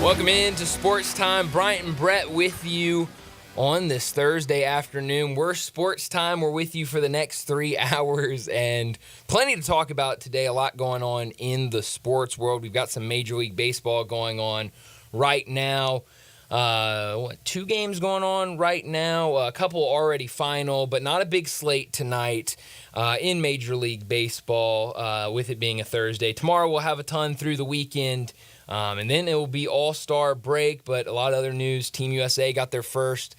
Welcome in to Sportstime. Bryant and Brett with you on this Thursday afternoon. We're Sportstime. We're with you for the next 3 hours and plenty to talk about today. A lot going on in the sports world. We've got some Major League Baseball going on right now. 2 games going on right now. A couple already final, but not a big slate tonight in Major League Baseball with it being a Thursday. Tomorrow we'll have a ton through the weekend. And then it will be All-Star break, but a lot of other news. Team USA got their first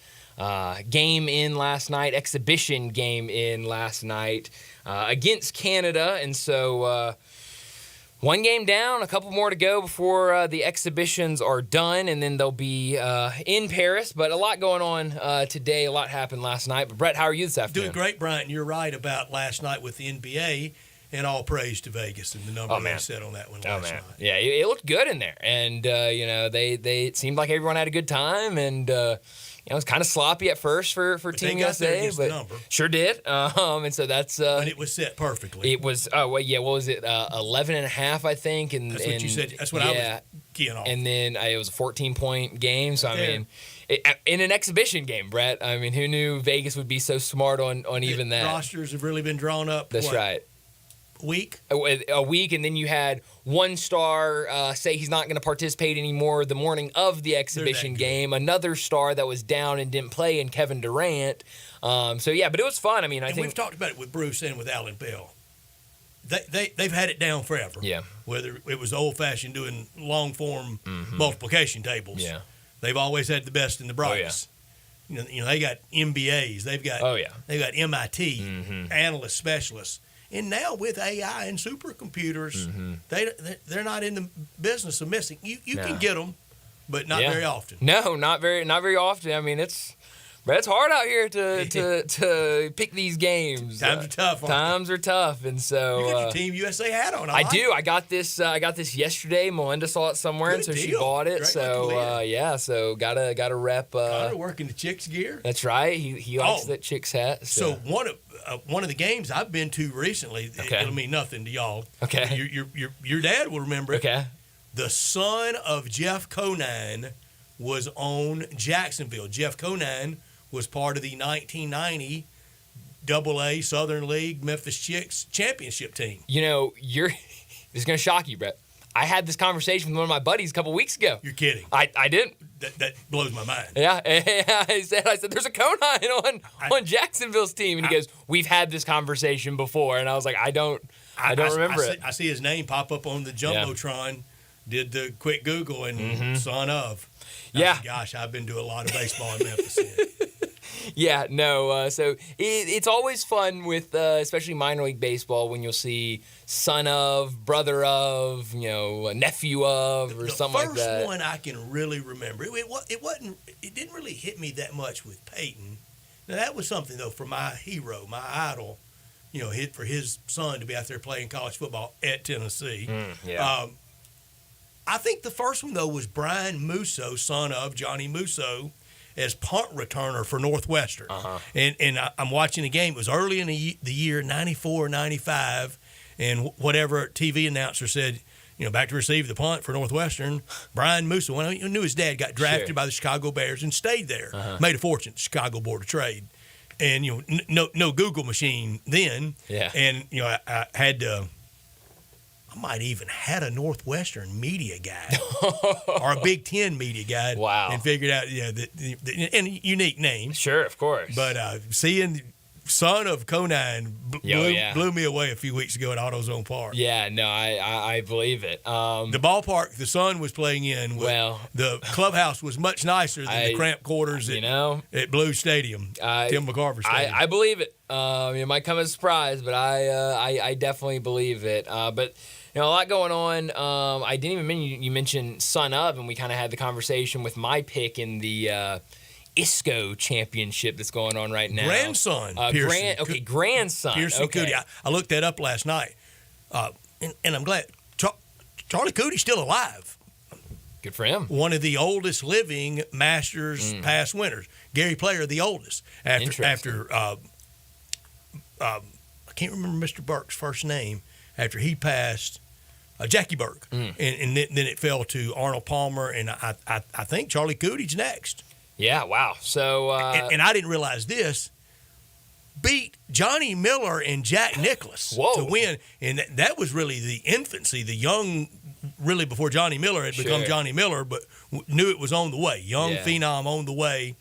game in last night, exhibition game in last night against Canada. And so 1 game down, a couple more to go before the exhibitions are done, and then they'll be in Paris. But a lot going on today. A lot happened last night. But, Brett, how are you this afternoon? Doing great, Brian. You're right about last night with the NBA. And all praise to Vegas and the number they set on that one last night. Yeah, it looked good in there. And, they it seemed like everyone had a good time. And, it was kind of sloppy at first for Team USA. But the number. Sure did. And so that's... and it was set perfectly. It was, what was it, 11.5, I think. And, that's what you said. That's what I was keying on. And then it was a 14-point game. So, in an exhibition game, Brett, who knew Vegas would be so smart on even that? Rosters have really been drawn up. That's right. Week, and then you had one star say he's not going to participate anymore the morning of the exhibition game. Another star that was down and didn't play, in Kevin Durant. But it was fun. I think we've talked about it with Bruce and with Alan Bell. They've had it down forever. Yeah. Whether it was old-fashioned doing long-form multiplication tables. Yeah. They've always had the best and the brightest. Oh, yeah. You know, they got MBAs. They've got MIT analyst specialists. And now with AI and supercomputers, they're not in the business of missing. You can get them, but not very often. No, not very often. It's hard out here to pick these games. Times are tough. Times are tough, and so you got your Team USA hat on. I do. I got this. I got this yesterday. Melinda saw it somewhere, and so she bought it. Great so gotta rep. Connor working the Chicks gear. That's right. He likes that Chicks hat. So one of the games I've been to recently, it'll mean nothing to y'all. Okay. Your dad will remember it. Okay. The son of Jeff Conine was on Jacksonville. Jeff Conine was part of the 1990 AA Southern League Memphis Chicks championship team. This is going to shock you, Brett. I had this conversation with one of my buddies a couple weeks ago. You're kidding. I didn't. That blows my mind. Yeah. I said, there's a Conine on Jacksonville's team. And he goes, we've had this conversation before. And I was like, I don't remember it. I see his name pop up on the Jumbotron, did the quick Google, and son of. Gosh, I've been to a lot of baseball in Memphis. So it's always fun with especially minor league baseball when you'll see son of, brother of, nephew of, or something like that. The first one I can really remember, it didn't really hit me that much with Peyton. Now that was something though for my hero, my idol, for his son to be out there playing college football at Tennessee. I think the first one though was Brian Musso, son of Johnny Musso, as punt returner for Northwestern. And I'm watching the game. It was early in the year, 94, 95, and whatever TV announcer said, back to receive the punt for Northwestern, Brian Musso. Well, I knew his dad got drafted by the Chicago Bears and stayed there. Made a fortune at the Chicago Board of Trade. And, no Google machine then. Yeah. And, I had to... I might even had a Northwestern media guide or a Big Ten media guide. Wow. And figured out, and unique name. Sure, of course. But seeing son of Conine blew me away a few weeks ago at AutoZone Park. Yeah, no, I believe it. The ballpark the son was playing in, the clubhouse was much nicer than the cramped quarters at Blue Stadium, Tim McCarver Stadium. I believe it. It might come as a surprise, but I definitely believe it. But a lot going on. I didn't even mention you mentioned son of, and we kind of had the conversation with my pick in the ISCO championship that's going on right now. Grandson, Pearson. Grandson. Pearson Cootie. I looked that up last night, and I'm glad Charlie Cootie's still alive. Good for him. One of the oldest living Masters past winners. Gary Player, the oldest. After I can't remember Mr. Burke's first name. After he passed, Jackie Berg, and then it fell to Arnold Palmer, and I think Charlie Coolidge next. Yeah, wow. So and I didn't realize this. Beat Johnny Miller and Jack Nicklaus to win, and that was really the infancy, the young, really before Johnny Miller had become Johnny Miller, but knew it was on the way. Young phenom on the way,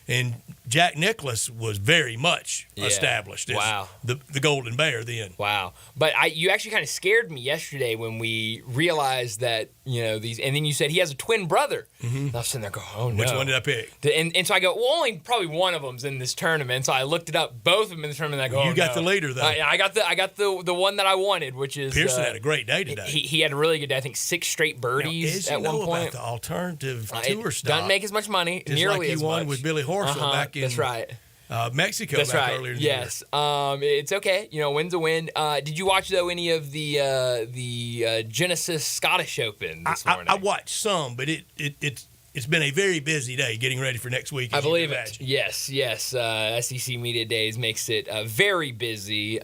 and Jack Nicklaus was very much established as the Golden Bear then. Wow. But you actually kind of scared me yesterday when we realized that, these, and then you said he has a twin brother. And I was sitting there going, oh no. Which one did I pick? And so I go, well, only probably one of them's in this tournament. So I looked it up, both of them in the tournament, and I go, you got the leader, though. I got the one that I wanted, which is Pearson had a great day today. He had a really good day. I think 6 straight birdies at one point. About the alternative tour stuff. Doesn't make as much money, just nearly like as he much. won with Billy Horschel back in Mexico. That's right. Earlier in the year. It's okay. Win's a win. Did you watch though any of the Genesis Scottish Open this morning? I watched some, but it's been a very busy day getting ready for next week. I believe it. Yes. SEC Media Days makes it very busy.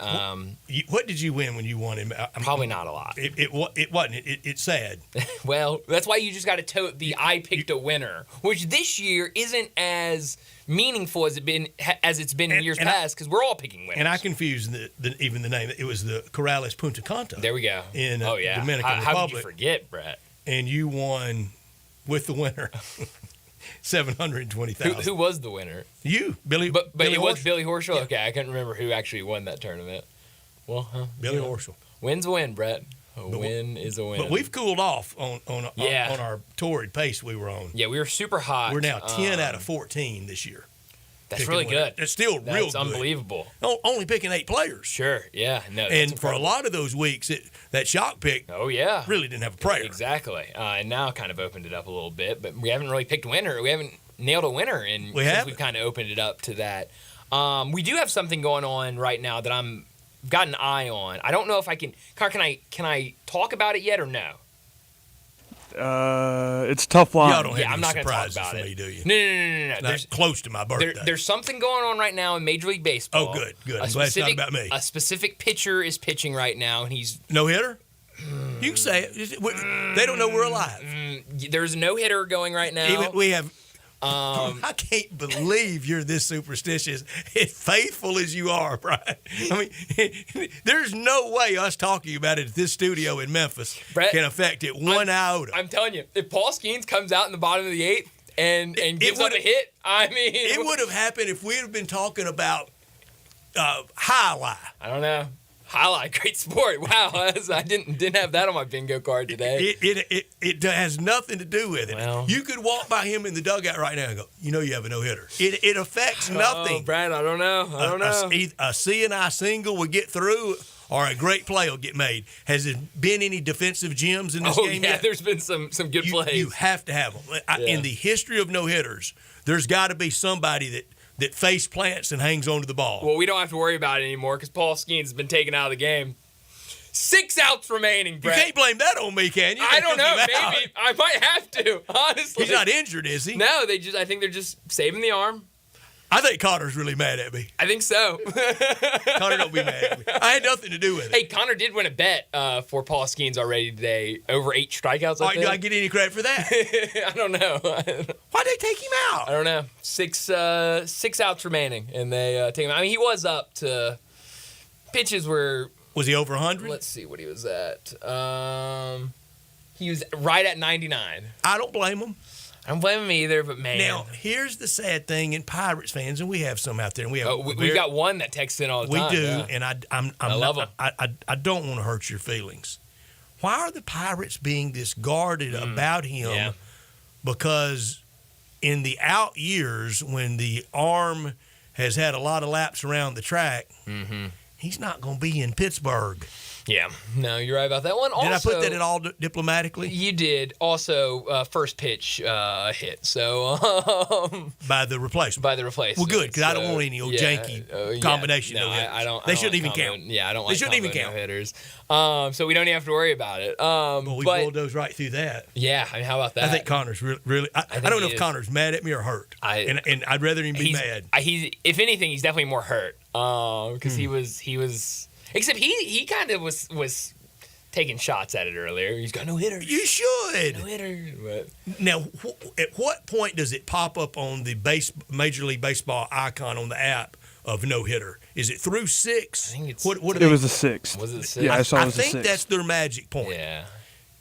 What did you win when you won him? Probably not a lot. It wasn't. It's sad. Well, that's why you just got to tote the I picked a winner, which this year isn't as meaningful as it's been in years past because we're all picking winners. And I confused even the name. It was the Corrales Punta Cana. There we go. In Dominican Republic. How did you forget, Brett? And you won with the winner. $720,000. Who was the winner? You, Billy. But Billy it was Horschel. Billy Horschel. Yeah. Okay, I couldn't remember who actually won that tournament. Well, Billy Horschel. Win's a win, Brett. A win is a win. But we've cooled off on our torrid pace we were on. Yeah, we were super hot. We're now 10 out of 14 this year. That's really good. It's still real good. That's unbelievable. Only picking 8 players. Sure, yeah. No, and for a lot of those weeks, that shock pick really didn't have a prayer. Exactly. And now kind of opened it up a little bit, but we haven't really picked a winner. We haven't nailed a winner since we've kind of opened it up to that. We do have something going on right now that I'm got an eye on. I don't know if I can. Can I talk about it yet or no? It's a tough line. Y'all don't have I'm not going to talk surprises about for it. me, do you? No. That's close to my birthday. There's something going on right now in Major League Baseball. Oh, good. I'm glad it's not about me. A specific pitcher is pitching right now, and he's no hitter. You can say it. They don't know we're alive. There's no hitter going right now. We have. I can't believe you're this superstitious, as faithful as you are, Brian. I mean, there's no way us talking about it at this studio in Memphis can affect it one iota. I'm telling you, if Paul Skeens comes out in the bottom of the 8th and gives up a hit, I mean, it would have happened if we had been talking about highlight. I don't know. Highlight, great sport. Wow, I didn't have that on my bingo card today. It has nothing to do with it. Well, you could walk by him in the dugout right now and go, you have a no-hitter. It affects nothing. Oh, Brad, I don't know. A C&I single would get through or a great play will get made. Has there been any defensive gems in this game yet? There's been some good plays. You have to have them. In the history of no-hitters, there's got to be somebody that face plants and hangs onto the ball. Well, we don't have to worry about it anymore because Paul Skeens has been taken out of the game. 6 outs remaining, Brett. You can't blame that on me, can you? I don't know. Maybe. I might have to, honestly. He's not injured, is he? No, I think they're just saving the arm. I think Connor's really mad at me. I think so. Connor, don't be mad at me. I had nothing to do with it. Hey, Connor did win a bet for Paul Skeens already today. Over 8 strikeouts, I think. Do I get any credit for that? I don't know. Why'd they take him out? I don't know. 6 outs remaining, and they take him out. I mean, he was up to pitches were... Was he over 100? Let's see what he was at. He was right at 99. I don't blame him. I don't blame him either, but man. Now, here's the sad thing in Pirates fans, and we have some out there. And we've got one that texts in all the time. We do, yeah. and I love him. I don't want to hurt your feelings. Why are the Pirates being this guarded about him? Yeah. Because in the out years, when the arm has had a lot of laps around the track, he's not going to be in Pittsburgh. Yeah, no, you're right about that one. Also, did I put that in all diplomatically? You did. Also, first pitch hit. So by the replacement. Well, good, because I don't want any old janky combination. No, I don't. They shouldn't even count. Yeah, I don't. They shouldn't even count hitters. So we don't even have to worry about it. Well, we bulldozed right through that. Yeah, I mean, how about that? I think Connor's really. I don't know if Connor's mad at me or hurt. And I'd rather him be mad. If anything, he's definitely more hurt. Because he was. Except he kind of was taking shots at it earlier. He's got no hitters. You should. No hitters. But Now, at what point does it pop up on the Major League Baseball icon on the app of no hitter? Is it through 6? I think it's. It was a 6. Was it a 6? Yeah, I saw it I was a think 6. that's their magic point. Yeah.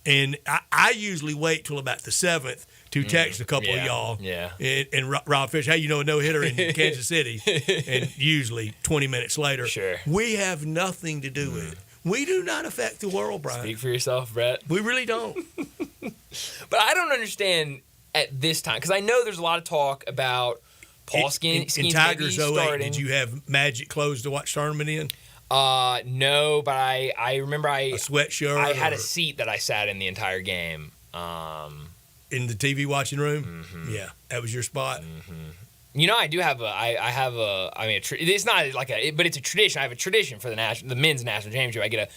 And I usually wait till about the 7th to text a couple of y'all. Yeah. And Rob Fish, hey, no hitter in Kansas City. And usually 20 minutes later, Sure. we have nothing to do with it. We do not affect the world, Brian. Speak for yourself, Brett. We really don't. But I don't understand at this time, because I know there's a lot of talk about Paul Skeens in maybe Tigers 08, starting. did you have Magic clothes to watch tournament in? No, but I remember A sweatshirt? I had or a seat that I sat in the entire game. in the TV watching room? Yeah, that was your spot. You know, I do have it's not like but it's a tradition. I have a tradition for the men's national championship. I get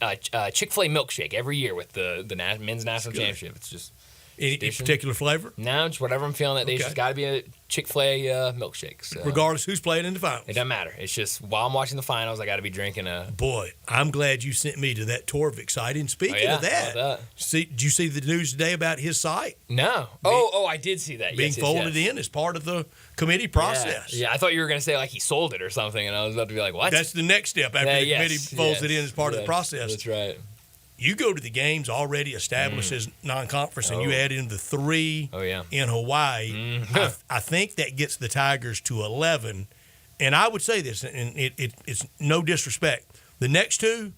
a Chick-fil-A milkshake every year with the men's national championship. It's just Any particular flavor? no, just whatever I'm feeling that day. It's Okay. just got to be a Chick-fil-A milkshake. So. Regardless who's playing in the finals. It doesn't matter. It's just while I'm watching the finals, I got to be drinking a. Boy, I'm glad you sent me to that Torvik site. And speaking of How that, about that? did you see the news today about his site No. I did see that. being Yes, folded yes. in as part of the committee process? Yeah, I thought you were going to say like he sold it or something, and I was about to be like, what? That's the next step after the committee folds it in as part of the process. That's right. You go to the games already established as non-conference, and you add in the 3 in Hawaii. I think that gets the Tigers to 11. And I would say this, and it's no disrespect. The next 2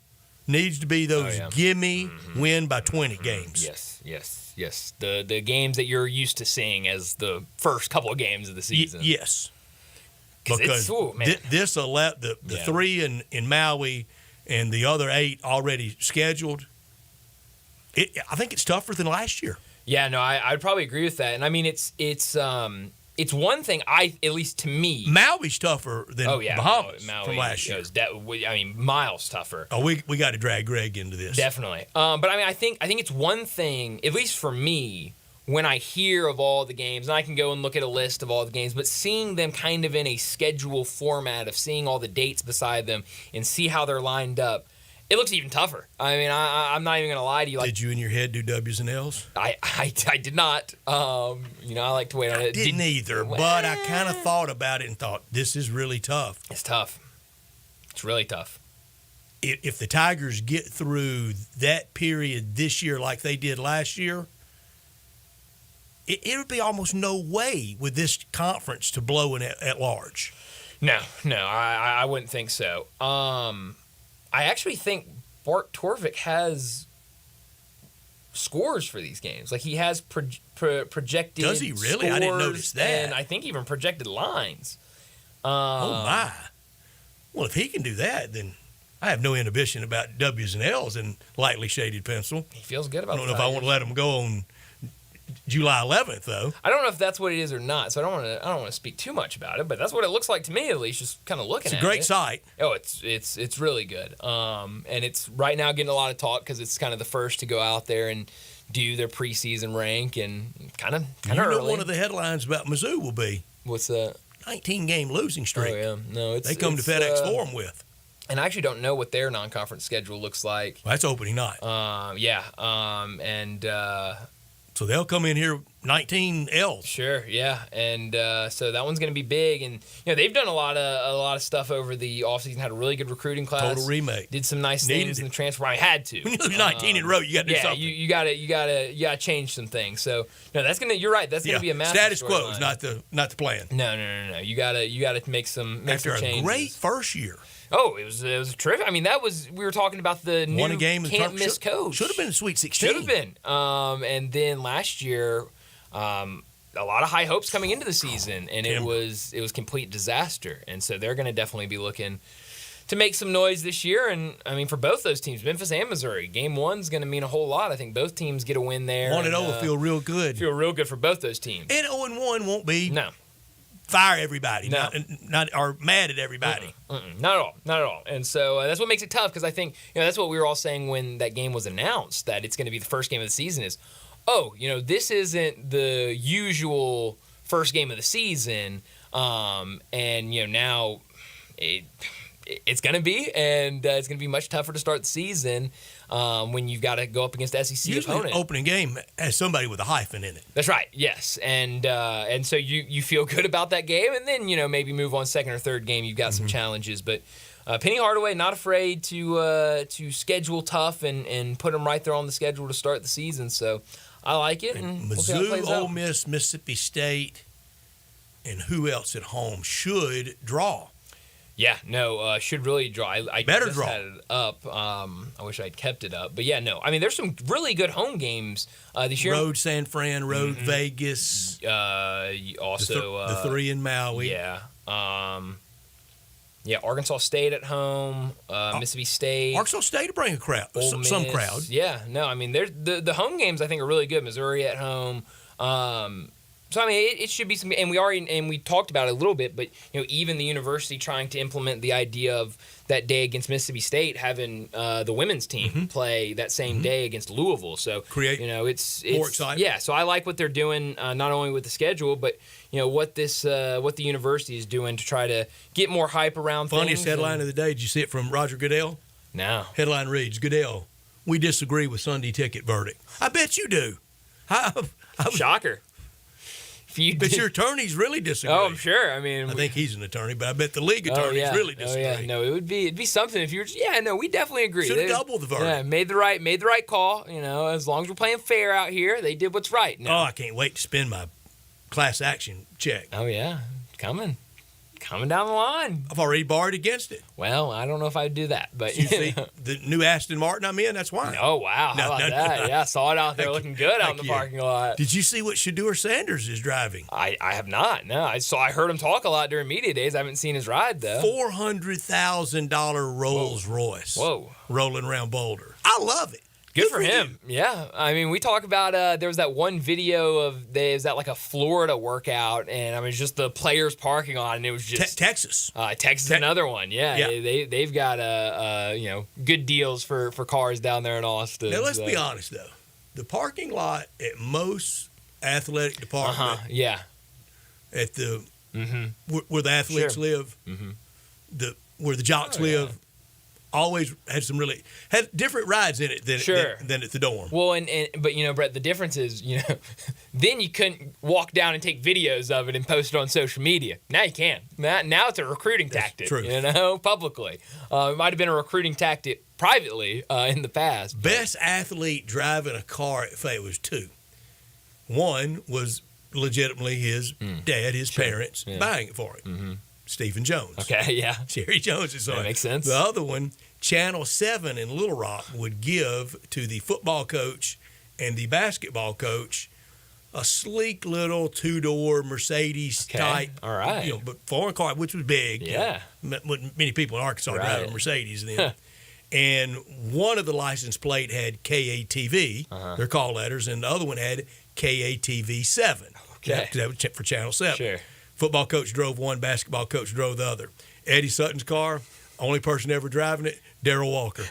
needs to be those gimme win by 20 games. Yes. The games that you're used to seeing as the first couple of games of the season. Yes. 'Cause Because the 3 in Maui and the other 8 already scheduled, I think it's tougher than last year. Yeah, no, I'd probably agree with that. And I mean, it's one thing at least to me. Maui's tougher than Bahamas Maui from last year. Miles tougher. Oh, we got to drag Greg into this. Definitely. But I mean, I think it's one thing, at least for me, when I hear of all the games, and I can go and look at a list of all the games, but seeing them kind of in a schedule format of seeing all the dates beside them and see how they're lined up, it looks even tougher. I mean, I'm not even going to lie to you. Like, did you in your head do W's and L's? I did not. I like to wait on it. I didn't either, but I kind of thought about it and thought, this is really tough. It's tough. It's really tough. If the Tigers get through that period this year like they did last year, it would be almost no way with this conference to blow in at large. No, I wouldn't think so. I actually think Bart Torvik has scores for these games. Like he has projected. Does he really? I didn't notice that. And I think even projected lines. Oh my! Well, if he can do that, then I have no inhibition about W's and L's in lightly shaded pencil. He feels good about. I don't know if I want to let him go on July 11th, though. I don't know if that's what it is or not, so I don't want to speak too much about it. But that's what it looks like to me, at least, just kind of looking at it. It's a great site. Oh, it's really good. And it's right now getting a lot of talk because it's kind of the first to go out there and do their preseason rank and kind of early. One of the headlines about Mizzou will be what's that? 19-game losing streak. Oh yeah, no, they come to FedEx Forum with. And I actually don't know what their non-conference schedule looks like. Well, that's opening night. So they'll come in here 19 L's. Sure, yeah, and so that one's going to be big, and they've done a lot of stuff over the offseason. Had a really good recruiting class. Total remake. Did some nice things in the transfer. I had to. When you lose 19 in a row, you got to do something. you got to change some things. So no, that's gonna. You're right. That's gonna be a massive status quo is line. not the plan. No. You gotta make some After changes. a great first year. Oh, it was terrific. I mean, we were talking about the new can't miss coach. Should have been a Sweet 16. Should have been. And then last year, a lot of high hopes coming into the season, and it was complete disaster. And so they're going to definitely be looking to make some noise this year. And I mean, for both those teams, Memphis and Missouri, game one's going to mean a whole lot. I think both teams get a win there. 1-0 will feel real good. Feel real good for both those teams. And 0-1 won't be. No. Fire everybody, no. not or mad at everybody. Not at all. And so that's what makes it tough because I think that's what we were all saying when that game was announced, that it's going to be the first game of the season. Is this isn't the usual first game of the season, and now it's going to be, and it's going to be much tougher to start the season when you've got to go up against SEC Usually opponent. An opening game has somebody with a hyphen in it. That's right. Yes, and so you feel good about that game, and then maybe move on second or third game. You've got some challenges, but Penny Hardaway not afraid to schedule tough and put them right there on the schedule to start the season. So I like it. And we'll see how it Mizzou, plays Ole out. Miss, Mississippi State, and who else at home should draw? Yeah, no, should really draw. I Better just draw. had it up. I wish I'd kept it up. But yeah, no. I mean, there's some really good home games this year. Road San Fran, road Vegas, Also, the three in Maui. Yeah. Arkansas State at home, Mississippi State. Arkansas State to bring a crowd, Ole some Miss. crowd. Yeah, no, I mean, the home games I think are really good. Missouri at home. So I mean, it should be some, and we talked about it a little bit, but even the university trying to implement the idea of that day against Mississippi State having the women's team play that same day against Louisville. So Create it's more excitement. Yeah, so I like what they're doing, not only with the schedule, but what the university is doing to try to get more hype around Funniest things. headline of the day. Did you see it from Roger Goodell? No. Headline reads, Goodell, we disagree with Sunday ticket verdict. I bet you do. Shocker. But your attorneys really disagree. Oh, I'm sure. I mean, I think he's an attorney, but I bet the league attorneys really disagree. Oh, yeah. No, it'd be something if you were. We definitely agree. Should have doubled the verdict. Yeah, made the right call. As long as we're playing fair out here, they did what's right. No. Oh, I can't wait to spend my class action check. Oh yeah, coming down the line. I've already borrowed against it. Well, I don't know if I'd do that, but You see the new Aston Martin I'm in? That's why. Oh wow, how about that? No. Yeah, I saw it out there looking good out in the parking lot. Did you see what Shedeur Sanders is driving? I have not. No, I heard him talk a lot during media days. I haven't seen his ride though. $400,000 Rolls Royce. Whoa. Rolling around Boulder. I love it. Good for him. Yeah. I mean, we talk about there was that one video of is that like a Florida workout, and I mean, it's just the players parking lot, and it was just Texas. Texas, another one. Yeah. They've got good deals for cars down there in Austin. Now let's be honest though, the parking lot at most athletic department, yeah, at the where the athletes live, where the jocks live. Always had different rides in it than at the dorm. Well, but Brett, the difference is then you couldn't walk down and take videos of it and post it on social media. Now you can. Now it's a recruiting tactic. True. Publicly. It might have been a recruiting tactic privately in the past. Best athlete driving a car at Fayette was two. One was legitimately his dad, his parents buying it for him. Stephen Jones. Okay, yeah. Jerry Jones is on. That makes sense. The other one, Channel 7 in Little Rock would give to the football coach and the basketball coach a sleek little two-door Mercedes type. All right. But foreign car, which was big. Yeah. Many people in Arkansas drive a Mercedes then. And one of the license plate had KATV, their call letters, and the other one had KATV 7. Okay. That was for Channel 7. Sure. Football coach drove one, basketball coach drove the other. Eddie Sutton's car, only person ever driving it, Darrell Walker.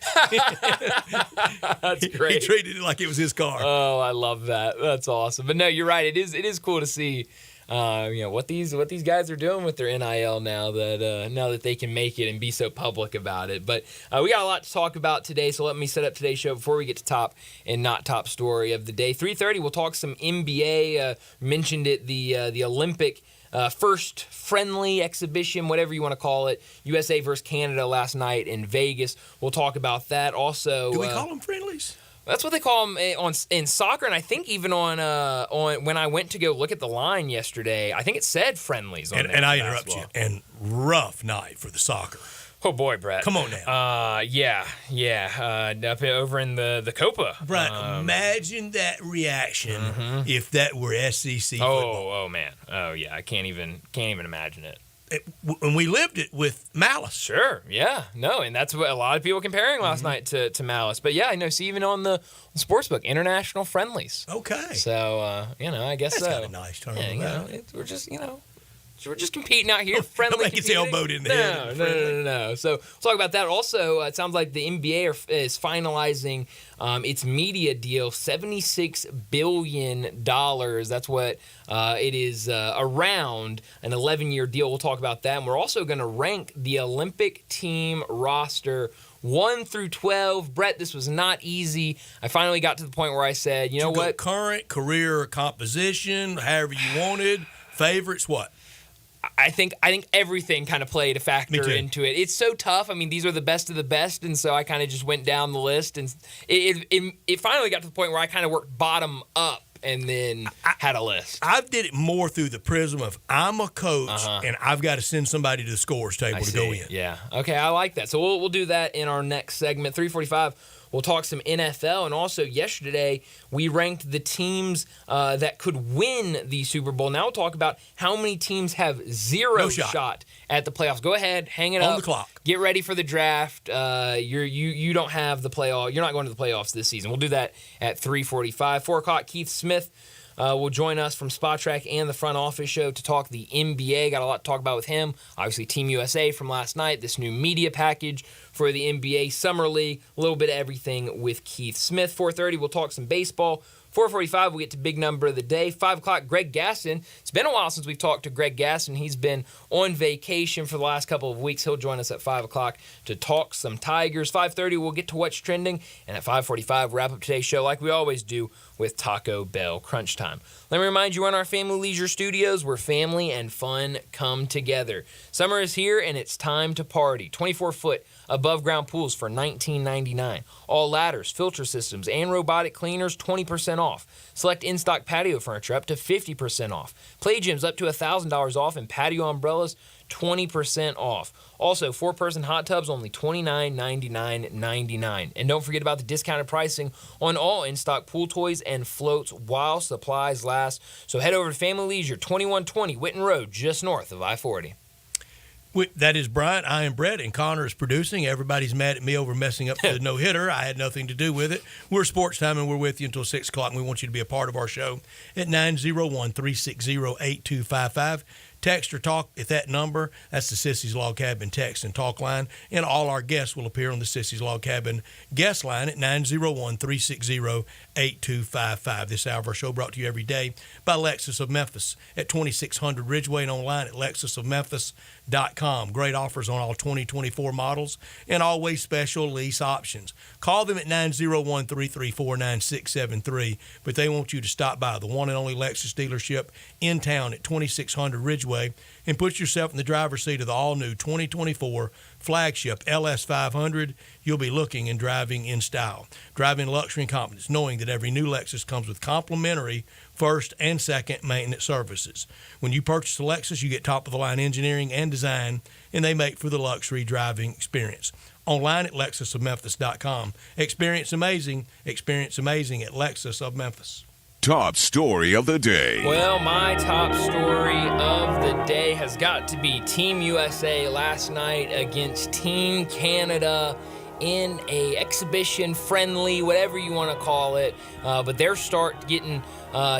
That's great. He treated it like it was his car. Oh, I love that. That's awesome. But no, you're right. It is cool to see what these guys are doing with their NIL now that they can make it and be so public about it. But we got a lot to talk about today, so let me set up today's show before we get to top and not top story of the day. 3:30, we'll talk some NBA. Mentioned it, the Olympic first friendly exhibition, whatever you want to call it, USA versus Canada last night in Vegas. We'll talk about that. Also, do we call them friendlies? That's what they call them in soccer, and I think even on when I went to go look at the line yesterday, I think it said friendlies on there. And I interrupt you. And rough night for the soccer. Oh boy, Brett. Come on now. Up over in the Copa. Brett, imagine that reaction if that were SEC football. Oh man. Oh yeah, I can't even imagine it. And we lived it with Malice. Sure, yeah. No, and that's what a lot of people comparing last night to Malice. But yeah, I know, see, even on the sportsbook, international friendlies. Okay. So, I guess that's so. That's kind of nice term. Yeah, we're just, So we're just competing out here, friendly. Don't make his elbow in the head. No. So we'll talk about that. Also, it sounds like the NBA is finalizing its media deal, $76 billion. That's what it is around an 11-year deal. We'll talk about that. And we're also going to rank the Olympic team roster 1 through 12. Brett, this was not easy. I finally got to the point where I said, you know what? Current, career, composition, however you wanted, favorites, what? I think everything kind of played a factor into it. It's so tough. I mean, these are the best of the best, and so I kind of just went down the list, and it finally got to the point where I kind of worked bottom up and then had a list. I did it more through the prism of I'm a coach, and I've got to send somebody to the scores table to go in. Yeah. Okay, I like that. So we'll do that in our next segment, 3:45. We'll talk some NFL, and also yesterday we ranked the teams that could win the Super Bowl. Now we'll talk about how many teams have zero shot at the playoffs. Go ahead, hang it up. On the clock. Get ready for the draft. You don't have the playoff. You're not going to the playoffs this season. We'll do that at 3:45. 4 o'clock, Keith Smith will join us from Spot Track and the Front Office Show to talk the NBA. Got a lot to talk about with him. Obviously, Team USA from last night, this new media package for the NBA Summer League, a little bit of everything with Keith Smith. 4:30, we'll talk some baseball. 4:45, we'll get to big number of the day. 5 o'clock, Greg Gasson. It's been a while since we've talked to Greg Gasson. He's been on vacation for the last couple of weeks. He'll join us at 5 o'clock to talk some Tigers. 5:30, we'll get to what's trending. And at 5:45, wrap up today's show like we always do with Taco Bell Crunch Time. Let me remind you, we're in our Family Leisure Studios where family and fun come together. Summer is here, and it's time to party. 24-foot above-ground pools for $19.99. All ladders, filter systems, and robotic cleaners, 20% off. Select in-stock patio furniture up to 50% off. Play gyms up to $1,000 off, and patio umbrellas, 20% off. Also, 4-person hot tubs, only $29.99. And don't forget about the discounted pricing on all in-stock pool toys and floats while supplies last. So head over to Family Leisure, 2120 Whitten Road, just north of I-40. That is Bryant. I am Brett, and Connor is producing. Everybody's mad at me over messing up the no-hitter. I had nothing to do with it. We're Sports Time, and we're with you until 6 o'clock, and we want you to be a part of our show at 901-360-8255. Text or talk at that number. That's the Sissy's Log Cabin text and talk line. And all our guests will appear on the Sissy's Log Cabin guest line at 901-360-8255. This hour of our show brought to you every day by Lexus of Memphis at 2600 Ridgeway and online at lexusofmemphis.com. Great offers on all 2024 models and always special lease options. Call them at 901-334-9673, but they want you to stop by the one and only Lexus dealership in town at 2600 Ridgeway and put yourself in the driver's seat of the all-new 2024 flagship LS500. You'll be looking and driving in style. Driving luxury and confidence, knowing that every new Lexus comes with complimentary first and second maintenance services. When you purchase a Lexus, you get top-of-the-line engineering and design, and they make for the luxury driving experience. Online at lexusofmemphis.com. Experience amazing at Lexus of Memphis. Top story of the day. Well, my top story of the day has got to be Team USA last night against Team Canada in a exhibition friendly, whatever you want to call it, but their start getting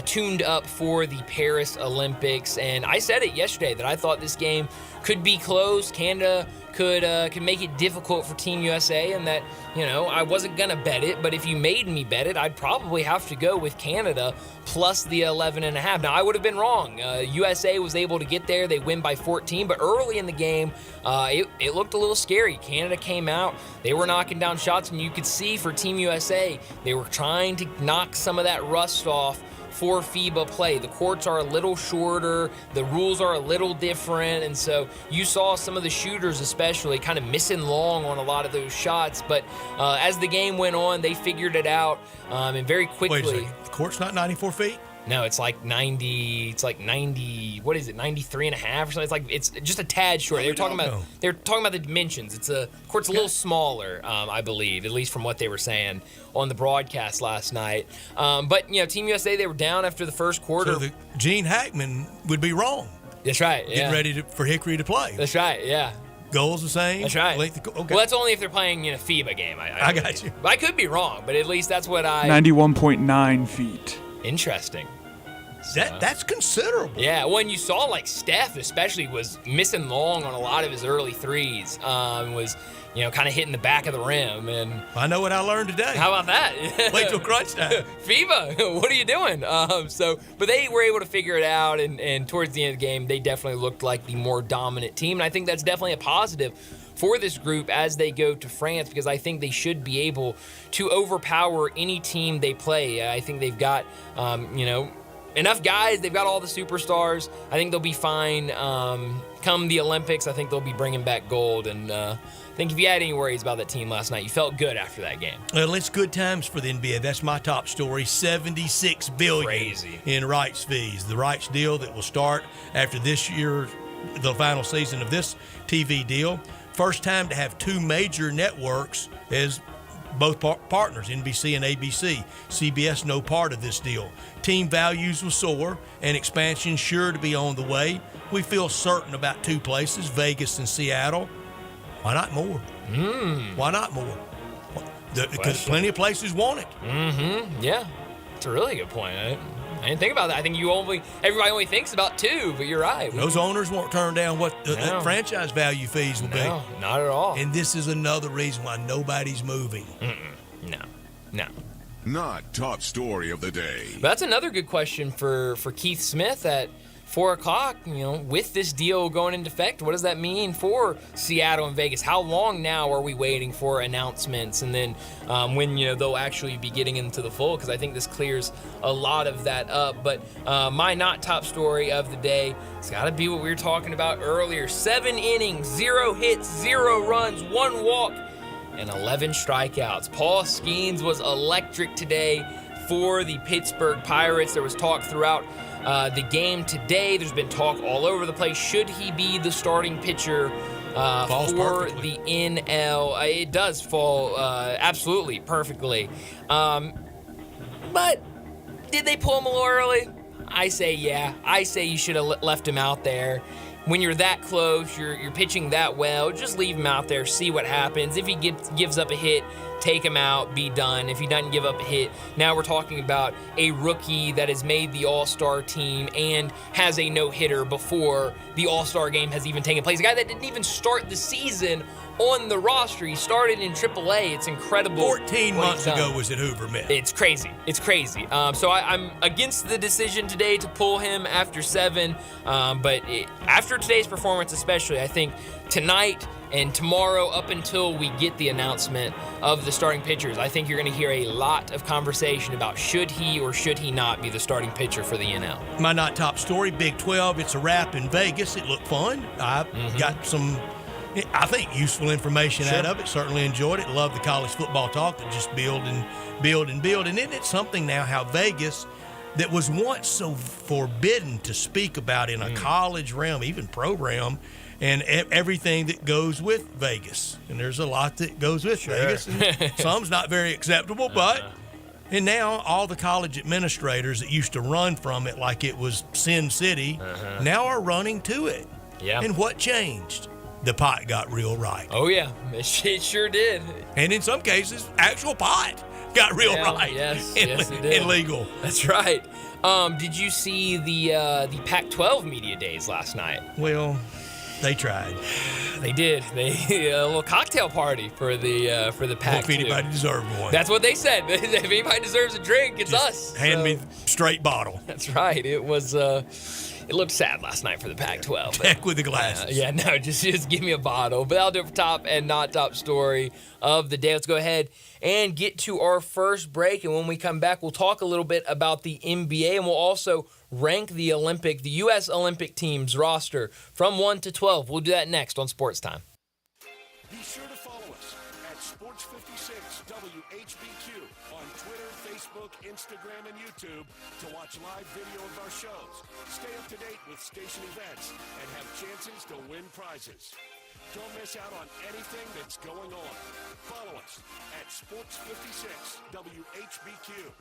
tuned up for the Paris Olympics. And I said it yesterday that I thought this game could be close. Canada could make it difficult for Team USA, and that, I wasn't going to bet it, but if you made me bet it, I'd probably have to go with Canada plus the 11.5. Now, I would have been wrong. USA was able to get there. They win by 14, but early in the game, it looked a little scary. Canada came out. They were knocking down shots, and you could see for Team USA, they were trying to knock some of that rust off for FIBA play. The courts are a little shorter, the rules are a little different, and so you saw some of the shooters especially kind of missing long on a lot of those shots, but as the game went on, they figured it out, and very quickly. Wait a second. The court's not 94 feet? No, it's like 90, what is it, 93 and a half or something? It's just a tad short. They're talking about the dimensions. The court's a little smaller, I believe, at least from what they were saying on the broadcast last night. But, Team USA, they were down after the first quarter. So Gene Hackman would be wrong. That's right, yeah. Getting ready for Hickory to play. That's right, yeah. Goals the same? That's right. Okay. Well, that's only if they're playing in a FIBA game. I got you. I could be wrong, but at least that's what 91.9 feet. Interesting. So, That's considerable. Yeah, when you saw like Steph especially was missing long on a lot of his early threes, was kind of hitting the back of the rim. And I know what I learned today. how about that? Wait till crunch time. FIBA, what are you doing? But they were able to figure it out, and towards the end of the game, they definitely looked like the more dominant team, and I think that's definitely a positive for this group as they go to France, because I think they should be able to overpower any team they play. I think they've got, enough guys. They've got all the superstars. I think they'll be fine. Come the Olympics, I think they'll be bringing back gold. And I think if you had any worries about that team last night, you felt good after that game. Well, it's good times for the NBA. That's my top story. $76 billion Crazy. in rights fees. The rights deal that will start after this year, the final season of this TV deal. First time to have two major networks as both partners, NBC and ABC. CBS no part of this deal. Team values will soar and expansion sure to be on the way. We feel certain about two places, Vegas and Seattle. Why not more? Why not more? Because plenty of places want it. Yeah, it's a really good point. I didn't think about that. I think everybody only thinks about two, but you're right. Those owners won't turn down what the franchise value fees will be. No, not at all. And this is another reason why nobody's moving. No. Not top story of the day. But that's another good question for Keith Smith at 4 o'clock. With this deal going into effect, what does that mean for Seattle and Vegas? How long now are we waiting for announcements, and then when they'll actually be getting into the fold? Because I think this clears a lot of that up. But my not top story of the day, it's got to be what we were talking about earlier. 7 innings, 0 hits, 0 runs, 1 walk, and 11 strikeouts. Paul Skeens was electric today for the Pittsburgh Pirates. There was talk throughout the game today. There's been talk all over the place. Should he be the starting pitcher for the NL? It does fall absolutely perfectly. But did they pull him a little early? I say yeah. I say you should have left him out there. When you're that close, you're pitching that well, just leave him out there, see what happens. If he gives up a hit, take him out, be done. If he doesn't give up a hit, now we're talking about a rookie that has made the All-Star team and has a no-hitter before the All-Star game has even taken place. A guy that didn't even start the season on the roster. He started in AAA. It's incredible. 14 months ago was at Hoover Met. It's crazy. So I'm against the decision today to pull him after 7. But after today's performance especially, I think tonight and tomorrow up until we get the announcement of the starting pitchers, I think you're going to hear a lot of conversation about should he or should he not be the starting pitcher for the NL. My not top story, Big 12, it's a wrap in Vegas. It looked fun. I got some, I think, useful information out of it. Certainly enjoyed it. Love the college football talk that just build. And isn't it something now how Vegas, that was once so forbidden to speak about in a college realm, even pro realm, and everything that goes with Vegas. And there's a lot that goes with Vegas, and some's not very acceptable, but and now all the college administrators that used to run from it like it was Sin City now are running to it. Yeah. And what changed? The pot got real right. Oh, yeah. It sure did. And in some cases, actual pot got real right. Yes, it did. And legal. That's right. Did you see the Pac-12 media days last night? Well, they tried. They did. They a little cocktail party for the Pac-12. If anybody deserved one. That's what they said. If anybody deserves a drink, it's us. Hand me straight bottle. That's right. It was. It looked sad last night for the Pac-12. Heck with the glasses. Just give me a bottle. But that'll do it for top and not top story of the day. Let's go ahead and get to our first break. And when we come back, we'll talk a little bit about the NBA, and we'll also rank the U.S. Olympic team's roster from 1 to 12. We'll do that next on Sports Time. Be sure to follow us at Sports56 WHBQ on Twitter, Facebook, Instagram, and YouTube to watch live video of our shows, stay up to date with station events, and have chances to win prizes. Don't miss out on anything that's going on. Follow us at Sports56 WHBQ.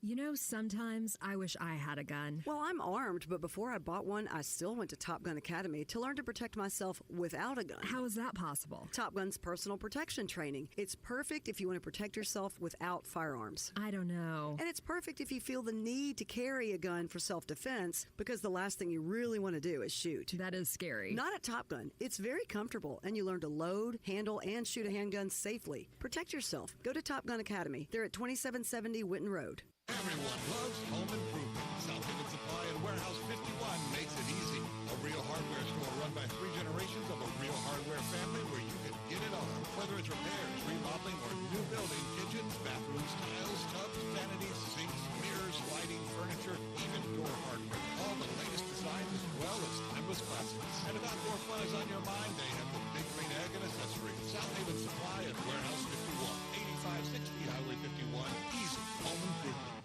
You know, sometimes I wish I had a gun. Well, I'm armed, but before I bought one, I still went to Top Gun Academy to learn to protect myself without a gun. How is that possible? Top Gun's personal protection training. It's perfect if you want to protect yourself without firearms. I don't know. And it's perfect if you feel the need to carry a gun for self-defense, because the last thing you really want to do is shoot. That is scary. Not at Top Gun. It's very comfortable, and you learn to load, handle, and shoot a handgun safely. Protect yourself. Go to Top Gun Academy. They're at 2770 Winton Road. Everyone loves home improvement. South Haven Supply and Warehouse 51 makes it easy. A real hardware store run by 3 generations of a real hardware family where you can get it all. Whether it's repairs, remodeling, or new building, kitchens, bathrooms, tiles, tubs, vanities, sinks, mirrors, lighting, furniture, even door hardware. All the latest designs as well as timeless classics. And if outdoor fun is on your mind, they have the big green egg and accessories. South Haven Supply and Warehouse 51, 8560 Highway 51. Easy home improvement.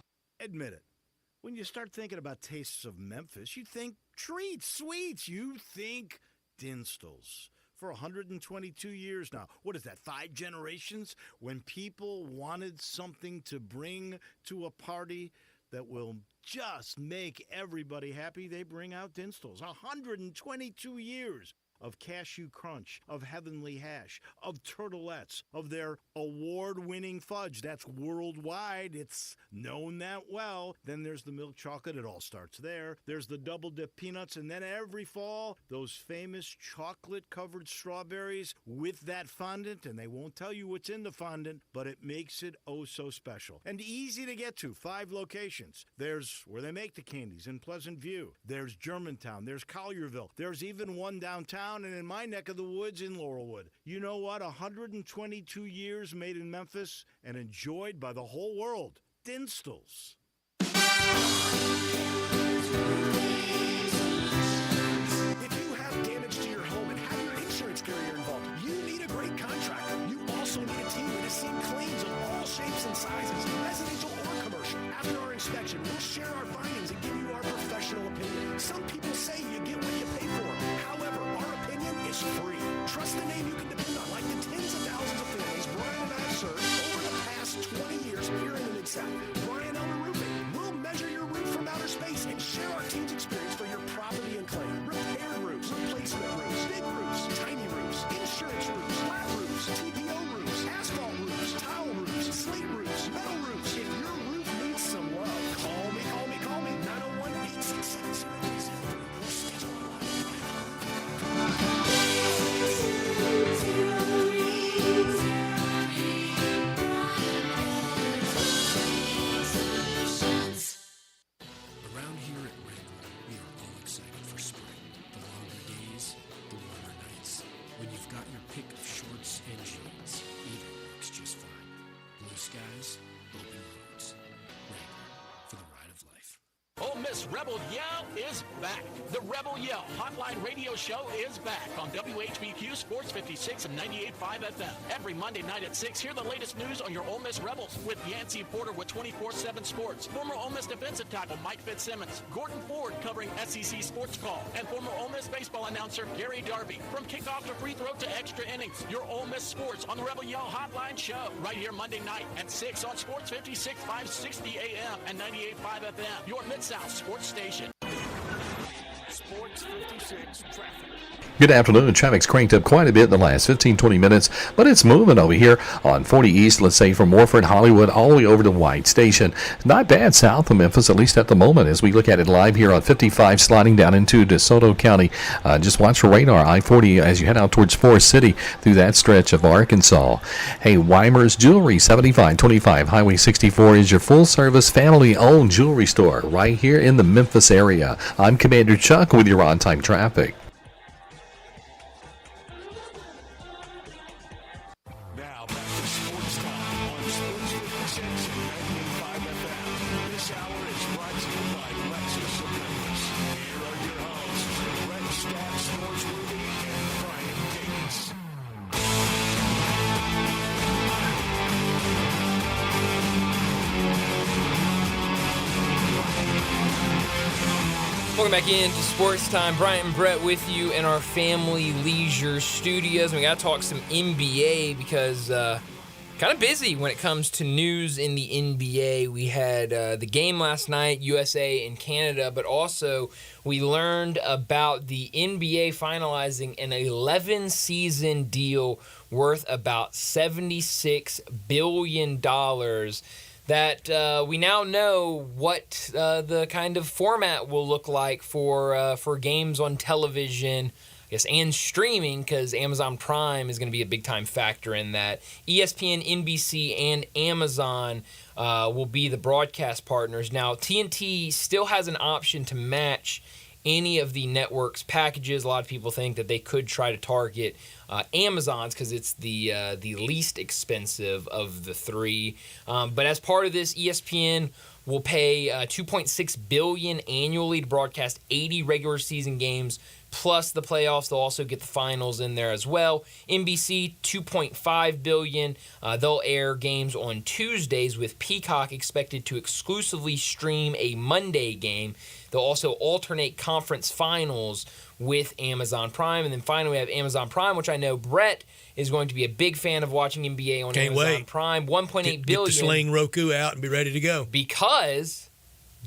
Admit it. When you start thinking about tastes of Memphis, you think treats, sweets. You think Dinstall's. For 122 years now. What is that, 5 generations? When people wanted something to bring to a party that will just make everybody happy, they bring out Dinstall's. 122 years of cashew crunch, of heavenly hash, of turtlettes, of their award-winning fudge. That's worldwide. It's known that well. Then there's the milk chocolate. It all starts there. There's the double-dip peanuts. And then every fall, those famous chocolate-covered strawberries with that fondant. And they won't tell you what's in the fondant, but it makes it oh so special. And easy to get to. 5 locations. There's where they make the candies in Pleasant View. There's Germantown. There's Collierville. There's even one downtown and in my neck of the woods in Laurelwood. You know what? 122 years made in Memphis and enjoyed by the whole world. Dinstall's. If you have damage to your home and have your insurance carrier involved, you need a great contractor. You also need a team that has seen claims of all shapes and sizes, residential or commercial. After our inspection, we'll share our findings and give you our professional opinion. Some people say you get what you pay for. However, our opinion is free. Trust the name you can depend on, like the tens of thousands of families Brian and I have served over the past 20 years here in the Mid-South. Brian Elmer Roofing. We'll measure your roof from outer space and share our team's experience for your property and claim. Repaired roofs, replacement roofs, big roofs, tiny roofs, insurance roofs, flat roofs, TPO roofs, asphalt roofs, tile roofs, slate roofs, metal roofs. If your roof needs some love, call me. 901-867-0303. We'll schedule a line. Around here at Wrangler, we are all excited for spring. The longer days, the warmer nights. When you've got your pick of shorts and jeans, either works just fine. Blue skies, open roads. Wrangler, for the ride of life. Ole Miss Rebel Yell is back. The Rebel Yell Hotline Radio Show is back on WHBQ Sports 56 and 98.5 FM. Every Monday night at 6, hear the latest news on your Ole Miss Rebels with Yancey Porter with 24/7 Sports. Former Ole Miss defensive tackle Mike Fitzsimmons, Gordon Ford covering SEC Sports Call, and former Ole Miss baseball announcer Gary Darby. From kickoff to free throw to extra innings, your Ole Miss sports on the Rebel Yell Hotline Show right here Monday night at 6 on Sports 56, 560 AM and 98.5 FM. Your Mid-South Sports Station. Sports 56 traffic. Good afternoon. Traffic's cranked up quite a bit in the last 15-20 minutes, but it's moving over here on 40 East, let's say from Morford, Hollywood, all the way over to White Station. Not bad south of Memphis, at least at the moment, as we look at it live here on 55, sliding down into DeSoto County. Just watch for radar, I-40, as you head out towards Forest City through that stretch of Arkansas. Hey, Weimer's Jewelry, 7525 Highway 64 is your full-service, family-owned jewelry store right here in the Memphis area. I'm Commander Chuck with your on-time traffic. Now back to Sports Time on Sports 56 and 98.5 FM. This hour is brought to you by Lexus of Memphis. Here are your hosts, Brett Staff, Sports Ruby, and Brian Davis. Welcome back into Sports Time. Bryant and Brett with you in our family leisure studios. We got to talk some NBA because Kind of busy when it comes to news in the NBA. We had the game last night, USA and Canada, but also we learned about the NBA finalizing an 11-season deal worth about $76 billion that we now know what the kind of format will look like for games on television, I guess, and streaming, because Amazon Prime is going to be a big-time factor in that. ESPN, NBC, and Amazon will be the broadcast partners. Now, TNT still has an option to match any of the network's packages. A lot of people think that they could try to target Amazon's because it's the least expensive of the three. But as part of this, ESPN will pay $2.6 billion annually to broadcast 80 regular season games plus the playoffs. They'll also get the finals in there as well. NBC, $2.5 billion. They'll air games on Tuesdays, with Peacock expected to exclusively stream a Monday game. They'll also alternate conference finals with Amazon Prime. And then finally, we have Amazon Prime, which I know Brett is going to be a big fan of watching NBA on Amazon Prime. $1.8 billion. Get the Sling Roku out and be ready to go. Because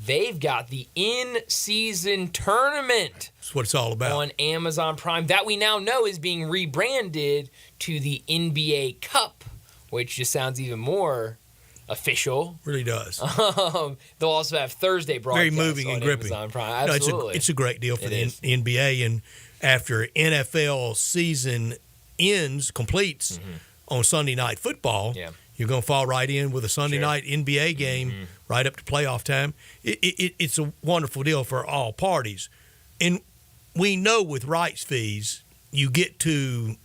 they've got the in-season tournament. That's what it's all about. On Amazon Prime, that we now know is being rebranded to the NBA Cup, which just sounds even more official. Really does. They'll also have Thursday broadcasts. Very moving on and gripping. Amazon Prime. Absolutely. No, it's a great deal for the NBA. And after NFL season completes on Sunday Night Football, you're going to fall right in with a Sunday night NBA game right up to playoff time. It's a wonderful deal for all parties. And we know with rights fees, you get to,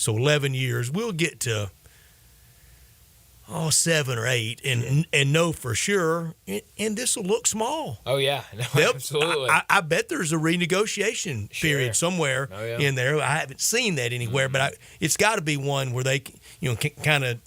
11 years, we'll get to 7 or 8 and know for sure, and this will look small. Oh, yeah. No, absolutely. I bet there's a renegotiation period somewhere in there. I haven't seen that anywhere, but it's got to be one where they can kind of,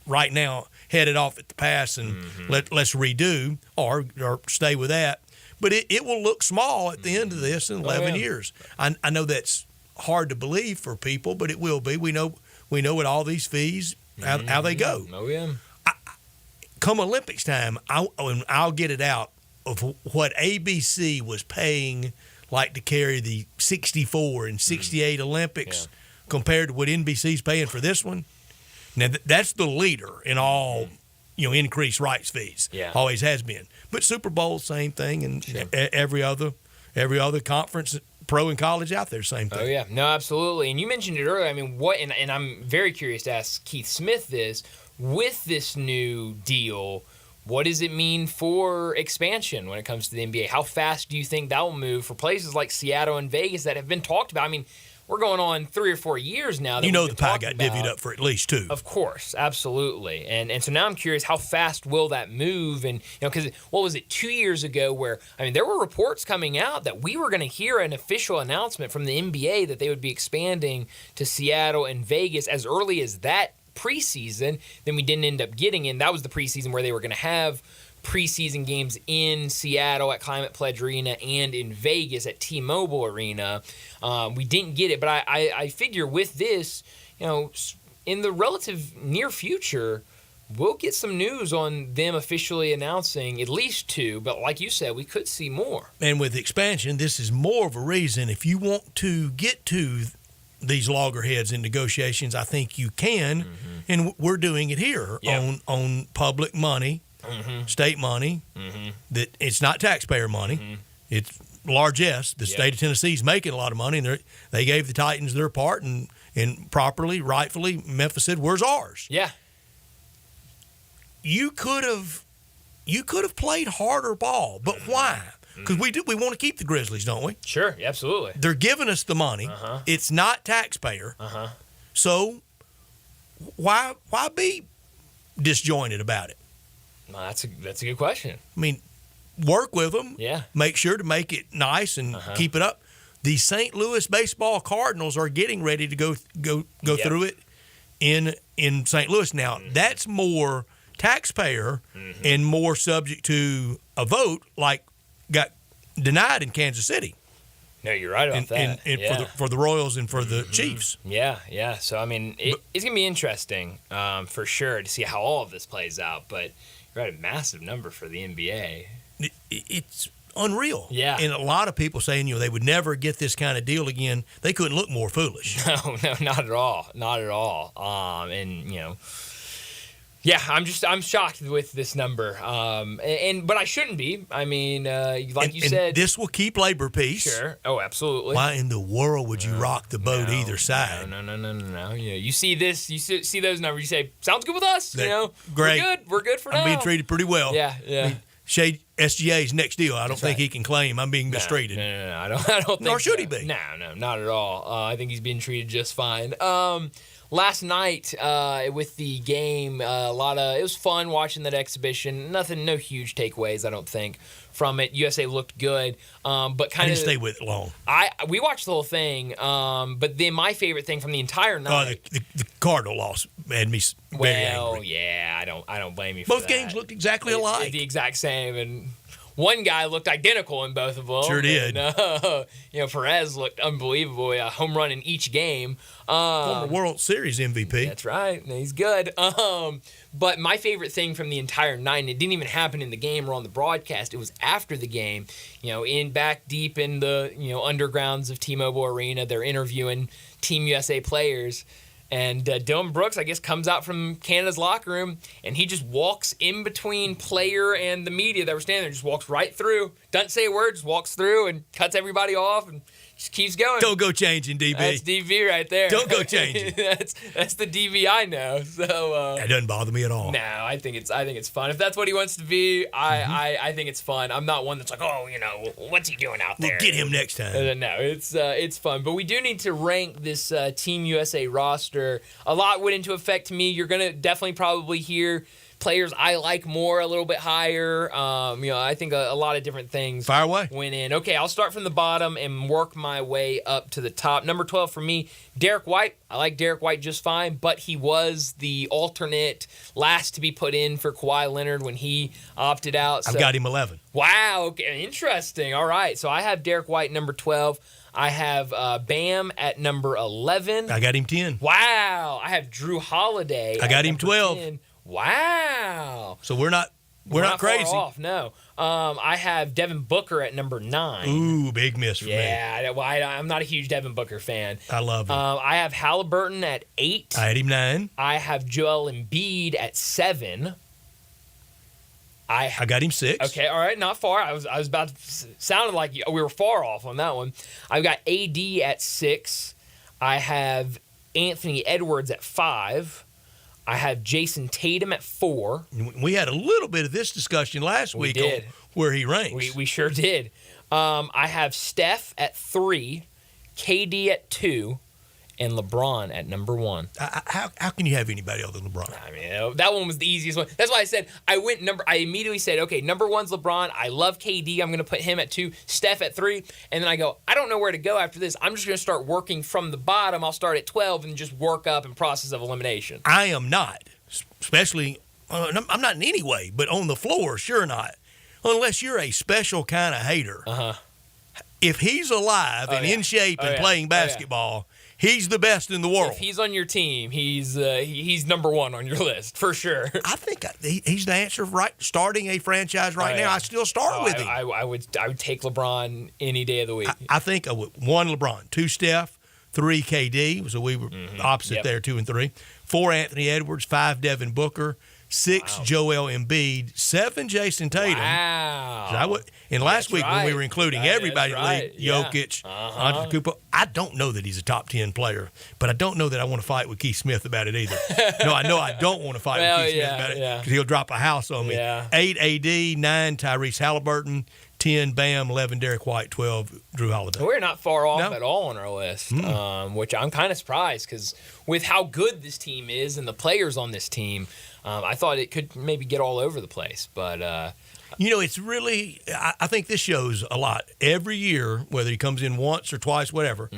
right now head it off at the pass and let's redo or stay with that. But it will look small at the end of this in 11 years. I know that's hard to believe for people, but it will be. We know with all these fees how they go. Oh, yeah. Come Olympics time, I'll get it out of what ABC was paying like to carry the 64 and 68 Olympics compared to what NBC's paying for this one. Now, that's the leader in all, increased rights fees. Yeah. Always has been. But Super Bowl, same thing, and every other conference, pro and college out there, same thing. Oh, yeah. No, absolutely. And you mentioned it earlier. I mean, and I'm very curious to ask Keith Smith this. With this new deal, what does it mean for expansion when it comes to the NBA? How fast do you think that will move for places like Seattle and Vegas that have been talked about? I mean, we're going on 3 or 4 years now. That the pie got divvied up for at least 2. Of course, absolutely. And so now I'm curious, how fast will that move? And, because what was it, 2 years ago where, there were reports coming out that we were going to hear an official announcement from the NBA that they would be expanding to Seattle and Vegas as early as that preseason. Then we didn't end up getting in. That was the preseason where they were going to have preseason games in Seattle at Climate Pledge Arena and in Vegas at T-Mobile Arena. We didn't get it, but I figure with this, in the relative near future, we'll get some news on them officially announcing at least 2, but like you said, we could see more. And with expansion, this is more of a reason. If you want to get to these loggerheads in negotiations, I think you can, and we're doing it here on public money, state money, that it's not taxpayer money. It's largesse. The state of Tennessee is making a lot of money, and they gave the Titans their part, and properly, rightfully, Memphis said, "Where's ours?" Yeah. You could have played harder ball, but why? Because we want to keep the Grizzlies, don't we? Sure, absolutely. They're giving us the money. It's not taxpayer. So why be disjointed about it? Well, that's a good question. Work with them. Yeah. Make sure to make it nice and keep it up. The St. Louis baseball Cardinals are getting ready to go through it in St. Louis. Now, that's more taxpayer and more subject to a vote like got denied in Kansas City. No, you're right about that. And for the Royals and for the Chiefs. Yeah. So, I mean, it's going to be interesting for sure to see how all of this plays out. But you're right, a massive number for the NBA. It's unreal. Yeah. And a lot of people saying, they would never get this kind of deal again. They couldn't look more foolish. No, not at all. Not at all. Yeah, I'm shocked with this number. But I shouldn't be. I mean, you said, this will keep labor peace. Sure. Oh, absolutely. Why in the world would you rock the boat either side? No. You see this, you see those numbers, you say, sounds good with us. Great. We're good for now. I'm being treated pretty well. Yeah. I mean, Shade SGA's next deal. I don't think he can claim I'm being mistreated. No. I don't think Nor should he so. be. No, not at all. I think he's being treated just fine. Last night with the game, it was fun watching that exhibition. No huge takeaways, I don't think, from it. USA looked good, but kind I of didn't stay with it long. We watched the whole thing, but then my favorite thing from the entire night. The Cardinal loss made me very angry. Yeah, I don't blame you for that. Both games looked exactly alike. The exact same, and one guy looked identical in both of them. Sure did. And, Perez looked unbelievable. A home run in each game. Former World Series MVP. That's right. He's good. But my favorite thing from the entire night, and it didn't even happen in the game or on the broadcast, it was after the game, back deep in the, undergrounds of T-Mobile Arena, they're interviewing Team USA players. And Dylan Brooks, I guess, comes out from Canada's locker room, and he just walks in between player and the media that were standing there, just walks right through, doesn't say a word, just walks through and cuts everybody off and just keeps going. Don't go changing, DB. That's DB right there. Don't go changing. that's the DB I know. So that doesn't bother me at all. No, I think it's fun. If that's what he wants to be, I think it's fun. I'm not one that's like, what's he doing out there? We'll get him next time. No, it's fun. But we do need to rank this Team USA roster. A lot went into effect to me. You're gonna definitely probably hear players I like more, a little bit higher. I think a lot of different things Fire away. went in. Okay, I'll start from the bottom and work my way up to the top. Number 12 for me, Derek White. I like Derek White just fine, but he was the alternate last to be put in for Kawhi Leonard when he opted out. So, I've got him 11. Wow, okay, interesting. All right, so I have Derek White number 12. I have Bam at number 11. I got him 10. Wow, I have Drew Holiday. I got him 12. 10. Wow. So we're not crazy. Far off, no. I have Devin Booker at number 9. Ooh, big miss for me. Yeah, I'm not a huge Devin Booker fan. I love him. I have Halliburton at 8. I had him 9. I have Joel Embiid at 7. I got him 6. Okay, all right, not far. I was about to sounded like we were far off on that one. I've got AD at 6. I have Anthony Edwards at 5. I have Jason Tatum at 4. We had a little bit of this discussion last week on where he ranks. We sure did. I have Steph at 3, KD at 2, and LeBron at number 1. How can you have anybody other than LeBron? I mean, that one was the easiest one. That's why I said I immediately said, okay, number 1's LeBron. I love KD. I'm going to put him at 2, Steph at 3, and then I go, I don't know where to go after this. I'm just going to start working from the bottom. I'll start at 12 and just work up in process of elimination. I am not, especially I'm not in any way, but on the floor, sure not, unless you're a special kind of hater. If he's alive and in shape and playing basketball. He's the best in the world. If he's on your team, he's number 1 on your list for sure. I think he's the answer. Right, starting a franchise now, I still start with him. I would take LeBron any day of the week. I think I would 1 LeBron, 2 Steph, 3 KD. So we were opposite there, 2 and 3. 4 Anthony Edwards, 5 Devin Booker, 6 Joel Embiid, 7 Jason Tatum. Wow. And last week when we were including everybody in the league, Jokic, Antetokounmpo, I don't know that he's a top 10 player, but I don't know that I want to fight with Keith Smith about it either. No, I know I don't want to fight with Keith Smith about it because he'll drop a house on me. 8 AD, 9 Tyrese Halliburton, 10 Bam, 11 Derek White, 12 Drew Holiday. We're not far off at all on our list, which I'm kind of surprised because with how good this team is and the players on this team, I thought it could maybe get all over the place. But, it's really – I think this shows a lot. Every year, whether he comes in once or twice, whatever,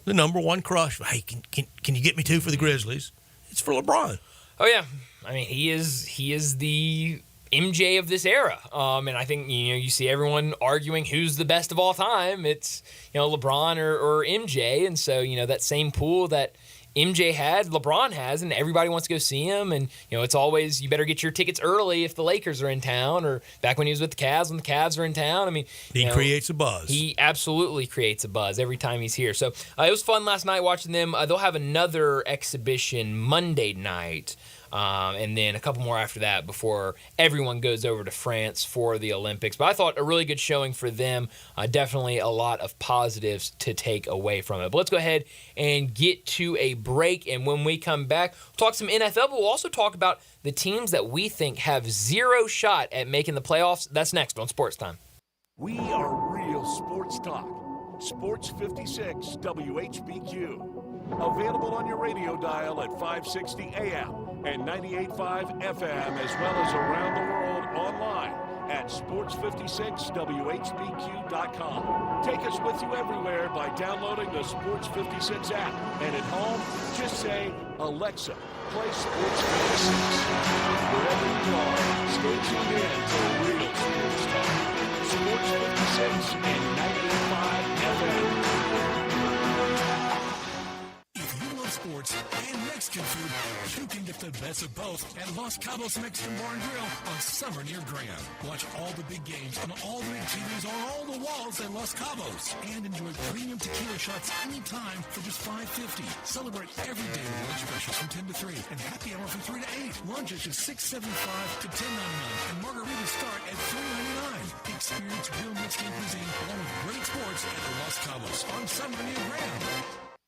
the number 1 crush, hey, can you get me 2 for the Grizzlies? It's for LeBron. Oh, yeah. I mean, he is the MJ of this era. And I think, you see everyone arguing who's the best of all time. It's, LeBron or MJ. And so, that same pool that MJ had, LeBron has, and everybody wants to go see him. And, it's always, you better get your tickets early if the Lakers are in town, or back when he was with the Cavs, when the Cavs are in town. I mean, he creates a buzz. He absolutely creates a buzz every time he's here. So it was fun last night watching them. They'll have another exhibition Monday night. And then a couple more after that before everyone goes over to France for the Olympics. But I thought a really good showing for them. Definitely a lot of positives to take away from it. But let's go ahead and get to a break. And when we come back, we'll talk some NFL, but we'll also talk about the teams that we think have zero shot at making the playoffs. That's next on Sports Time. We are real sports talk. Sports 56 WHBQ. Available on your radio dial at 560 AM and 98.5 FM, as well as around the world online at sports56whbq.com. Take us with you everywhere by downloading the Sports 56 app. And at home, just say, Alexa, play Sports 56. Wherever you are, stay tuned in to real sports talk. Sports 56 and 98.5 FM. Sports and Mexican food, you can get the best of both at Los Cabos Mexican Bar and Grill on Summer near Graham. Watch all the big games on all the big TVs on all the walls at Los Cabos, and enjoy premium tequila shots anytime for just $5.50. Celebrate every day with lunch specials from 10 to 3 and happy hour from 3 to 8. Lunch is just $6.75 to $10.99 and margaritas start at $3.99. Experience real Mexican cuisine along with great sports at Los Cabos on Summer near Graham.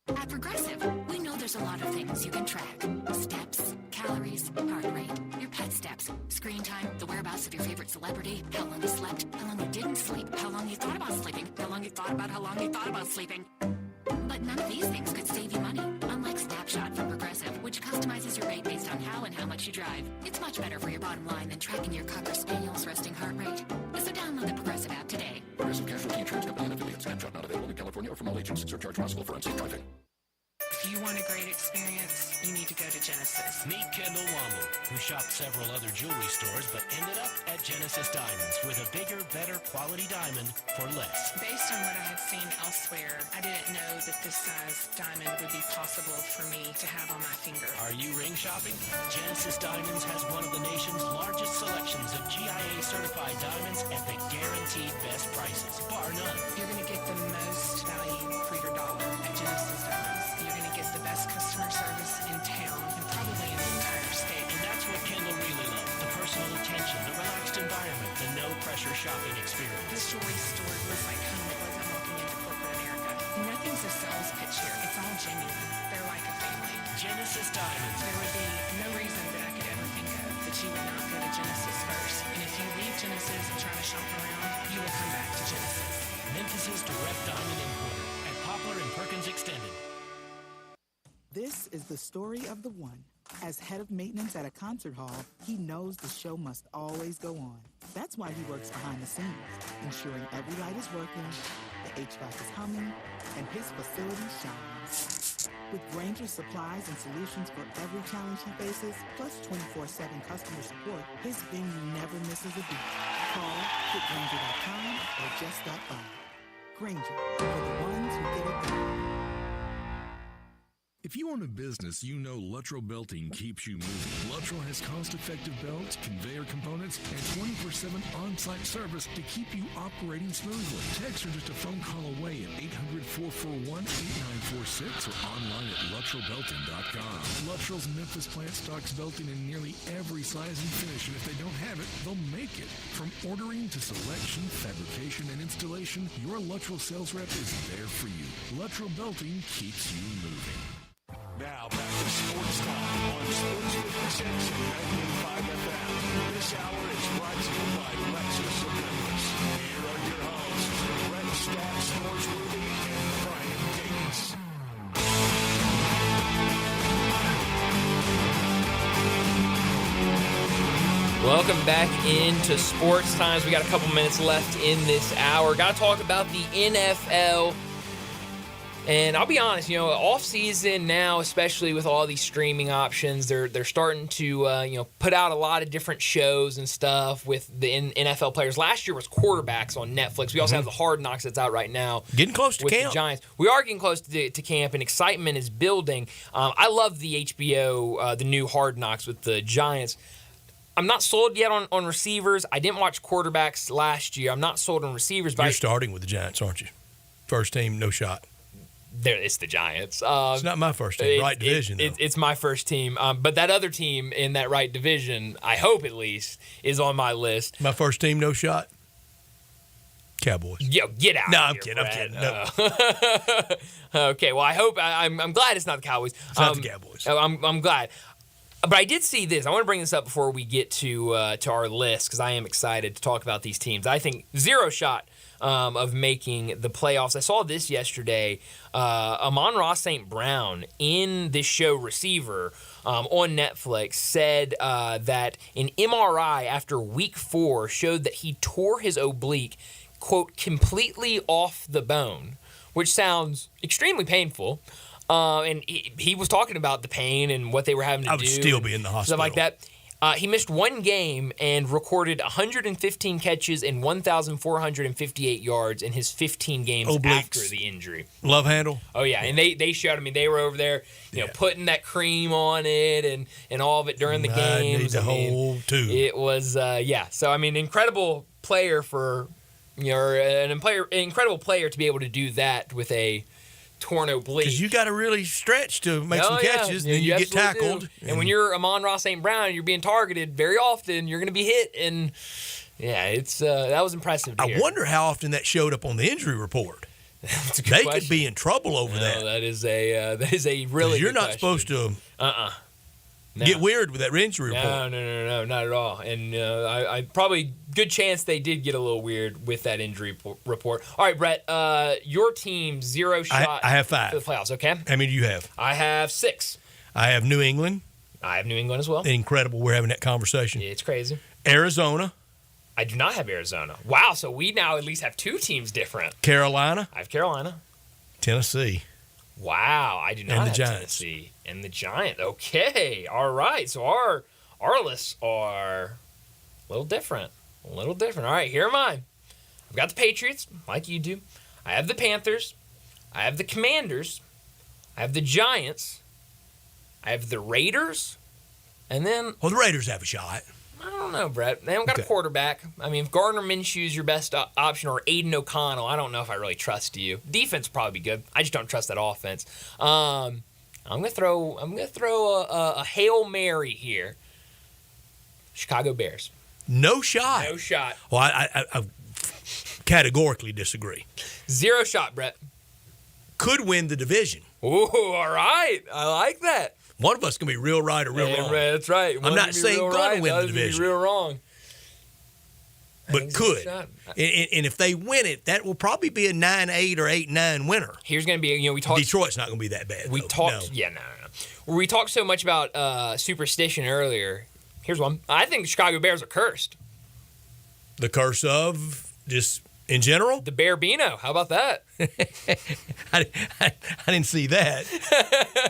At Progressive, we know there's a lot of things you can track. Steps, calories, heart rate, your pet steps, screen time, the whereabouts of your favorite celebrity, how long you slept, how long you didn't sleep, how long you thought about sleeping, how long you thought about sleeping. But none of these things could save you money, unlike Snapshot from Progressive, which customizes your rate based on how and how much you drive. It's much better for your bottom line than tracking your Cocker Spaniel's resting heart rate. So download the Progressive app today. Progressive Casualty Insurance Company and affiliates. Snapshot not available in California or from all agents. Surcharge possible for unsafe driving. If you want a great experience, you need to go to Genesis. Meet Kendall Wammel, who shopped several other jewelry stores but ended up at Genesis Diamonds with a bigger, better quality diamond for less. Based on what I had seen elsewhere, I didn't know that this size diamond would be possible for me to have on my finger. Are you ring shopping? Genesis Diamonds has one of the nation's largest selections of GIA-certified diamonds at the guaranteed best prices, bar none. You're going to get the most value for your dollar at Genesis Diamonds. You're going to get the best customer service in town and probably in the entire state. And that's what Kendall really loved. The personal attention, the relaxed environment, the no-pressure shopping experience. This jewelry store was like home. It wasn't walking into corporate America. Nothing's a sales pitch here. It's all genuine. They're like a family. Genesis Diamonds. There would be no reason that I could ever think of that you would not go to Genesis first. And if you leave Genesis and try to shop around, you will come back to Genesis. Memphis's direct diamond importer at Poplar and Perkins Extended. This is the story of the one. As head of maintenance at a concert hall, he knows the show must always go on. That's why he works behind the scenes, ensuring every light is working, the HVAC is humming, and his facility shines. With Granger's supplies and solutions for every challenge he faces, plus 24/7 customer support, his venue never misses a beat. Call, hit Granger.com, or just stop by. Granger, for the ones who get it done. If you own a business, you know Luttrell Belting keeps you moving. Luttrell has cost-effective belts, conveyor components, and 24/7 on-site service to keep you operating smoothly. Text are just a phone call away at 800-441-8946 or online at LuttrellBelting.com. Luttrell's Memphis plant stocks belting in nearly every size and finish, and if they don't have it, they'll make it. From ordering to selection, fabrication, and installation, your Luttrell sales rep is there for you. Luttrell Belting keeps you moving. Now back to Sports Time on Sports 56 and 98.5 FM. This hour is brought to you by Lexus of Memphis. Here are your hosts, Brett Stat Sports Movie and Brian Davis. Welcome back into Sports Times. We got a couple minutes left in this hour. Got to talk about the NFL. And I'll be honest, off season now, especially with all these streaming options, they're starting to put out a lot of different shows and stuff with the NFL players. Last year was quarterbacks on Netflix. We also have the Hard Knocks that's out right now. Getting close to with camp. The Giants. We are getting close to camp, and excitement is building. I love the HBO, the new Hard Knocks with the Giants. I'm not sold yet on receivers. I didn't watch quarterbacks last year. I'm not sold on receivers. But You're starting with the Giants, aren't you? First team, no shot. It's the Giants. It's not my first team. Right division, though. It's my first team. But that other team in that right division, I hope at least, is on my list. My first team, no shot. Cowboys. Yo, get out. No, of I'm here, kidding. Brad. I'm kidding. No. Okay, well, I hope. I'm glad it's not the Cowboys. It's not the Cowboys. I'm glad. But I did see this. I want to bring this up before we get to our list because I am excited to talk about these teams. I think zero shot of making the playoffs. I saw this yesterday. Amon-Ra St. Brown in this show Receiver on Netflix said that an MRI after week 4 showed that he tore his oblique, quote, completely off the bone, which sounds extremely painful. And he was talking about the pain and what they were having to do. I would still be in the hospital. Stuff like that. He missed one game and recorded 115 catches and 1,458 yards in his 15 games after the injury. Love handle? Oh, yeah. And they showed, they were over there, putting that cream on it and all of it during the games. I need the whole tube. It was, So, incredible player for, an incredible player to be able to do that with a torn oblique. Because you got to really stretch to make some catches, and then you get tackled. And when you're Amon-Ra St. Brown, you're being targeted very often. You're going to be hit, and it's that was impressive. I wonder how often that showed up on the injury report. That's a good they question. could be in trouble over that. That is a really. You're good not question. supposed to. No. Get weird with that injury report. No, not at all. And I probably good chance they did get a little weird with that injury report. All right, Brett, your team zero shot. I have 5 to the playoffs. Okay. How many do you have? I have 6. I have New England. I have New England as well. Incredible. We're having that conversation. It's crazy. Arizona. I do not have Arizona. Wow. So we now at least have 2 teams different. Carolina. I have Carolina. Tennessee. Wow, I do not have Giants. Tennessee. And the Giants. Okay, all right. So our lists are a little different. All right, here are mine. I've got the Patriots, like you do. I have the Panthers. I have the Commanders. I have the Giants. I have the Raiders. And then... Well, the Raiders have a shot. I don't know, Brett. They haven't got a quarterback. If Gardner Minshew's your best option or Aiden O'Connell, I don't know if I really trust you. Defense will probably be good. I just don't trust that offense. I'm gonna throw a Hail Mary here. Chicago Bears. No shot. No shot. Well, I categorically disagree. Zero shot, Brett. Could win the division. Ooh, all right. I like that. One of us can be real right or real wrong. That's right. I'm not saying going to win the division. Real wrong. But could. And if they win it, that will probably be a 9-8 or 8-9 winner. Here's going to be, we talked. Detroit's not going to be that bad. We talked. No. No. We talked so much about superstition earlier. Here's one. I think the Chicago Bears are cursed. The curse of just in general? The Bear Beano. How about that? I didn't see that.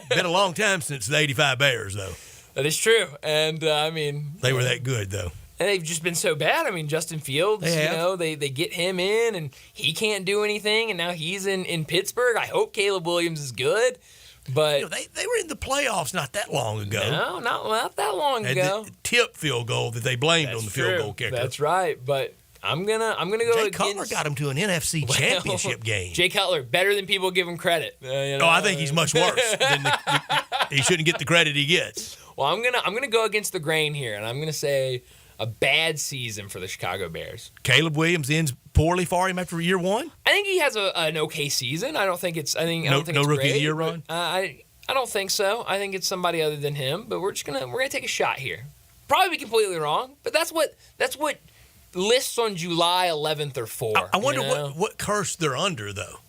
Been a long time since the 85 Bears, though. That is true. And, they were that good, though. And they've just been so bad. Justin Fields, they get him in, and he can't do anything, and now he's in Pittsburgh. I hope Caleb Williams is good. But they were in the playoffs not that long ago. No, not that long ago. The tip field goal that they blamed on the field goal kicker. That's right. But I'm gonna go. Jay Cutler got him to an NFC championship game. Jay Cutler, better than people give him credit. I think he's much worse. He shouldn't get the credit he gets. Well, I'm gonna go against the grain here, and I'm gonna say a bad season for the Chicago Bears. Caleb Williams ends poorly for him after year 1. I think he has an okay season. I don't think it's. I don't think no it's rookie great, of the year run. I don't think so. I think it's somebody other than him. But we're gonna take a shot here. Probably be completely wrong, but that's what lists on July 11th are for. I wonder what curse they're under though.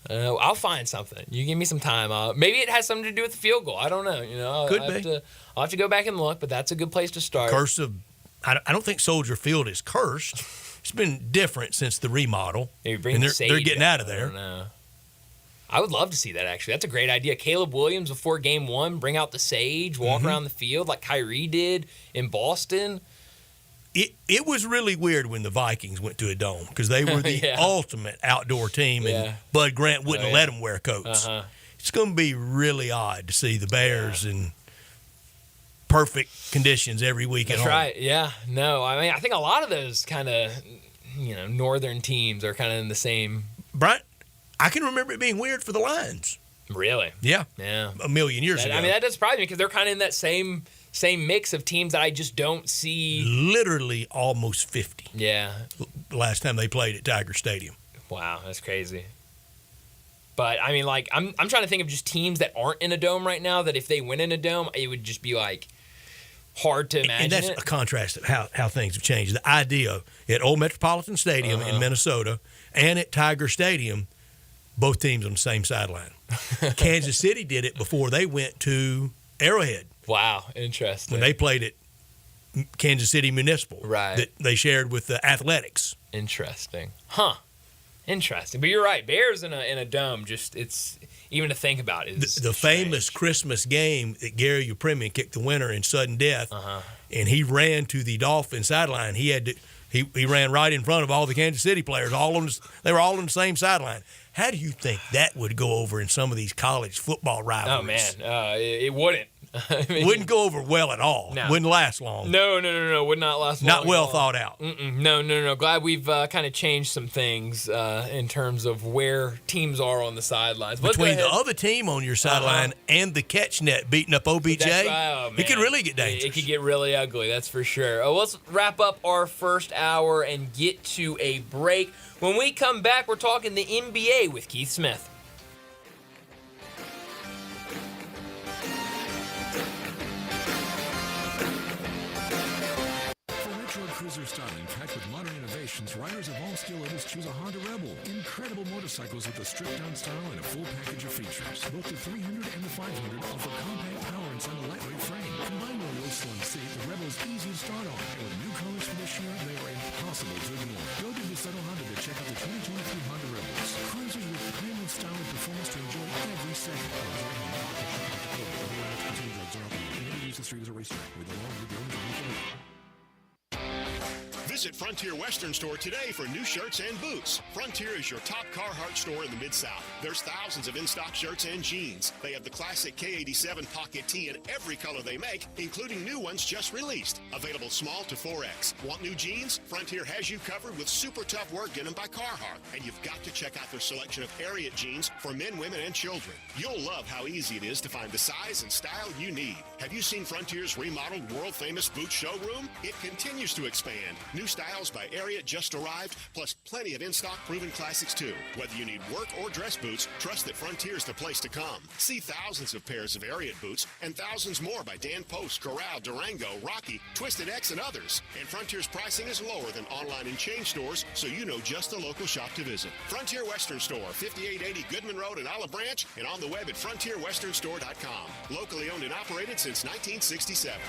I'll find something. You give me some time. Maybe it has something to do with the field goal. I don't know. Could be. I'll have to go back and look, but that's a good place to start. Curse of. I don't think Soldier Field is cursed. It's been different since the remodel. They're getting out of there. I would love to see that, actually. That's a great idea. Caleb Williams before game 1, bring out the sage, walk around the field like Kyrie did in Boston. It was really weird when the Vikings went to a dome because they were the ultimate outdoor team, and Bud Grant wouldn't let them wear coats. It's going to be really odd to see the Bears in perfect conditions every week at home. That's right, yeah. No, I mean, I think a lot of those kind of, northern teams are kind of in the same. Brian, I can remember it being weird for the Lions. Really? Yeah. Yeah. A million years ago. I mean, that does surprise me because they're kind of in that same mix of teams that I just don't see. Literally almost 50. Yeah. The last time they played at Tiger Stadium. Wow, that's crazy. But, I mean, like, I'm trying to think of just teams that aren't in a dome right now that if they went in a dome, it would just be, like, hard to imagine. And that's a contrast of how things have changed. The idea at Old Metropolitan Stadium in Minnesota and at Tiger Stadium, both teams on the same sideline. Kansas City did it before they went to Arrowhead. Wow, interesting. When they played at Kansas City Municipal. Right. That they shared with the Athletics. Interesting. Huh. Interesting. But you're right. Bears in a dome, just it's even to think about it. The famous Christmas game that Gary Upremian kicked the winner in sudden death, and he ran to the Dolphin sideline. He ran right in front of all the Kansas City players. They were all on the same sideline. How do you think that would go over in some of these college football rivalries? Oh, man. It wouldn't. I mean, wouldn't go over well at all. No. Wouldn't last long. No. Would not last long. Not well thought out. No. Glad we've kind of changed some things in terms of where teams are on the sidelines. Between the other team on your sideline and the catch net beating up OBJ, it could really get dangerous. It could get really ugly, that's for sure. Let's wrap up our first hour and get to a break. When we come back, we're talking the NBA with Keith Smith. Cruiser styling packed with modern innovations, riders of all skill levels choose a Honda Rebel. Incredible motorcycles with a stripped-down style and a full package of features. Both the 300 and the 500 offer compact power inside a lightweight frame. Combined with a low-slung seat, the Rebel is easy to start on. And with new colors for this year, they are impossible to ignore. Go to Desato Honda to check out the 2023 Honda Rebels. Cruisers with premium style and performance to enjoy every second. Use the street as a racetrack with the long Visit Frontier Western Store today for new shirts and boots. Frontier is your top Carhartt store in the Mid-South. There's thousands of in-stock shirts and jeans. They have the classic K87 pocket tee in every color they make, including new ones just released. Available small to 4X. Want new jeans? Frontier has you covered with super tough work denim by Carhartt. And you've got to check out their selection of Ariat jeans for men, women, and children. You'll love how easy it is to find the size and style you need. Have you seen Frontier's remodeled world-famous boot showroom? It continues to expand. New styles by Ariat just arrived, plus plenty of in-stock proven classics too. Whether you need work or dress boots, trust that Frontier's the place to come. See thousands of pairs of Ariat boots and thousands more by Dan Post, Corral, Durango, Rocky, Twisted X, and others. And Frontier's pricing is lower than online and chain stores, so you know just the local shop to visit. Frontier Western Store, 5880 Goodman Road in Olive Branch, and on the web at frontierwesternstore.com. Locally owned and operated since 1967.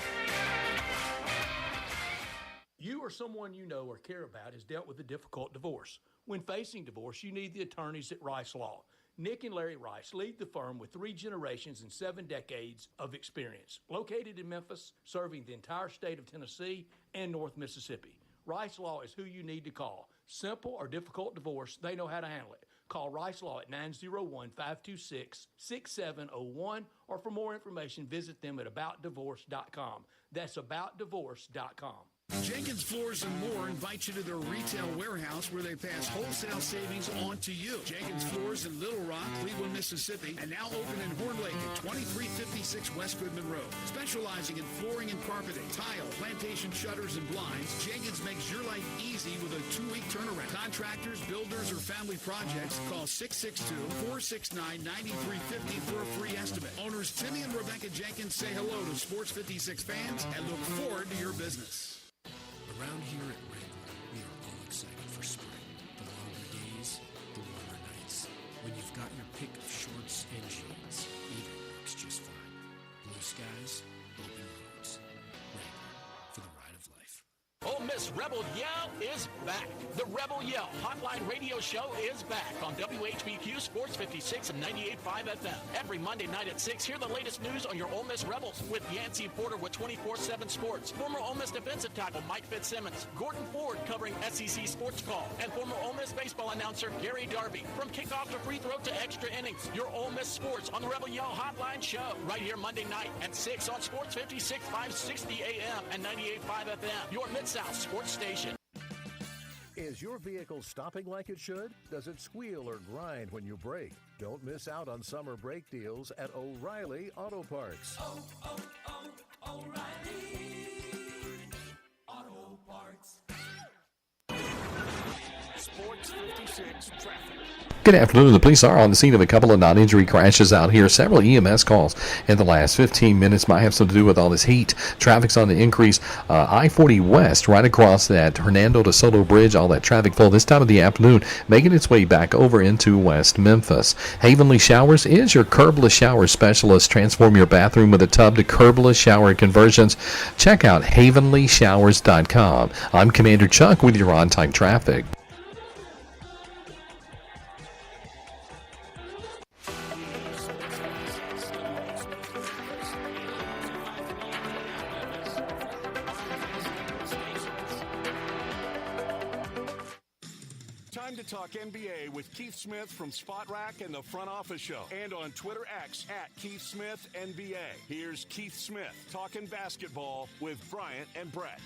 You or someone you know or care about has dealt with a difficult divorce. When facing divorce, you need the attorneys at Rice Law. Nick and Larry Rice lead the firm with 3 generations and 7 decades of experience. Located in Memphis, serving the entire state of Tennessee and North Mississippi. Rice Law is who you need to call. Simple or difficult divorce, they know how to handle it. Call Rice Law at 901-526-6701, or for more information, visit them at aboutdivorce.com. That's aboutdivorce.com. Jenkins Floors and More invite you to their retail warehouse where they pass wholesale savings on to you. Jenkins Floors in Little Rock, Cleveland, Mississippi, and now open in Horn Lake at 2356 West Goodman Road. Specializing in flooring and carpeting, tile, plantation shutters, and blinds, Jenkins makes your life easy with a 2-week turnaround. Contractors, builders, or family projects, call 662-469-9350 for a free estimate. Owners Timmy and Rebecca Jenkins say hello to Sports 56 fans and look forward to your business. Around here at Wrangler, we are all excited for spring. The longer days, the warmer nights. When you've got your pick of shorts and jeans, either works just fine. Blue skies, open roads. Wrangler, for the ride of life. Ole Miss Rebel Yell is back. The Rebel Yell Hotline Radio Show is back on WHBQ Sports 56 and 98.5 FM. Every Monday night at 6, hear the latest news on your Ole Miss Rebels with Yancey Porter with 24/7 Sports, former Ole Miss defensive tackle Mike Fitzsimmons, Gordon Ford covering SEC Sports Call, and former Ole Miss baseball announcer Gary Darby. From kickoff to free throw to extra innings, your Ole Miss sports on the Rebel Yell Hotline Show right here Monday night at 6 on Sports 56, 560 AM and 98.5 FM, your Mid-South sports station. Is your vehicle stopping like it should? Does it squeal or grind when you brake? Don't miss out on summer brake deals at O'Reilly Auto Parts. O'Reilly Auto Parts. Sports 56 traffic. Good afternoon. The police are on the scene of a couple of non-injury crashes out here. Several EMS calls in the last 15 minutes might have something to do with all this heat. Traffic's on the increase. I-40 West, right across that Hernando de Soto Bridge, all that traffic flow this time of the afternoon, making its way back over into West Memphis. Havenly Showers is your curbless shower specialist. Transform your bathroom with a tub to curbless shower conversions. Check out havenlyshowers.com. I'm Commander Chuck with your on-time traffic. Time to talk NBA with Keith Smith from Spot Rack and the Front Office Show, and on Twitter X at Keith Smith NBA. Here's Keith Smith talking basketball with Bryant and Brett.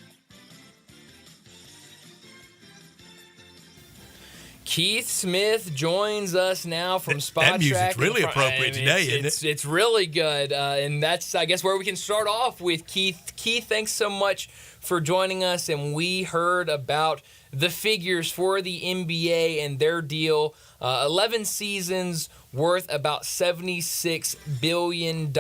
Keith Smith joins us now from Spot Track. That music's really appropriate today, isn't it? It's really good, and that's, I guess, where we can start off with Keith. Keith, thanks so much for joining us, and we heard about the figures for the NBA and their deal. 11 seasons worth about $76 billion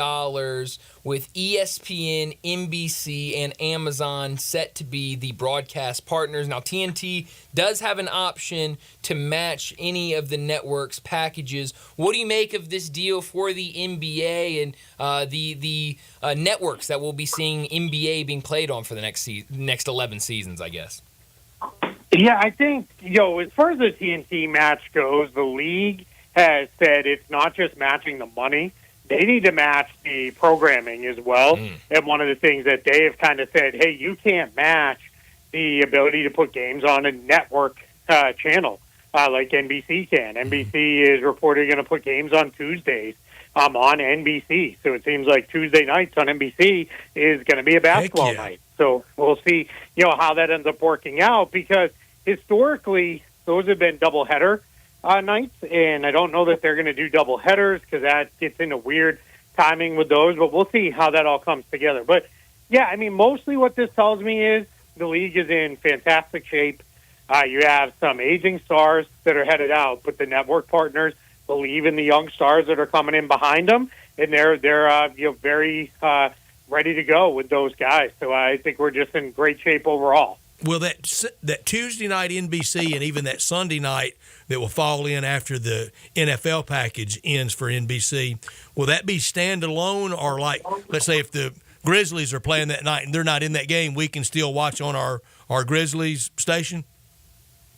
with ESPN, NBC, and Amazon set to be the broadcast partners. Now, TNT does have an option to match any of the network's packages. What do you make of this deal for the NBA and the networks that we'll be seeing NBA being played on for the next 11 seasons, I guess? Yeah, I think, as far as the TNT match goes, the league has said it's not just matching the money. They need to match the programming as well. And one of the things that they have kind of said, hey, you can't match the ability to put games on a network channel like NBC can. NBC is reportedly going to put games on Tuesdays on NBC. So it seems like Tuesday nights on NBC is going to be a basketball night. So we'll see, how that ends up working out, because historically those have been doubleheader nights, and I don't know that they're going to do double headers because that gets into weird timing with those, but we'll see how that all comes together. But, yeah, I mean, mostly what this tells me is the league is in fantastic shape. You have some aging stars that are headed out, but the network partners believe in the young stars that are coming in behind them, and they're very ready to go with those guys. So I think we're just in great shape overall. Well, that Tuesday night NBC and even that Sunday night that will fall in after the NFL package ends for NBC, will that be standalone, or like, let's say if the Grizzlies are playing that night and they're not in that game, we can still watch on our Grizzlies station?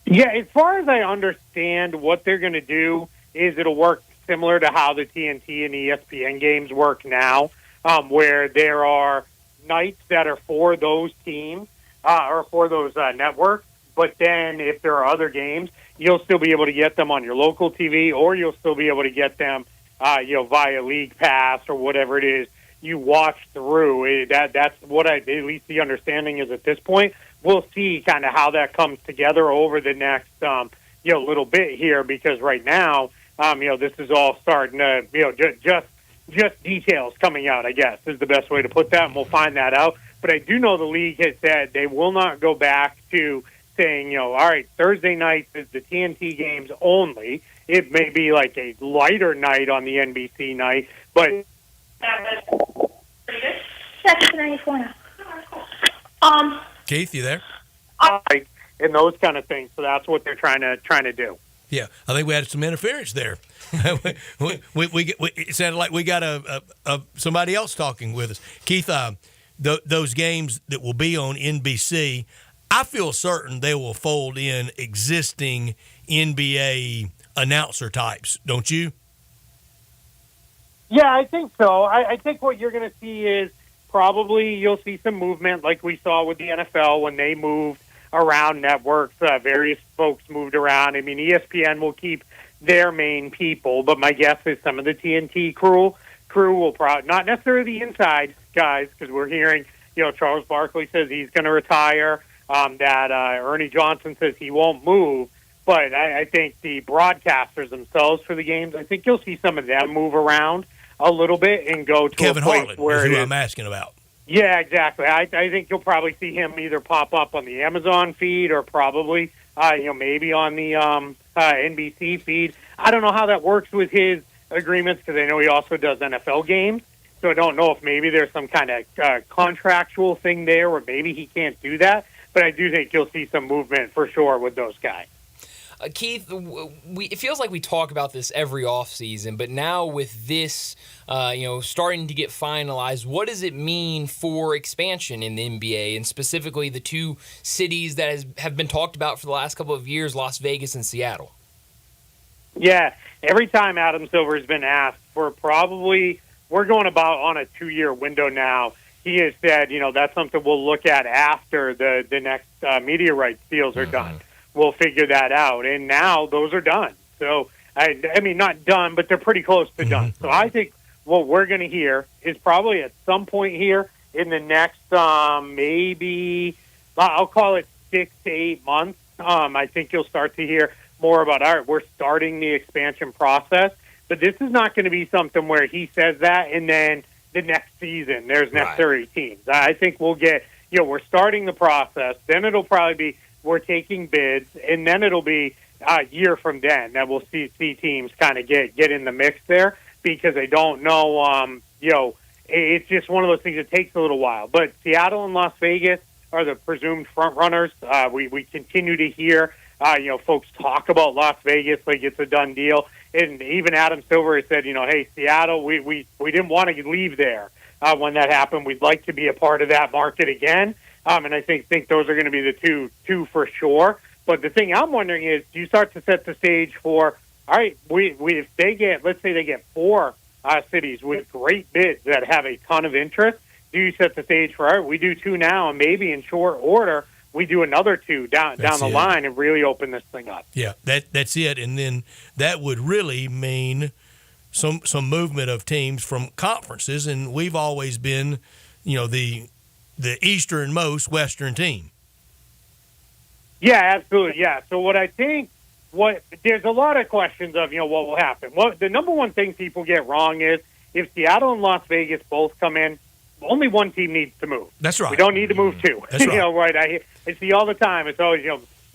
Yeah, as far as I understand, what they're going to do is it'll work similar to how the TNT and ESPN games work now, where there are nights that are for those teams or for those networks. But then if there are other games, you'll still be able to get them on your local TV, or you'll still be able to get them via League Pass or whatever it is you watch through. That's what at least the understanding is at this point. We'll see kind of how that comes together over the next little bit here, because right now this is all starting to just details coming out, I guess, is the best way to put that, and we'll find that out. But I do know the league has said they will not go back to saying, all right, Thursday night is the TNT games only. It may be like a lighter night on the NBC night, but... Keith, you there? And those kind of things. So that's what they're trying to do. Yeah, I think we had some interference there. It sounded like we got somebody else talking with us. Keith, those games that will be on NBC, I feel certain they will fold in existing NBA announcer types, don't you? Yeah, I think so. I think what you're going to see is probably you'll see some movement like we saw with the NFL when they moved around networks. Various folks moved around. I mean, ESPN will keep their main people, but my guess is some of the TNT crew will probably, not necessarily the inside guys, because we're hearing, Charles Barkley says he's going to retire, that Ernie Johnson says he won't move. But I think the broadcasters themselves for the games, I think you'll see some of them move around a little bit and go to Kevin a place Harlan where is who I'm asking about. Yeah, exactly. I think you'll probably see him either pop up on the Amazon feed or probably, maybe on the NBC feed. I don't know how that works with his agreements because I know he also does NFL games. So I don't know if maybe there's some kind of contractual thing there where maybe he can't do that. But I do think you'll see some movement for sure with those guys. Keith, it feels like we talk about this every offseason, but now with this, starting to get finalized, what does it mean for expansion in the NBA and specifically the two cities that have been talked about for the last couple of years, Las Vegas and Seattle? Yeah, every time Adam Silver has been asked, we're going about on a 2-year window now. He has said, that's something we'll look at after the next media rights deals are done. We'll figure that out. And now those are done. So, I mean, not done, but they're pretty close to done. So I think what we're going to hear is probably at some point here in the next maybe, I'll call it 6 to 8 months, I think you'll start to hear more about, all right, we're starting the expansion process. But this is not going to be something where he says that and then the next season there's necessary teams. I think we'll get, we're starting the process. Then it'll probably be, we're taking bids, and then it'll be a year from then that we'll see teams kind of get in the mix there because they don't know, it's just one of those things that takes a little while. But Seattle and Las Vegas are the presumed front runners. We continue to hear, folks talk about Las Vegas like it's a done deal. And even Adam Silver has said, hey, Seattle, we didn't want to leave there when that happened. We'd like to be a part of that market again. And I think those are going to be the two for sure. But the thing I'm wondering is, do you start to set the stage for, all right, if they get, let's say they get 4 cities with great bids that have a ton of interest, do you set the stage for, all right, we do 2 now, and maybe in short order, we do another 2 down the line and really open this thing up? Yeah, that's it. And then that would really mean some movement of teams from conferences, and we've always been, the easternmost Western team. Yeah, absolutely. Yeah. So what I think, there's a lot of questions of, what will happen. Well, the number one thing people get wrong is if Seattle and Las Vegas both come in, only one team needs to move. That's right. We don't need to move 2. That's right. Right. I see all the time. It's always,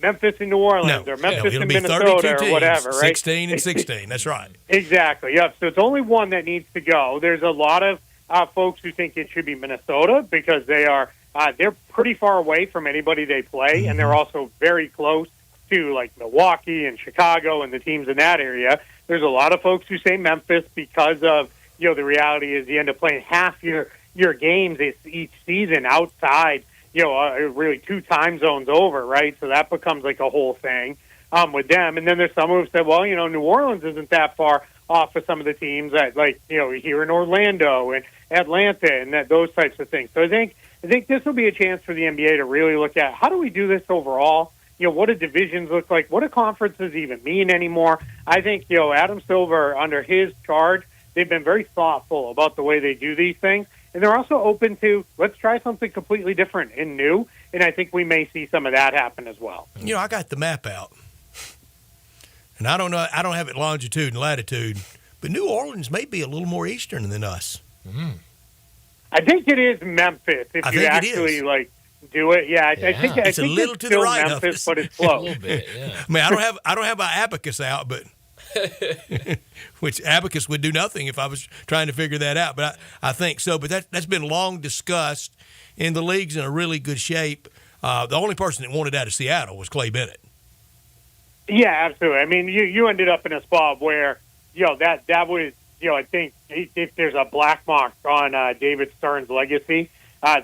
Memphis and New Orleans or Memphis and Minnesota or whatever, right? 16 and 16. That's right. Exactly. Yep. So it's only one that needs to go. There's a lot of folks who think it should be Minnesota because they're pretty far away from anybody they play, and they're also very close to like Milwaukee and Chicago and the teams in that area. There's a lot of folks who say Memphis because of the reality is you end up playing half your games each season outside really 2 time zones over, right? So that becomes like a whole thing with them. And then there's some who have said, well, New Orleans isn't that far off of some of the teams that here in Orlando and Atlanta and those types of things. So I think this will be a chance for the NBA to really look at how do we do this overall? What do divisions look like? What do conferences even mean anymore? I think, Adam Silver, under his charge, they've been very thoughtful about the way they do these things. And they're also open to, let's try something completely different and new. And I think we may see some of that happen as well. I got the map out. And I don't know, I don't have it longitude and latitude, but New Orleans may be a little more eastern than us. I think it is Memphis if you actually do it. Yeah, I think it's a little to the right Memphis, of us, but it's close. A little bit, yeah. I mean, I don't have my abacus out, but which abacus would do nothing if I was trying to figure that out. But I think so. But that's been long discussed, and the league's in a really good shape. The only person that wanted out of Seattle was Clay Bennett. Yeah, absolutely. I mean, you ended up in a spot where that was I think if there's a black mark on David Stern's legacy,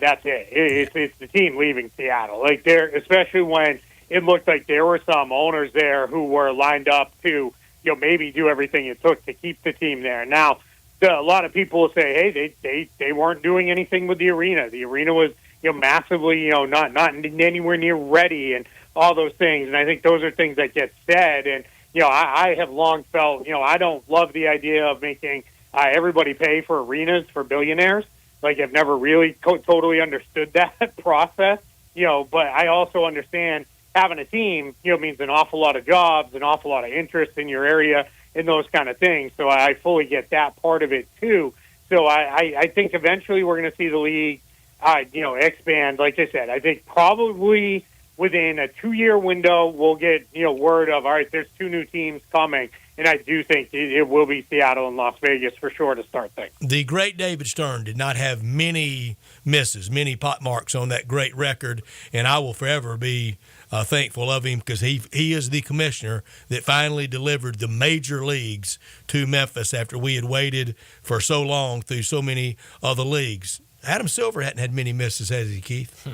that's it. It's the team leaving Seattle. Like especially when it looked like there were some owners there who were lined up to, maybe do everything it took to keep the team there. Now, a lot of people will say, hey, they weren't doing anything with the arena. The arena was, massively, not anywhere near ready and all those things. And I think those are things that get said. And, I have long felt, I don't love the idea of making everybody pay for arenas for billionaires. Like, I've never really totally understood that process, but I also understand having a team, means an awful lot of jobs, an awful lot of interest in your area and those kind of things. So I fully get that part of it too. So I think eventually we're going to see the league, expand. Like I said, I think probably within a 2-year window, we'll get, word of, all right, there's 2 new teams coming. And I do think it will be Seattle and Las Vegas for sure to start things. The great David Stern did not have many misses, many pot marks on that great record, and I will forever be thankful of him because he is the commissioner that finally delivered the major leagues to Memphis after we had waited for so long through so many other leagues. Adam Silver hadn't had many misses, has he, Keith?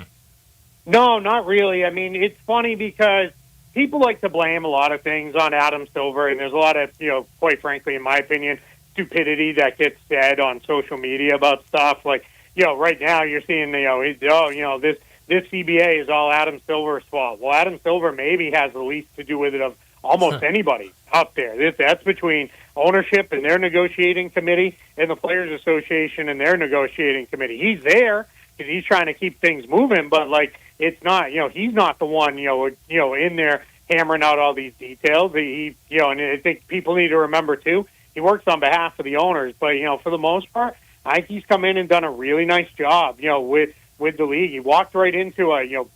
No, not really. I mean, it's funny because people like to blame a lot of things on Adam Silver, and there's a lot of, quite frankly, in my opinion, stupidity that gets said on social media about stuff. Like, right now you're seeing, this CBA is all Adam Silver's fault. Well, Adam Silver maybe has the least to do with it of almost anybody up there. That's between ownership and their negotiating committee and the Players Association and their negotiating committee. He's there because he's trying to keep things moving, but, like, it's not, he's not the one, in there hammering out all these details. And I think people need to remember, too, he works on behalf of the owners. But, for the most part, I think he's come in and done a really nice job, with the league. He walked right into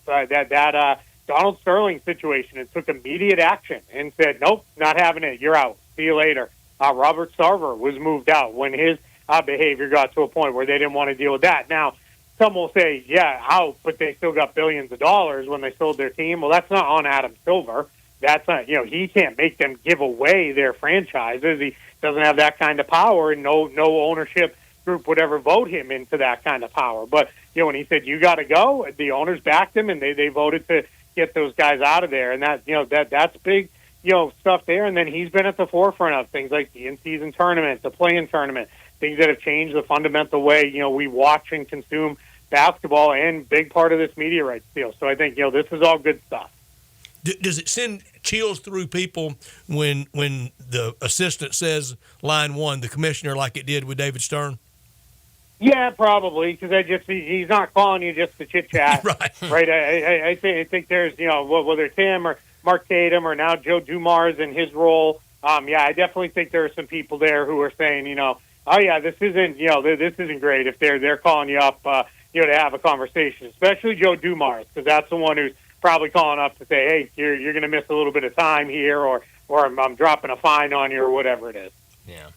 that Donald Sterling situation and took immediate action and said, nope, not having it. You're out. See you later. Robert Sarver was moved out when his behavior got to a point where they didn't want to deal with that. Now, some will say, yeah, out, but they still got billions of dollars when they sold their team. Well, that's not on Adam Silver. That's not, he can't make them give away their franchises. He doesn't have that kind of power, and no ownership group would ever vote him into that kind of power. But, when he said, you got to go, the owners backed him, and they voted to get those guys out of there. And that's big, stuff there. And then he's been at the forefront of things like the in-season tournament, the play-in tournament, things that have changed the fundamental way, we watch and consume basketball, and big part of this media rights deal. So I think, this is all good stuff. Does it send chills through people when the assistant says line one, the commissioner, like it did with David Stern? Yeah, probably, because he's not calling you just to chit-chat. Right. I think there's, whether it's him or Mark Tatum or now Joe Dumars in his role, I definitely think there are some people there who are saying, oh, yeah, this isn't great if they're calling you up, to have a conversation, especially Joe Dumars, because that's the one who's probably calling up to say, hey, you're going to miss a little bit of time here, or I'm dropping a fine on you, or whatever it is. Yeah.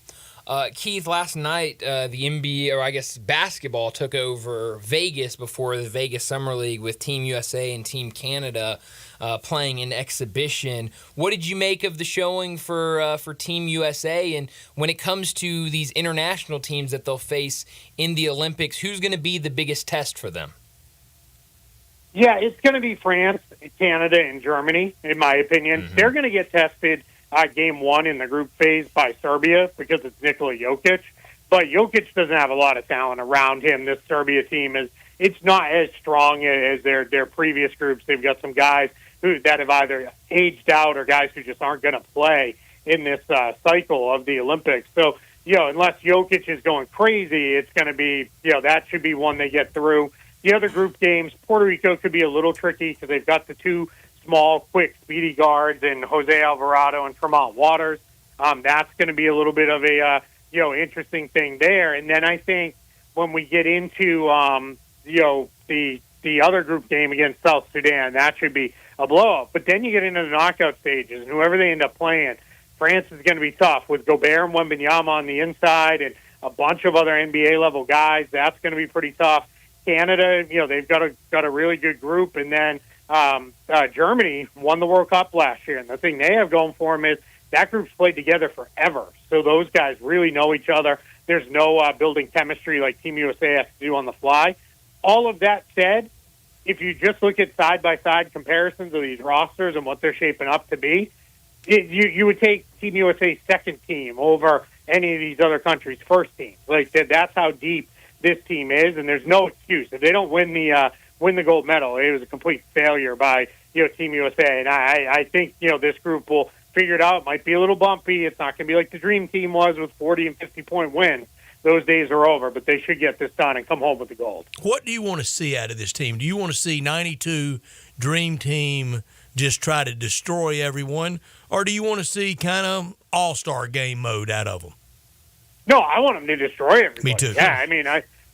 Keith, last night the NBA, or I guess basketball, took over Vegas before the Vegas Summer League with Team USA and Team Canada playing an exhibition. What did you make of the showing for Team USA? And when it comes to these international teams that they'll face in the Olympics, who's going to be the biggest test for them? Yeah, it's going to be France, Canada, and Germany, in my opinion. Mm-hmm. They're going to get tested game one in the group phase by Serbia because it's Nikola Jokic. But Jokic doesn't have a lot of talent around him. This Serbia team it's not as strong as their previous groups. They've got some guys that have either aged out or guys who just aren't going to play in this cycle of the Olympics. So, unless Jokic is going crazy, it's going to be, that should be one they get through. The other group games, Puerto Rico could be a little tricky because they've got the 2 small, quick, speedy guards and Jose Alvarado and Tremont Waters. That's going to be a little bit of a, interesting thing there. And then I think when we get into, the other group game against South Sudan, that should be a blowout. But then you get into the knockout stages, and whoever they end up playing, France is going to be tough with Gobert and Wembanyama on the inside and a bunch of other NBA-level guys. That's going to be pretty tough. Canada, they've got a really good group. And then Germany won the World Cup last year. And the thing they have going for them is that group's played together forever. So those guys really know each other. There's no building chemistry like Team USA has to do on the fly. all of that said, if you just look at side-by-side comparisons of these rosters and what they're shaping up to be, you would take Team USA's second team over any of these other countries' first teams. Like that's how deep this team is, and there's no excuse. If they don't win the gold medal, it was a complete failure by Team USA. And I think this group will figure it out. It might be a little bumpy. It's not going to be like the Dream Team was with 40 and 50-point wins. Those days are over, but they should get this done and come home with the gold. What do you want to see out of this team? Do you want to see 92 Dream Team just try to destroy everyone, or do you want to see kind of all-star game mode out of them? No, I want them to destroy everybody. Me too. Yeah, I mean,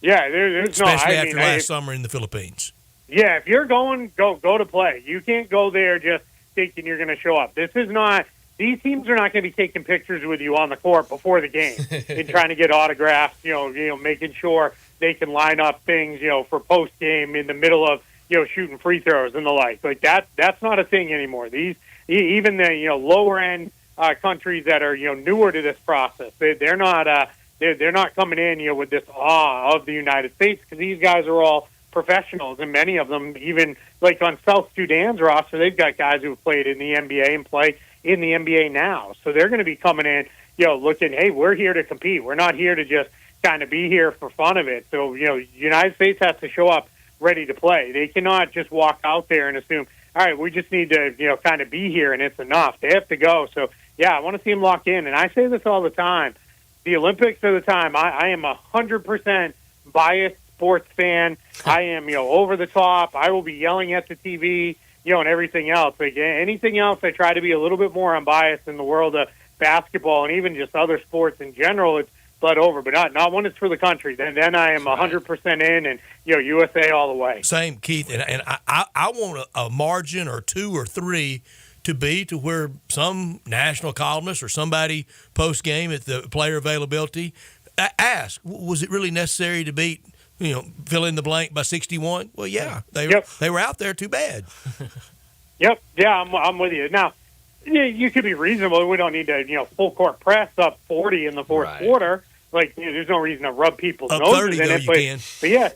there's especially no. after last summer in the Philippines. Yeah, if you're going, go to play. You can't go there just thinking you're going to show up. This is not. These teams are not going to be taking pictures with you on the court before the game and trying to get autographs. Making sure they can line up things, for post game in the middle of shooting free throws and the like. Like that's not a thing anymore. These even the lower end countries that are newer to this process, they're not coming in with this awe of the United States, because these guys are all professionals, and many of them, even like on South Sudan's roster, they've got guys who have played in the NBA and play in the NBA now. So they're going to be coming in, looking, hey, we're here to compete. We're not here to just kind of be here for fun of it. So, the United States has to show up ready to play. They cannot just walk out there and assume, all right, we just need to, kind of be here and it's enough. They have to go. So, yeah, I want to see them lock in. And I say this all the time. The Olympics are the time. I am 100% biased sports fan. I am, over the top. I will be yelling at the TV, and everything else. Like anything else, I try to be a little bit more unbiased in the world of basketball and even just other sports in general. It's bled over, but not when it's for the country. Then I am 100% in, and USA all the way. Same, Keith, and I want a margin or 2 or 3 to be to where some national columnist or somebody post game at the player availability ask, was it really necessary to beat fill in the blank by 61? Well, yeah, they were out there. Too bad. Yep. Yeah, I'm with you. Now, you could be reasonable. We don't need to, full court press up 40 in the fourth quarter. Like, there's no reason to rub people's up noses 30, in though, it. you can.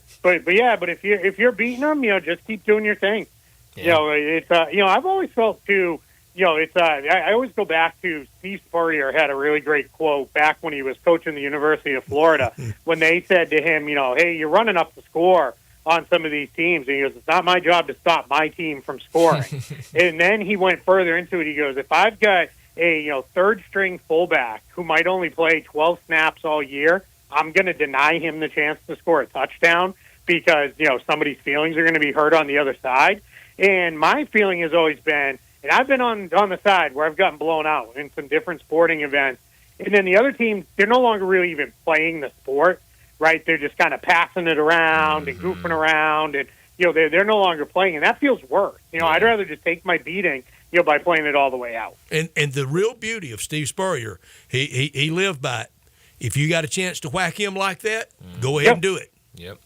But if you're beating them, just keep doing your thing. Yeah. It's I've always felt too. I always go back to Steve Spurrier had a really great quote back when he was coaching the University of Florida when they said to him, hey, you're running up the score on some of these teams. And he goes, it's not my job to stop my team from scoring. And then he went further into it. He goes, if I've got a third string fullback who might only play 12 snaps all year, I'm going to deny him the chance to score a touchdown because, somebody's feelings are going to be hurt on the other side. And my feeling has always been, and I've been on the side where I've gotten blown out in some different sporting events. And then the other team, they're no longer really even playing the sport, right? They're just kind of passing it around and goofing around. And, they're no longer playing. And that feels worse. I'd rather just take my beating, by playing it all the way out. And the real beauty of Steve Spurrier, he lived by it. If you got a chance to whack him like that, go ahead and do it. Yep.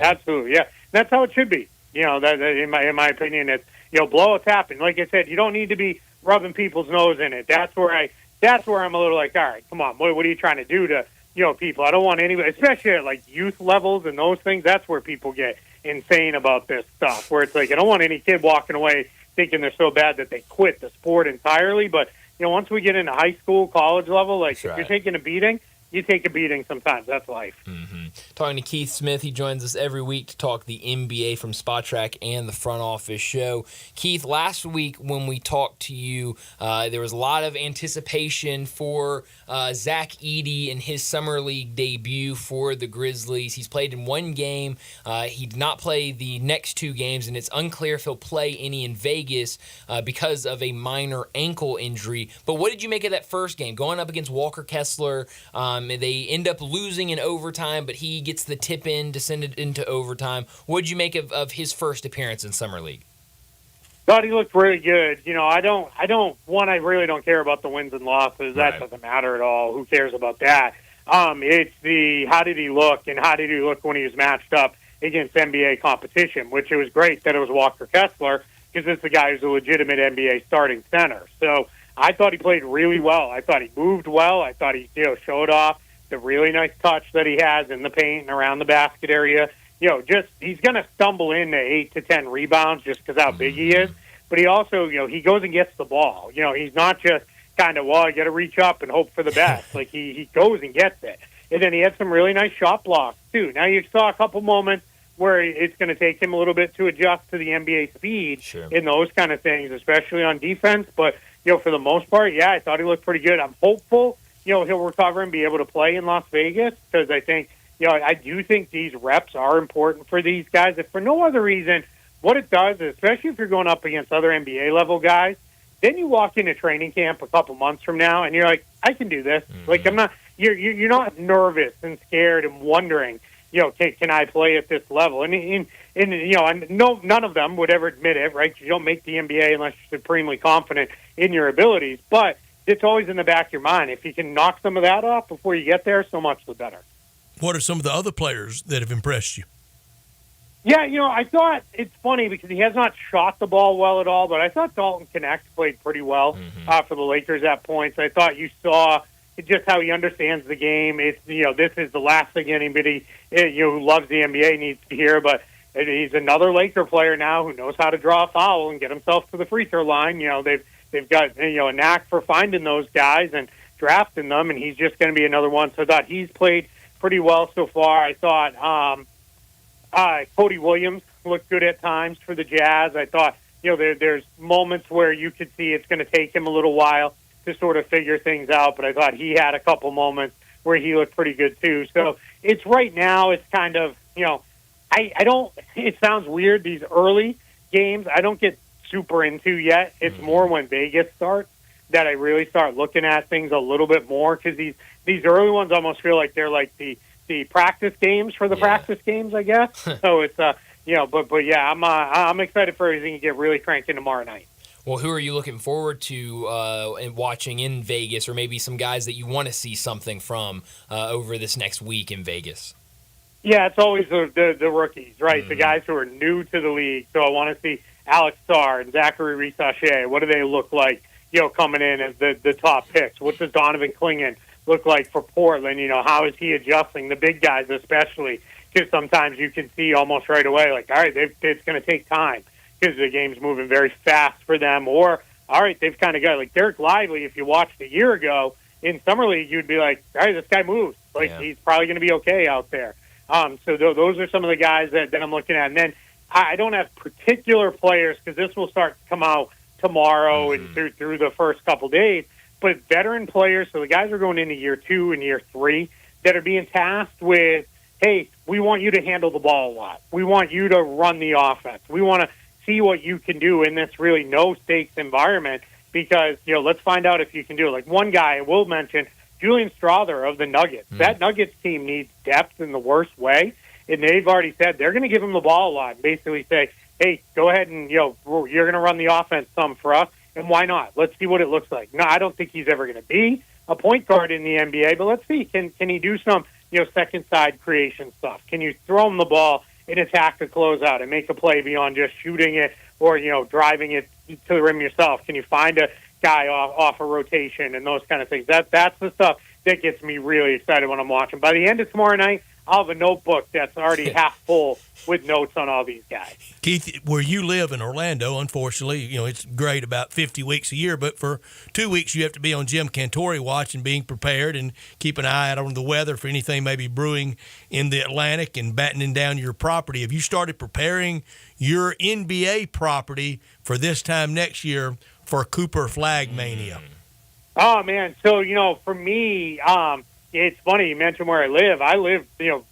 Absolutely. Yeah. That's how it should be. That in my opinion, it's, blow a tap. And like I said, you don't need to be rubbing people's nose in it. That's where I'm a little like, all right, come on, what are you trying to do to, people? I don't want anybody, especially at like youth levels and those things. That's where people get insane about this stuff, where it's like, I don't want any kid walking away thinking they're so bad that they quit the sport entirely. But, once we get into high school, college level, like if you're taking a beating, you take a beating sometimes. That's life. Mm-hmm. Talking to Keith Smith. He joins us every week to talk the NBA from Spot Track and the Front Office Show. Keith, last week when we talked to you, there was a lot of anticipation for Zach Edey and his Summer League debut for the Grizzlies. He's played in one game. He did not play the next 2 games, and it's unclear if he'll play any in Vegas because of a minor ankle injury. But what did you make of that first game? Going up against Walker Kessler, they end up losing in overtime, but he gets the tip in to send it into overtime. What did you make of his first appearance in Summer League? Thought he looked really good. I really don't care about the wins and losses. That doesn't matter at all. Who cares about that? It's the how did he look and how did he look when he was matched up against NBA competition, which it was great that it was Walker Kessler because it's the guy who's a legitimate NBA starting center. So I thought he played really well. I thought he moved well. I thought he showed off the really nice touch that he has in the paint and around the basket area. he's going to stumble into 8 to 10 rebounds just because how big he is. But he also, he goes and gets the ball. He's not just kind of, I got to reach up and hope for the best. Like, he goes and gets it. And then he had some really nice shot blocks, too. Now, you saw a couple moments where it's going to take him a little bit to adjust to the NBA speed and those kind of things, especially on defense. But, for the most part, I thought he looked pretty good. I'm hopeful, he'll recover and be able to play in Las Vegas because I think, I do think these reps are important for these guys. If for no other reason, what it does, especially if you're going up against other NBA-level guys, then you walk into training camp a couple months from now, and you're like, I can do this. Like, I'm not. You're not nervous and scared and wondering, can I play at this level? And none of them would ever admit it, right? You don't make the NBA unless you're supremely confident in your abilities. But it's always in the back of your mind. If you can knock some of that off before you get there, so much the better. What are some of the other players that have impressed you? Yeah, I thought it's funny because he has not shot the ball well at all, but I thought Dalton Connect played pretty well for the Lakers at points. I thought you saw just how he understands the game. It's this is the last thing anybody who loves the NBA needs to hear, but he's another Laker player now who knows how to draw a foul and get himself to the free throw line. They've got a knack for finding those guys and drafting them, and he's just going to be another one. So I thought he's played pretty well so far. I thought Cody Williams looked good at times for the Jazz. I thought, there's moments where you could see it's going to take him a little while to sort of figure things out, but I thought he had a couple moments where he looked pretty good too. So it's right now, it's kind of, I don't, it sounds weird, these early games, I don't get super into yet. It's more when Vegas starts that I really start looking at things a little bit more because these early ones almost feel like they're like the practice games for the practice games, I guess. So it's but yeah, I'm excited for everything to get really cranking tomorrow night. Well, who are you looking forward to watching in Vegas, or maybe some guys that you want to see something from over this next week in Vegas? Yeah, it's always the rookies, right? The guys who are new to the league. So I want to see Alex Sarr and Zachary Risache. What do they look like, coming in as the top picks? What does Donovan Clingan look like for Portland? How is he adjusting? The big guys especially, because sometimes you can see almost right away, like, all right, it's going to take time because the game's moving very fast for them. Or, all right, they've kind of got, like Derek Lively, if you watched a year ago in Summer League, you'd be like, all right, this guy moves. Like, he's probably going to be okay out there. So those are some of the guys that I'm looking at. And then I don't have particular players because this will start to come out tomorrow and through the first couple days. But veteran players, so the guys are going into year 2 and year 3, that are being tasked with, hey, we want you to handle the ball a lot. We want you to run the offense. We want to see what you can do in this really no-stakes environment because, let's find out if you can do it. Like one guy I will mention, Julian Strother of the Nuggets. That Nuggets team needs depth in the worst way, and they've already said they're going to give him the ball a lot and basically say, hey, go ahead and, you're going to run the offense some for us. And why not? Let's see what it looks like. No, I don't think he's ever going to be a point guard in the NBA, but let's see. Can he do some, second side creation stuff? Can you throw him the ball and attack the closeout and make a play beyond just shooting it or, driving it to the rim yourself? Can you find a guy off a rotation and those kind of things? That's the stuff that gets me really excited when I'm watching. By the end of tomorrow night, I'll have a notebook that's already half full with notes on all these guys. Keith, where you live in Orlando, unfortunately, it's great about 50 weeks a year, but for 2 weeks you have to be on Jim Cantori watch and being prepared and keep an eye out on the weather for anything maybe brewing in the Atlantic and battening down your property. Have you started preparing your NBA property for this time next year for Cooper Flag Mania? Oh, man. So, for me, it's funny you mentioned where I live. I live,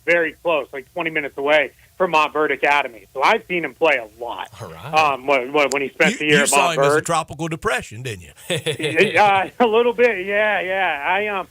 very close, like 20 minutes away from Montverde Academy. So I've seen him play a lot. All right. When he spent the year at Montverde. You saw him as a tropical depression, didn't you? A little bit, yeah.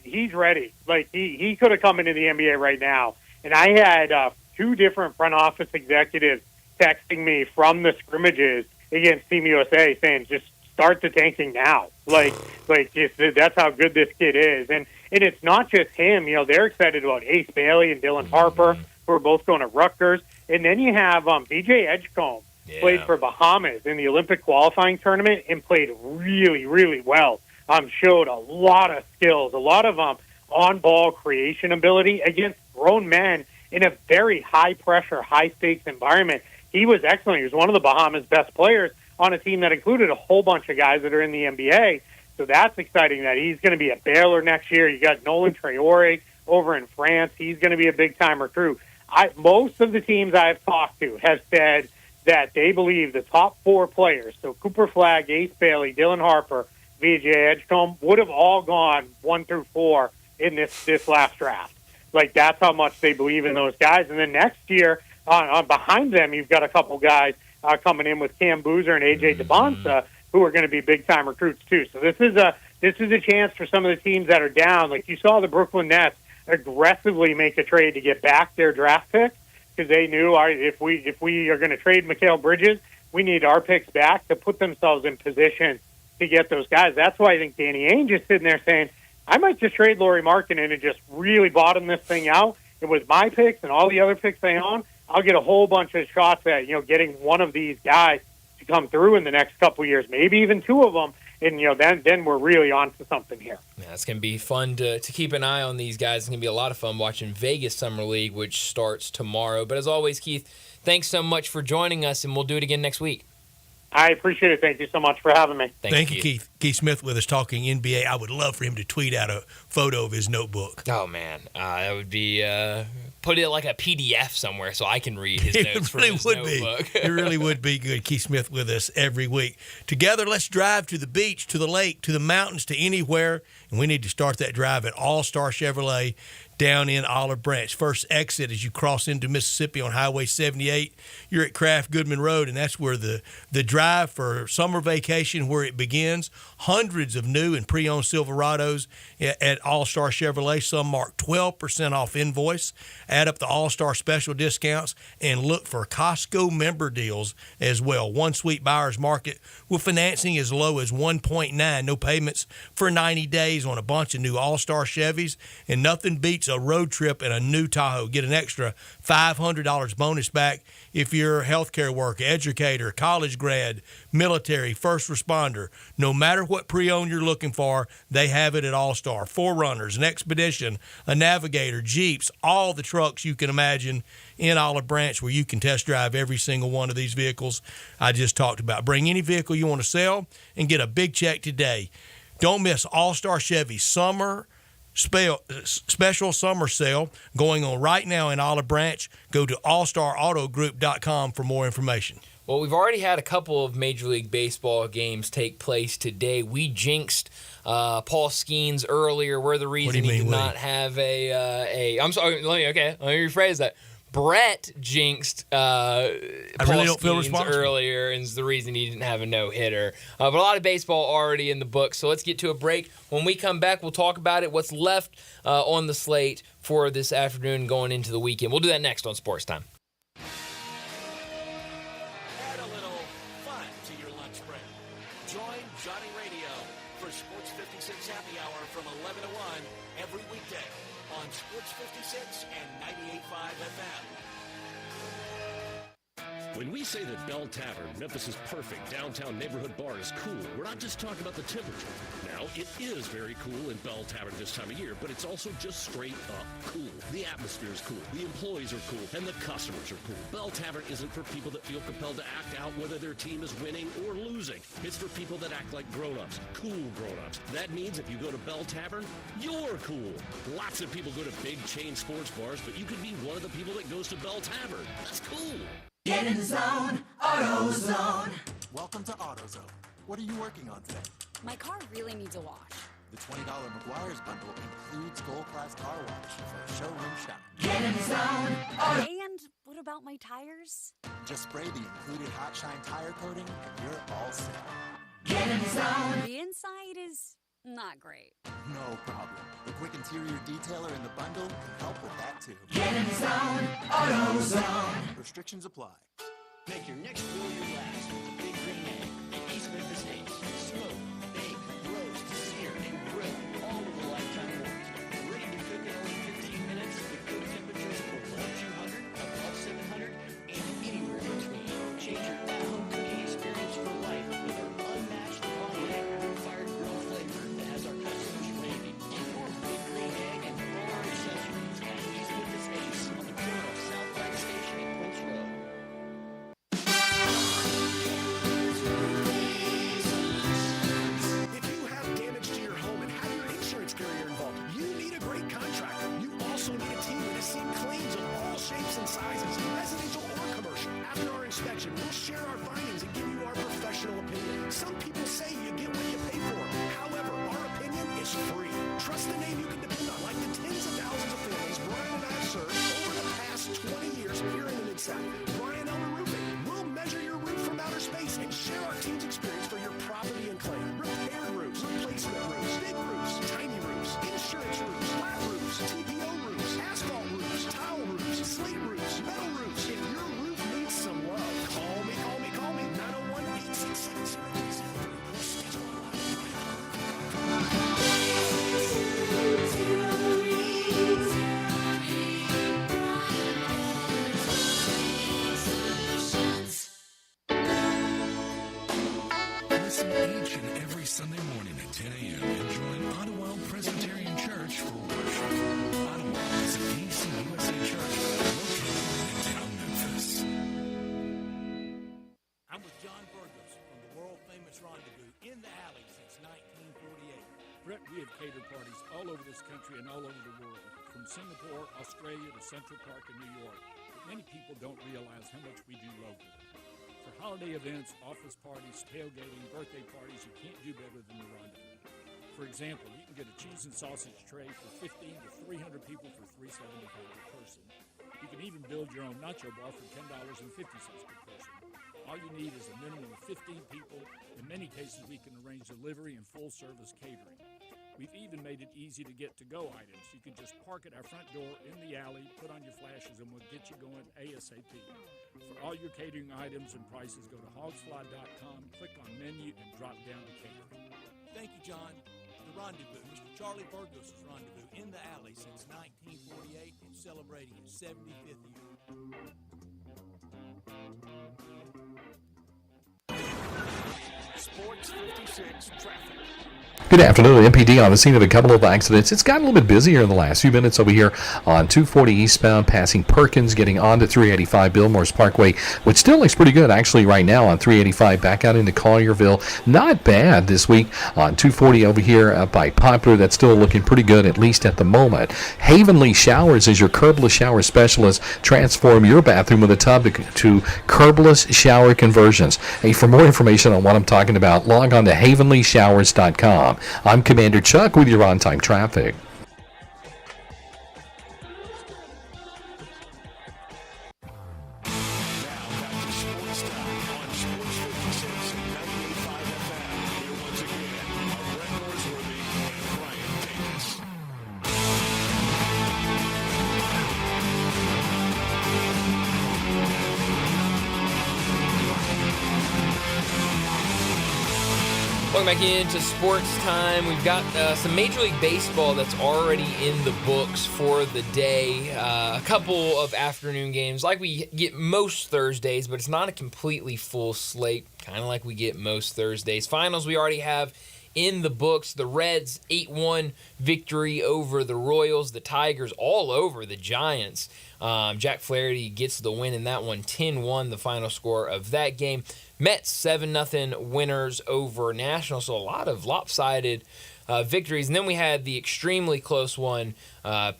He's ready. Like, he could have come into the NBA right now. And I had 2 different front office executives texting me from the scrimmages against Team USA saying, just start the tanking now. That's how good this kid is. And it's not just him. They're excited about Ace Bailey and Dylan Harper, who are both going to Rutgers. And then you have B.J. Edgecombe, played for Bahamas in the Olympic qualifying tournament and played really, really well. Showed a lot of skills, a lot of on-ball creation ability against grown men in a very high-pressure, high-stakes environment. He was excellent. He was one of the Bahamas' best players on a team that included a whole bunch of guys that are in the NBA. So that's exciting that he's going to be at Baylor next year. You got Nolan Traore over in France. He's going to be a big-time recruit. Most of the teams I've talked to have said that they believe the top 4 players, so Cooper Flagg, Ace Bailey, Dylan Harper, VJ Edgecombe, would have all gone 1 through 4 in this last draft. Like, that's how much they believe in those guys. And then next year, on behind them, you've got a couple guys coming in with Cam Boozer and AJ DeBonsa, who are going to be big-time recruits too. So this is a chance for some of the teams that are down. Like, you saw the Brooklyn Nets aggressively make a trade to get back their draft pick, because they knew if we are going to trade Mikal Bridges, we need our picks back to put themselves in position to get those guys. That's why I think Danny Ainge is sitting there saying, I might just trade Lauri Markkanen and just really bottom this thing out. And with my picks and all the other picks they own, I'll get a whole bunch of shots at, getting one of these guys to come through in the next couple of years, maybe even 2 of them. And, then we're really on to something here. Yeah, it's going to be fun to keep an eye on these guys. It's going to be a lot of fun watching Vegas Summer League, which starts tomorrow. But as always, Keith, thanks so much for joining us, and we'll do it again next week. I appreciate it. Thank you so much for having me. Thank you, Keith. Keith Smith with us talking NBA. I would love for him to tweet out a photo of his notebook. Oh, man. That would be put it like a PDF somewhere so I can read his notes from his notebook. It really would be good. Keith Smith with us every week. Together, let's drive to the beach, to the lake, to the mountains, to anywhere. And we need to start that drive at All-Star Chevrolet down in Olive Branch. First exit as you cross into Mississippi on Highway 78. You're at Kraft Goodman Road, and that's where the drive for summer vacation, where it begins. Hundreds of new and pre-owned Silverados at All-Star Chevrolet. Some mark 12% off invoice. Add up the All-Star special discounts and look for Costco member deals as well. One sweet buyer's market with financing as low as 1.9. No payments for 90 days on a bunch of new All-Star Chevys, and nothing beats a road trip in a new Tahoe. Get an extra $500 bonus back if you're a healthcare worker, educator, college grad, military, first responder. No matter what pre-owned you're looking for, they have it at All-Star. 4Runners, an Expedition, a Navigator, Jeeps, all the trucks you can imagine in Olive Branch, where you can test drive every single one of these vehicles I just talked about. Bring any vehicle you want to sell and get a big check today. Don't miss All-Star Chevy special summer sale going on right now in Olive Branch. Go to allstarautogroup.com for more information. Well, we've already had a couple of Major League Baseball games take place today. We jinxed Paul Skeens earlier. We're the reason he did not have I'm sorry. Let me rephrase that. Brett jinxed Paul Skeens earlier, and is the reason he didn't have a no-hitter. But a lot of baseball already in the book, so let's get to a break. When we come back, we'll talk about it, what's left on the slate for this afternoon going into the weekend. We'll do that next on Sports Time. Add a little fun to your lunch break. Join Johnny Radio for Sports 56 Happy Hour from 11 to 1 every weekday on Sports 56 and 98.5 FM. When we say that Bell Tavern, Memphis' perfect downtown neighborhood bar, is cool, we're not just talking about the temperature. Now, it is very cool in Bell Tavern this time of year, but it's also just straight up cool. The atmosphere is cool, the employees are cool, and the customers are cool. Bell Tavern isn't for people that feel compelled to act out whether their team is winning or losing. It's for people that act like grown-ups, cool grown-ups. That means if you go to Bell Tavern, you're cool. Lots of people go to big chain sports bars, but you could be one of the people that goes to Bell Tavern. That's cool. Get in the zone, AutoZone. Welcome to AutoZone. What are you working on today? My car really needs a wash. The $20 McGuire's bundle includes Gold Class Car Wash for a showroom shop. Get in the zone, And what about my tires? Just spray the included Hot Shine tire coating and you're all set. Get in the zone. The inside is not great. No problem. The quick interior detailer in the bundle can help with that too. Get in the zone, AutoZone. Restrictions apply. Make your next grill your last with the Big Green Egg at East Memphis Steaks. Smoke, bake, roast, sear, and grill, all with a lifetime warranty. Ready to cook in only 15 minutes with good temperatures below 200, above 700, and anywhere in between. Change your at-home cooking experience for life with our unmatched all-night wood-fired grill flavor that has our customers raving. Get your Big Green Egg and all our accessories at East Memphis Steaks on the corner seat cleans of all shapes and sizes, residential or commercial. After our inspection, we'll share our findings and give you our professional opinion. Some people say you get what you pay for. However, our opinion is free. Trust the name you can depend on, like the tens of thousands of families Brian and I have served over the past 20 years here in the Mid-South. Brian Elmer Roofing. We'll measure your roof from outer space and share our team's experience for your property and claim. Repaired roofs, replacement roofs, big roofs, tiny roofs, insurance roofs, flat roofs, TPO roofs, asphalt roofs, tile roofs, slate roofs, metal roofs. If your roof needs some love, call me. 901-867-0. Listen each and every Sunday morning at 10 a.m. and join Ottawa Presbyterian Church for worship. Ottawa is an ACUSA church located in Midtown Memphis. I'm with John Burgos from the world-famous Rendezvous in the Alley since 1948. Brett, we have catered parties all over this country and all over the world, from Singapore, Australia, to Central Park in New York. But many people don't realize how much we do locally. For holiday events, office parties, tailgating, birthday parties, you can't do better than the Rendezvous. For example, you can get a cheese and sausage tray for 15 to 300 people for $3.75 per person. You can even build your own nacho bar for $10.50 per person. All you need is a minimum of 15 people. In many cases, we can arrange delivery and full-service catering. We've even made it easy to get to-go items. You can just park at our front door in the alley, put on your flashes, and we'll get you going ASAP. For all your catering items and prices, go to hogsfly.com, click on menu, and drop down to catering. Thank you, John. The Rendezvous, Mr. Charlie Burgos' Rendezvous in the Alley since 1948 and celebrating its 75th year. Sports 56 traffic. Good afternoon. MPD on the scene of a couple of accidents. It's gotten a little bit busier in the last few minutes over here on 240 eastbound, passing Perkins, getting onto 385 Billmores Parkway, which still looks pretty good actually right now on 385 back out into Collierville. Not bad this week on 240 over here up by Poplar. That's still looking pretty good, at least at the moment. Havenly Showers is your curbless shower specialist. Transform your bathroom with a tub to curbless shower conversions. Hey, for more information on what I'm talking about, log on to havenlyshowers.com. I'm Commander Chuck with your on-time traffic. Welcome back into Sports Time. We've got some Major League Baseball that's already in the books for the day. A couple of afternoon games like we get most Thursdays, but it's not a completely full slate, kind of like we get most Thursdays. Finals we already have in the books. The Reds 8-1 victory over the Royals. The Tigers all over the Giants. Jack Flaherty gets the win in that one, 10-1 the final score of that game. Mets 7-0 winners over Nationals, so a lot of lopsided victories. And then we had the extremely close one.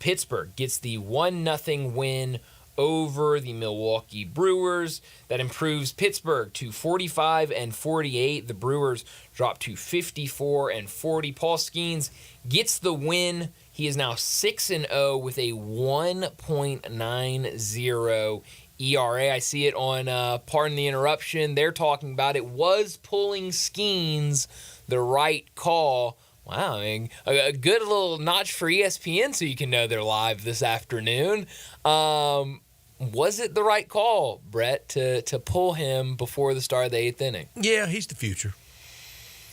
Pittsburgh gets the 1-0 win over the Milwaukee Brewers. That improves Pittsburgh to 45-48. The Brewers drop to 54-40. Paul Skeens gets the win. He is now 6-0 with a 1.90 ERA. I see it on Pardon the Interruption. They're talking about it was pulling Skeens the right call. Wow, I mean, a good little notch for ESPN so you can know they're live this afternoon. Was it the right call, Brett, to pull him before the start of the 8th inning? Yeah, he's the future.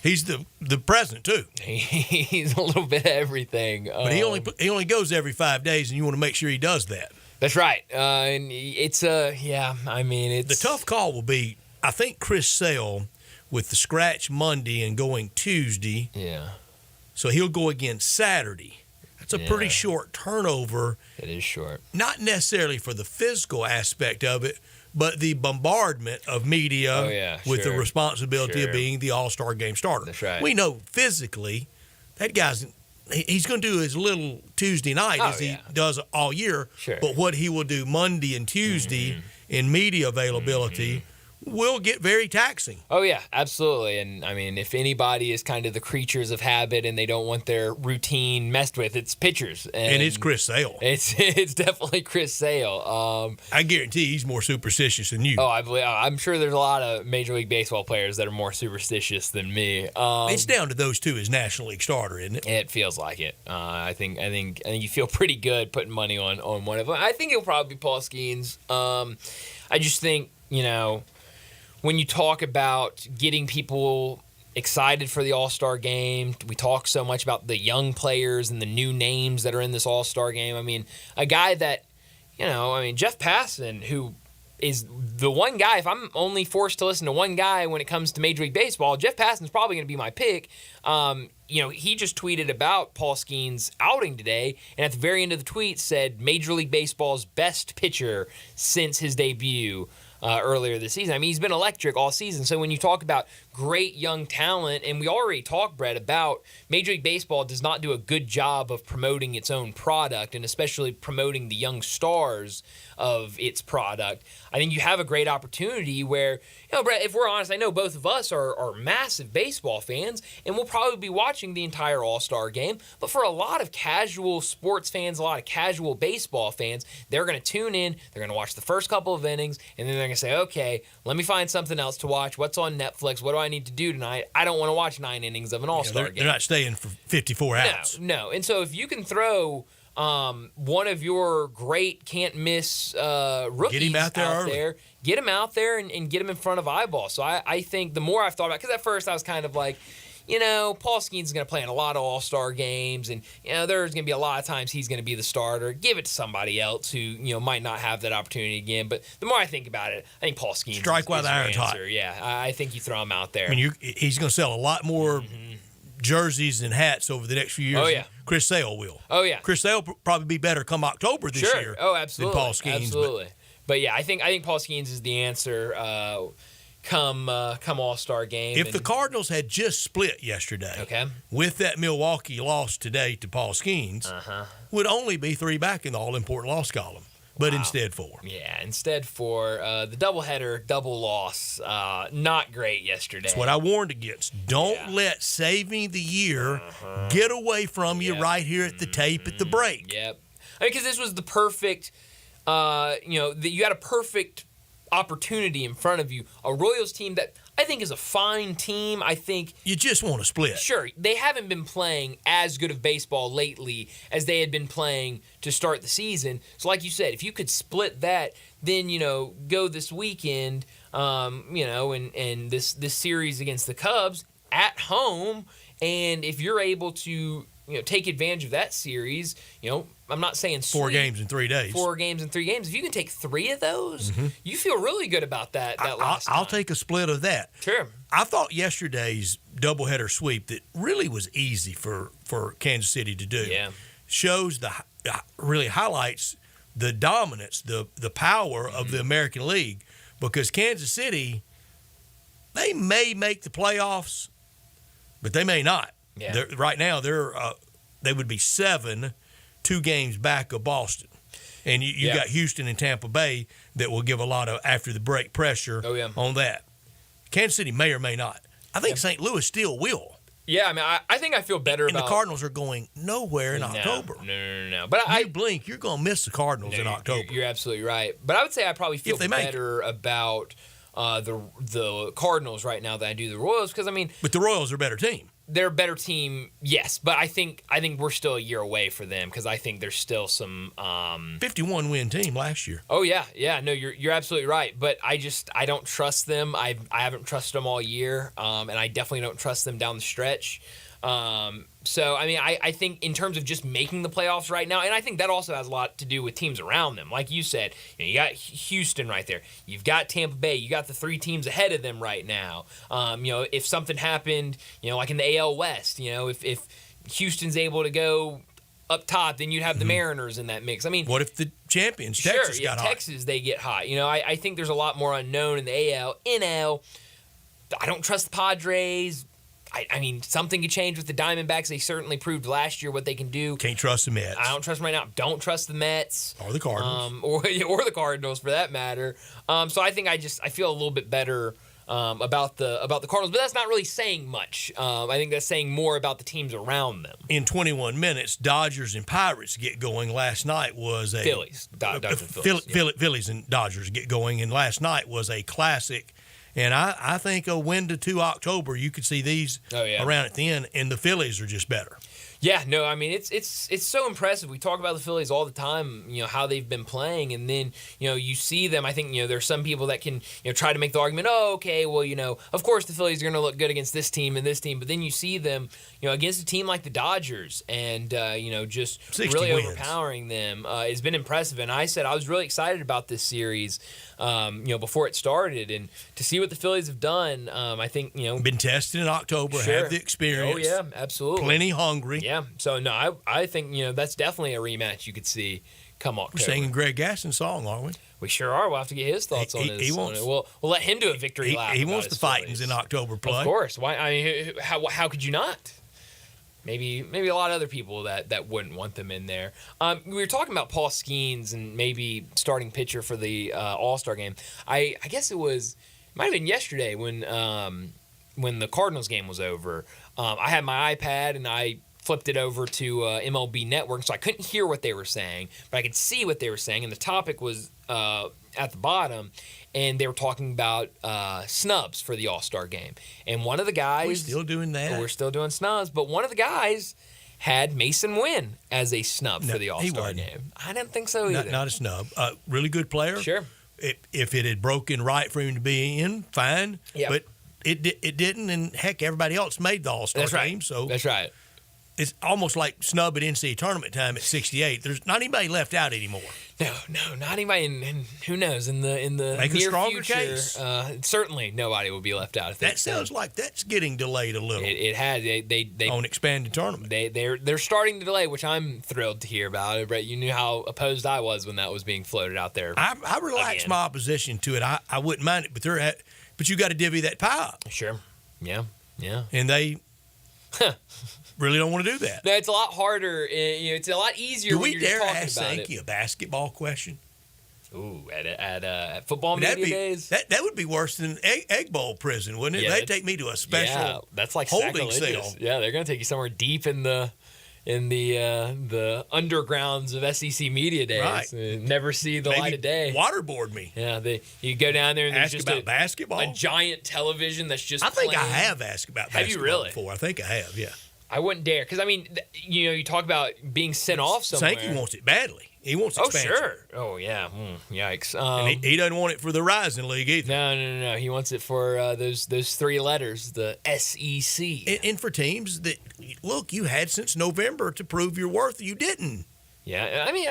He's the present, too. He's a little bit of everything. But he only goes every 5 days, and you want to make sure he does that. That's right. And it's the tough call will be, I think, Chris Sale with the scratch Monday and going Tuesday. Yeah. So he'll go again Saturday. That's a pretty short turnover. It is short. Not necessarily for the physical aspect of it, but the bombardment of media with the responsibility of being the All-Star game starter. That's right. We know physically that guy's he's going to do his little Tuesday night as he does all year. Sure. But what he will do Monday and Tuesday in media availability will get very taxing. Oh, yeah, absolutely. And, I mean, if anybody is kind of the creatures of habit and they don't want their routine messed with, it's pitchers. And it's Chris Sale. It's definitely Chris Sale. I guarantee he's more superstitious than you. Oh, I'm sure there's a lot of Major League Baseball players that are more superstitious than me. It's down to those two as National League starter, isn't it? It feels like it. I think you feel pretty good putting money on one of them. I think it'll probably be Paul Skeens. I just think, when you talk about getting people excited for the All-Star game, we talk so much about the young players and the new names that are in this All-Star game. I mean, a guy that, Jeff Passan, who is the one guy, if I'm only forced to listen to one guy when it comes to Major League Baseball, Jeff Passan's probably going to be my pick. He just tweeted about Paul Skeens' outing today, and at the very end of the tweet said Major League Baseball's best pitcher since his debut earlier this season. I mean, he's been electric all season. So when you talk about great young talent, and we already talked, Brett, about Major League Baseball does not do a good job of promoting its own product, and especially promoting the young stars of its product. I think you have a great opportunity where, Brett, if we're honest, I know both of us are massive baseball fans, and we'll probably be watching the entire All-Star game. But for a lot of casual sports fans, a lot of casual baseball fans, they're going to tune in, they're going to watch the first couple of innings, and then they're going to say, okay, let me find something else to watch. What's on Netflix? What do I need to do tonight? I don't want to watch 9 innings of an All-Star game. They're not staying for 54 outs. No. And so if you can throw one of your great can't-miss rookies get him out there, get him out there and get him in front of eyeballs. So I think the more I've thought about it, because at first I was kind of like, Paul Skeens is going to play in a lot of All-Star games, and, there's going to be a lot of times he's going to be the starter. Give it to somebody else who, might not have that opportunity again. But the more I think about it, I think Paul Skeens strike while the iron's hot. Yeah, I think you throw him out there. I mean, he's going to sell a lot more jerseys and hats over the next few years. Oh, yeah. Chris Sale will. Oh, yeah. Chris Sale will probably be better come October this year. Oh, absolutely. Than Paul Skeens. Absolutely. But yeah, I think Paul Skeens is the answer come All-Star game. If the Cardinals had just split yesterday, with that Milwaukee loss today to Paul Skeens, would only be 3 back in the all-important loss column. But instead 4. Yeah, instead 4. The doubleheader, double loss, not great yesterday. That's what I warned against. Don't let saving the year get away from you right here at the tape at the break. Yep. Because this was the perfect, you had a perfect opportunity in front of you. A Royals team that I think is a fine team. I think you just want to split. Sure, they haven't been playing as good of baseball lately as they had been playing to start the season. So like you said, if you could split that, then go this weekend, and this series against the Cubs at home, and if you're able to take advantage of that series, I'm not saying 4 games in 3 days. 4 games in 3 games. If you can take 3 of those, you feel really good about that last time. I'll take a split of that. Sure. I thought yesterday's doubleheader sweep that really was easy for Kansas City to do. Yeah. Shows really highlights the dominance, the power of the American League, because Kansas City, they may make the playoffs, but they may not. Yeah. Right now, they would be 2 games back of Boston. And you got Houston and Tampa Bay that will give a lot of after-the-break pressure on that. Kansas City may or may not. I think St. Louis still will. Yeah, I mean, I think I feel better about... And the Cardinals are going nowhere in October. No. But you blink, you're going to miss the Cardinals in October. You're absolutely right. But I would say I probably feel better about the Cardinals right now than I do the Royals, because, I mean... But the Royals are a better team. They're a better team, yes, but I think we're still a year away for them, because I think there's still some 51-win team last year. Oh yeah, no, you're absolutely right, but I don't trust them. I haven't trusted them all year, and I definitely don't trust them down the stretch. So, I mean, I think in terms of just making the playoffs right now, and I think that also has a lot to do with teams around them. Like you said, you got Houston right there. You've got Tampa Bay. You got the 3 teams ahead of them right now. If something happened, like in the AL West, if Houston's able to go up top, then you'd have the Mariners in that mix. I mean, what if the champions, Texas, got hot? Texas, they get hot. I think there's a lot more unknown in the AL. NL, I don't trust the Padres. I mean, something could change with the Diamondbacks. They certainly proved last year what they can do. Can't trust the Mets. I don't trust them right now. Don't trust the Mets. Or the Cardinals. Or the Cardinals, for that matter. So I think I feel a little bit better about the Cardinals. But that's not really saying much. I think that's saying more about the teams around them. In 21 minutes, Dodgers and Pirates get going. Last night was a Phillies. Dodgers and Phillies. Phillies and Dodgers get going, and last night was a classic. And I think a win to 2 October, you could see these around at the end, and the Phillies are just better. Yeah, no, I mean it's so impressive. We talk about the Phillies all the time, how they've been playing, and then you see them. I think there's some people that can try to make the argument, oh, okay, well of course the Phillies are going to look good against this team and this team, but then you see them against a team like the Dodgers, and just really wins. overpowering them. It's been impressive, and I said I was really excited about this series, before it started, and to see what the Phillies have done. I think been tested in October, have the experience. Oh yeah, absolutely, plenty hungry. Yeah, so no, I think that's definitely a rematch you could see come October. We're singing Greg Gaston's song, aren't we? We sure are. We'll have to get his thoughts on this. We'll let him do a victory lap. He wants the fightings in October play. Of course. Why? I mean, how could you not? Maybe a lot of other people that wouldn't want them in there. We were talking about Paul Skeens and maybe starting pitcher for the All-Star game. I guess it might have been yesterday when the Cardinals game was over. I had my iPad and I flipped it over to MLB Network, so I couldn't hear what they were saying, but I could see what they were saying, and the topic was at the bottom, and they were talking about snubs for the All-Star game. And one of the guys... We're still doing that. We're still doing snubs, but one of the guys had Mason Wynn as a snub for the All-Star game. I didn't think so either. Not a snub. Really good player. Sure. If it had broken right for him to be in, fine. Yep. But it didn't, and heck, everybody else made the All-Star game. So that's right. It's almost like snub at NCAA tournament time at 68. There's not anybody left out anymore. No, not anybody. And who knows, in the Make near a stronger future, case. Certainly nobody will be left out. That sounds like that's getting delayed a little. It has. They on expanded tournament. They're starting to delay, which I'm thrilled to hear about. Brett, you knew how opposed I was when that was being floated out there. I relaxed my opposition to it. I wouldn't mind it, but you got to divvy that pie up. Sure. Yeah. And they really don't want to do that. No, it's a lot harder. It's a lot easier. Do when we you're dare just talking ask about Sankey a basketball question? Ooh, at football media days? That would be worse than Egg Bowl prison, wouldn't it? Yeah, they'd take me to a special that's like holding sacrilegious. cell. Yeah, they're going to take you somewhere deep in the undergrounds of SEC media days. Right. Never see the light of day. Waterboard me. Yeah, you go down there and there's ask just about basketball. A giant television that's just I think I playing. have asked about basketball have you really? before. I think I have, yeah. I wouldn't dare, because, I mean, you talk about being sent off somewhere. Sankey wants it badly. He wants expansion. Oh, sure. Oh, yeah. Yikes. And he doesn't want it for the Rising League either. No. He wants it for those 3 letters, the SEC. And for teams that, look, you had since November to prove your worth. You didn't. Yeah, I mean,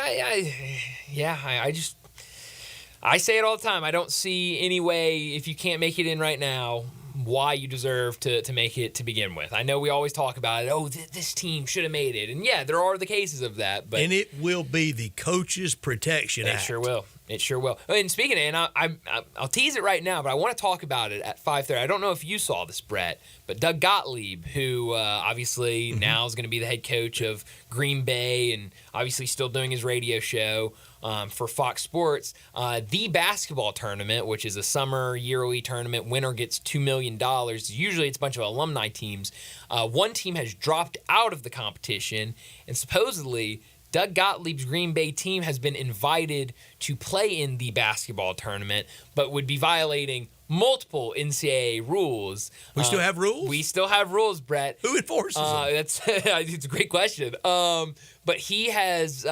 I say it all the time. I don't see any way, if you can't make it in right now, why you deserve to make it to begin with. I know we always talk about it. Oh, this team should have made it. And, yeah, there are the cases of that. But and it will be the Coaches Protection Act. It sure will. It sure will. And speaking of, and I'll tease it right now, but I want to talk about it at 5:30. I don't know if you saw this, Brett, but Doug Gottlieb, who obviously now is going to be the head coach of Green Bay and obviously still doing his radio show for Fox Sports, the basketball tournament, which is a summer yearly tournament, winner gets $2 million. Usually it's a bunch of alumni teams. One team has dropped out of the competition, and supposedly Doug Gottlieb's Green Bay team has been invited to play in the basketball tournament, but would be violating multiple NCAA rules. We still have rules? We still have rules, Brett. Who enforces them? It's a great question. But he has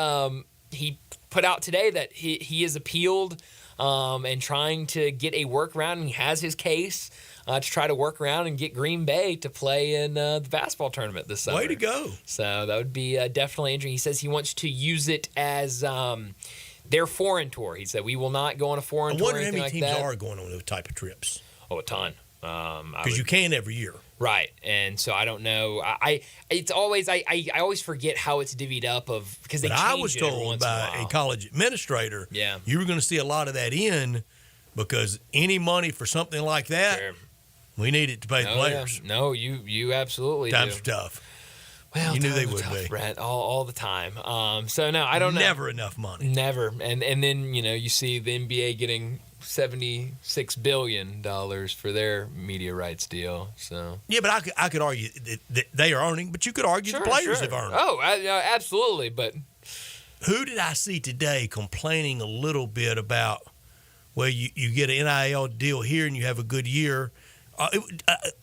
he put out today that he has appealed and trying to get a workaround, and he has his case to try to work around and get Green Bay to play in the basketball tournament this summer. Way to go. So that would be definitely interesting. He says he wants to use it as their foreign tour. He said, we will not go on a foreign tour or anything like that. I wonder how many teams are going on those type of trips. Oh, a ton. Because you can every year. Right. And so I don't know. I always forget how it's divvied up because they change I was it every told once by in a while. a college administrator, you were going to see a lot of that in because any money for something like that, We need it to pay the players. Yeah. No, you absolutely Times do. are tough. Well, you knew they times are would tough, be. Brett, all the time. So no, I don't know. Never enough money. Never. And then you see the NBA getting $76 billion for their media rights deal. So yeah, but I could argue that they are earning, but you could argue the players have earned. Oh, absolutely. But who did I see today complaining a little bit about? Well, you get an NIL deal here and you have a good year.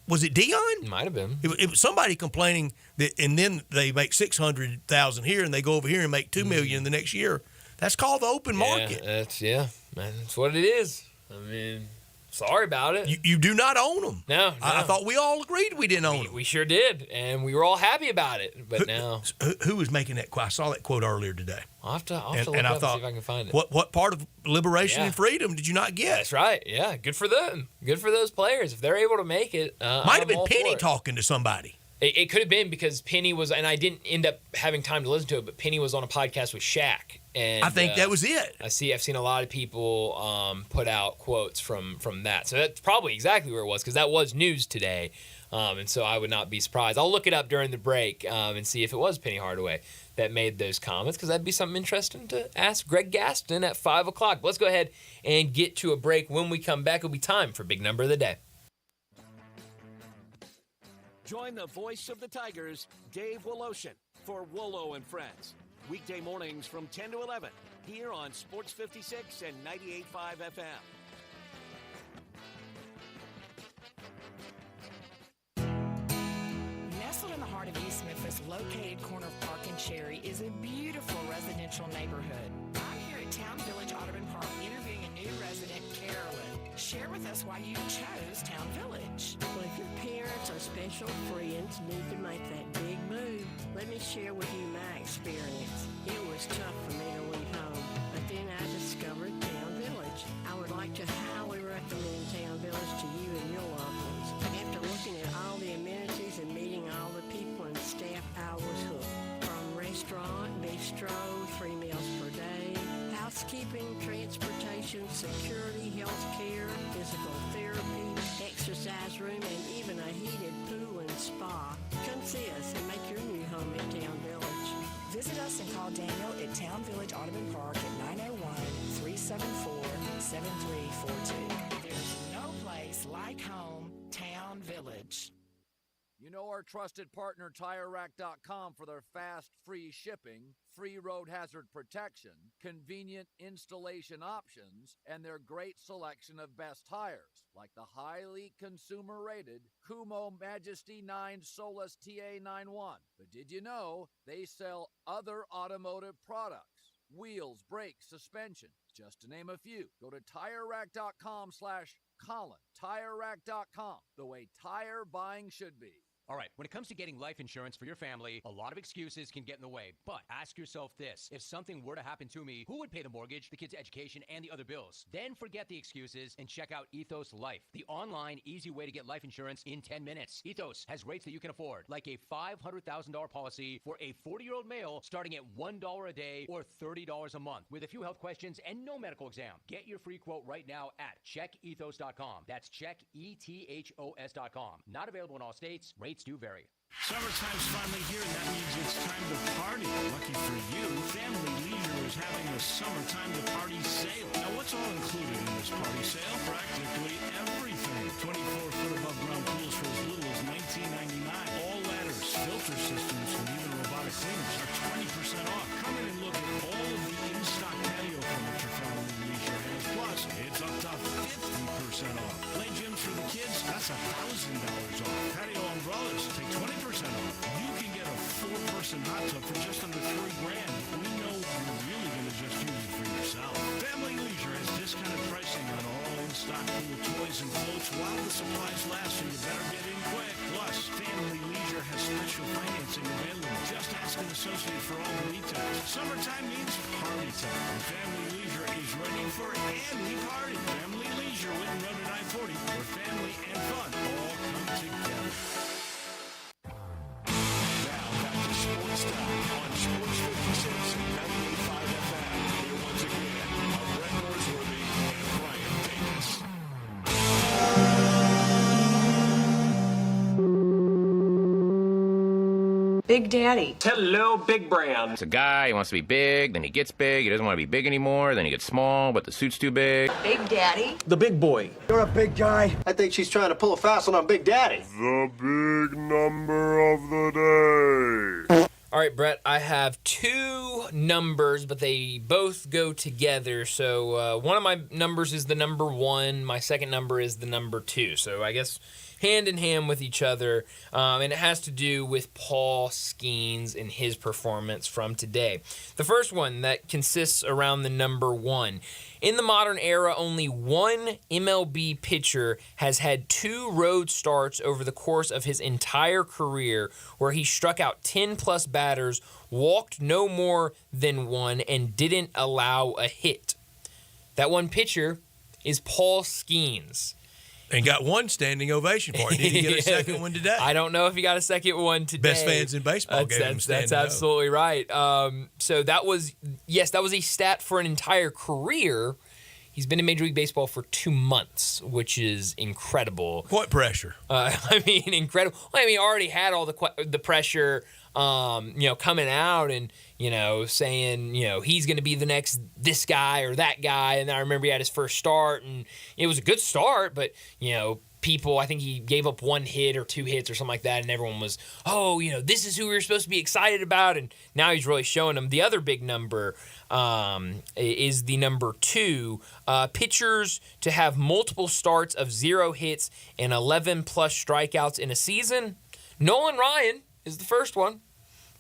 Was it Dion? Might have been. It was somebody complaining that, and then they make $600,000 here, and they go over here and make $2 million the next year. That's called the open market. That's what it is. I mean, sorry about it. You do not own them. No. I thought we all agreed we didn't own them. We sure did, and we were all happy about it. But now, who was making that quote? I saw that quote earlier today. I'll have to look it up and see if I can find it. What part of liberation and freedom did you not get? That's right. Yeah, good for them. Good for those players if they're able to make it. Might have been Penny talking to somebody. It could have been because Penny was, and I didn't end up having time to listen to it, but Penny was on a podcast with Shaq. And I think that was it. I've seen a lot of people put out quotes from that. So that's probably exactly where it was because that was news today. And so I would not be surprised. I'll look it up during the break and see if it was Penny Hardaway that made those comments because that'd be something interesting to ask Greg Gaston at 5 o'clock. Let's go ahead and get to a break. When we come back, it'll be time for Big Number of the Day. Join the voice of the Tigers, Dave Woloshin, for Wolo and Friends. Weekday mornings from 10 to 11 here on Sports 56 and 98.5 FM. Nestled in the heart of East Memphis, located corner of Park and Cherry, is a beautiful residential neighborhood. I'm here at Town Village Audubon Park interviewing a new resident, Carolyn. Share with us why you chose Town Village. Well, if your parents or special friends need to make that big move, let me share with you my experience. It was tough for me to leave home, but then I discovered Town Village. I would like to highly recommend Town Village to you and your loved ones. After looking at all the amenities and meeting all the people and staff, I was hooked. From restaurant, bistro, 3 meals per day, housekeeping, transportation, security, health care, physical therapy, exercise room, and even a heated pool and spa. Come see us and make your new home in Town Village. Visit us and call Daniel at Town Village Audubon Park at 901-374-7342. There's no place like home, Town Village. You know our trusted partner TireRack.com for their fast, free shipping, free road hazard protection, convenient installation options, and their great selection of best tires, like the highly consumer-rated Kumho Majesty 9 Solus TA91. But did you know they sell other automotive products? Wheels, brakes, suspension, just to name a few. Go to TireRack.com/Colin. TireRack.com, the way tire buying should be. All right, when it comes to getting life insurance for your family, a lot of excuses can get in the way. But ask yourself this. If something were to happen to me, who would pay the mortgage, the kids' education, and the other bills? Then forget the excuses and check out Ethos Life, the online, easy way to get life insurance in 10 minutes. Ethos has rates that you can afford, like a $500,000 policy for a 40-year-old male starting at $1 a day or $30 a month, with a few health questions and no medical exam. Get your free quote right now at checkethos.com. That's checkethos.com. Not available in all states. Rates do vary. Summertime's finally here, and that means it's time to party. Lucky for you, Family Leisure is having a summertime to party sale. Now, what's all included in this party sale? Practically everything. 24-foot above ground pools for as little as $19.99. All ladders, filter systems, and even robotic cleaners are 20% off. Come in and look at all of the in-stock patio furniture Family Leisure has. Plus, it's up to 50% off. Play gyms for the kids, that's $1,000 off. Patio umbrellas, take 20% off. You can get a 4-person hot tub for just under $3,000. We know you're really going to just use it for yourself. Family Leisure has discounted pricing on all in-stock pool toys and floats while the supplies last, so you better get in quick. Plus, Family Leisure has special financing available. Just ask an associate for all the details. Summertime means party time, and Family Leisure is ready for any party. Family Leisure, Whitten Road at I-40, where family and fun all come together. Now back to Sportstime on Sports 56 and 98.5 FM. Here once again are Brett Norsworthy and Brian Davis. Big Daddy. Hello, Big Brand. It's a guy, he wants to be big, then he gets big, he doesn't want to be big anymore, then he gets small, but the suit's too big. Big Daddy. The big boy. You're a big guy. I think she's trying to pull a fast one on Big Daddy. The big number of the day. All right, Brett, I have two numbers, but they both go together. So one of my numbers is the number 1. My second number is the number 2. So I guess hand in hand with each other. And it has to do with Paul Skeens and his performance from today. The first one that consists around the number 1. In the modern era, only one MLB pitcher has had 2 road starts over the course of his entire career where he struck out 10-plus batters, walked no more than 1, and didn't allow a hit. That one pitcher is Paul Skeens. And got one standing ovation for it. Did he get a second one today? I don't know if he got a second one today. Best fans in baseball gave him a standing That's absolutely right. So that was a stat for an entire career. He's been in Major League Baseball for 2 months, which is incredible. What pressure? Incredible. Well, he already had all the pressure, coming out and, saying, he's going to be the next this guy or that guy. And I remember he had his first start, and it was a good start, but, people, I think he gave up 1 hit or 2 hits or something like that, and everyone was, this is who we were supposed to be excited about, and now he's really showing them. The other big number is the number 2. Pitchers to have multiple starts of 0 hits and 11-plus strikeouts in a season. Nolan Ryan is the first one.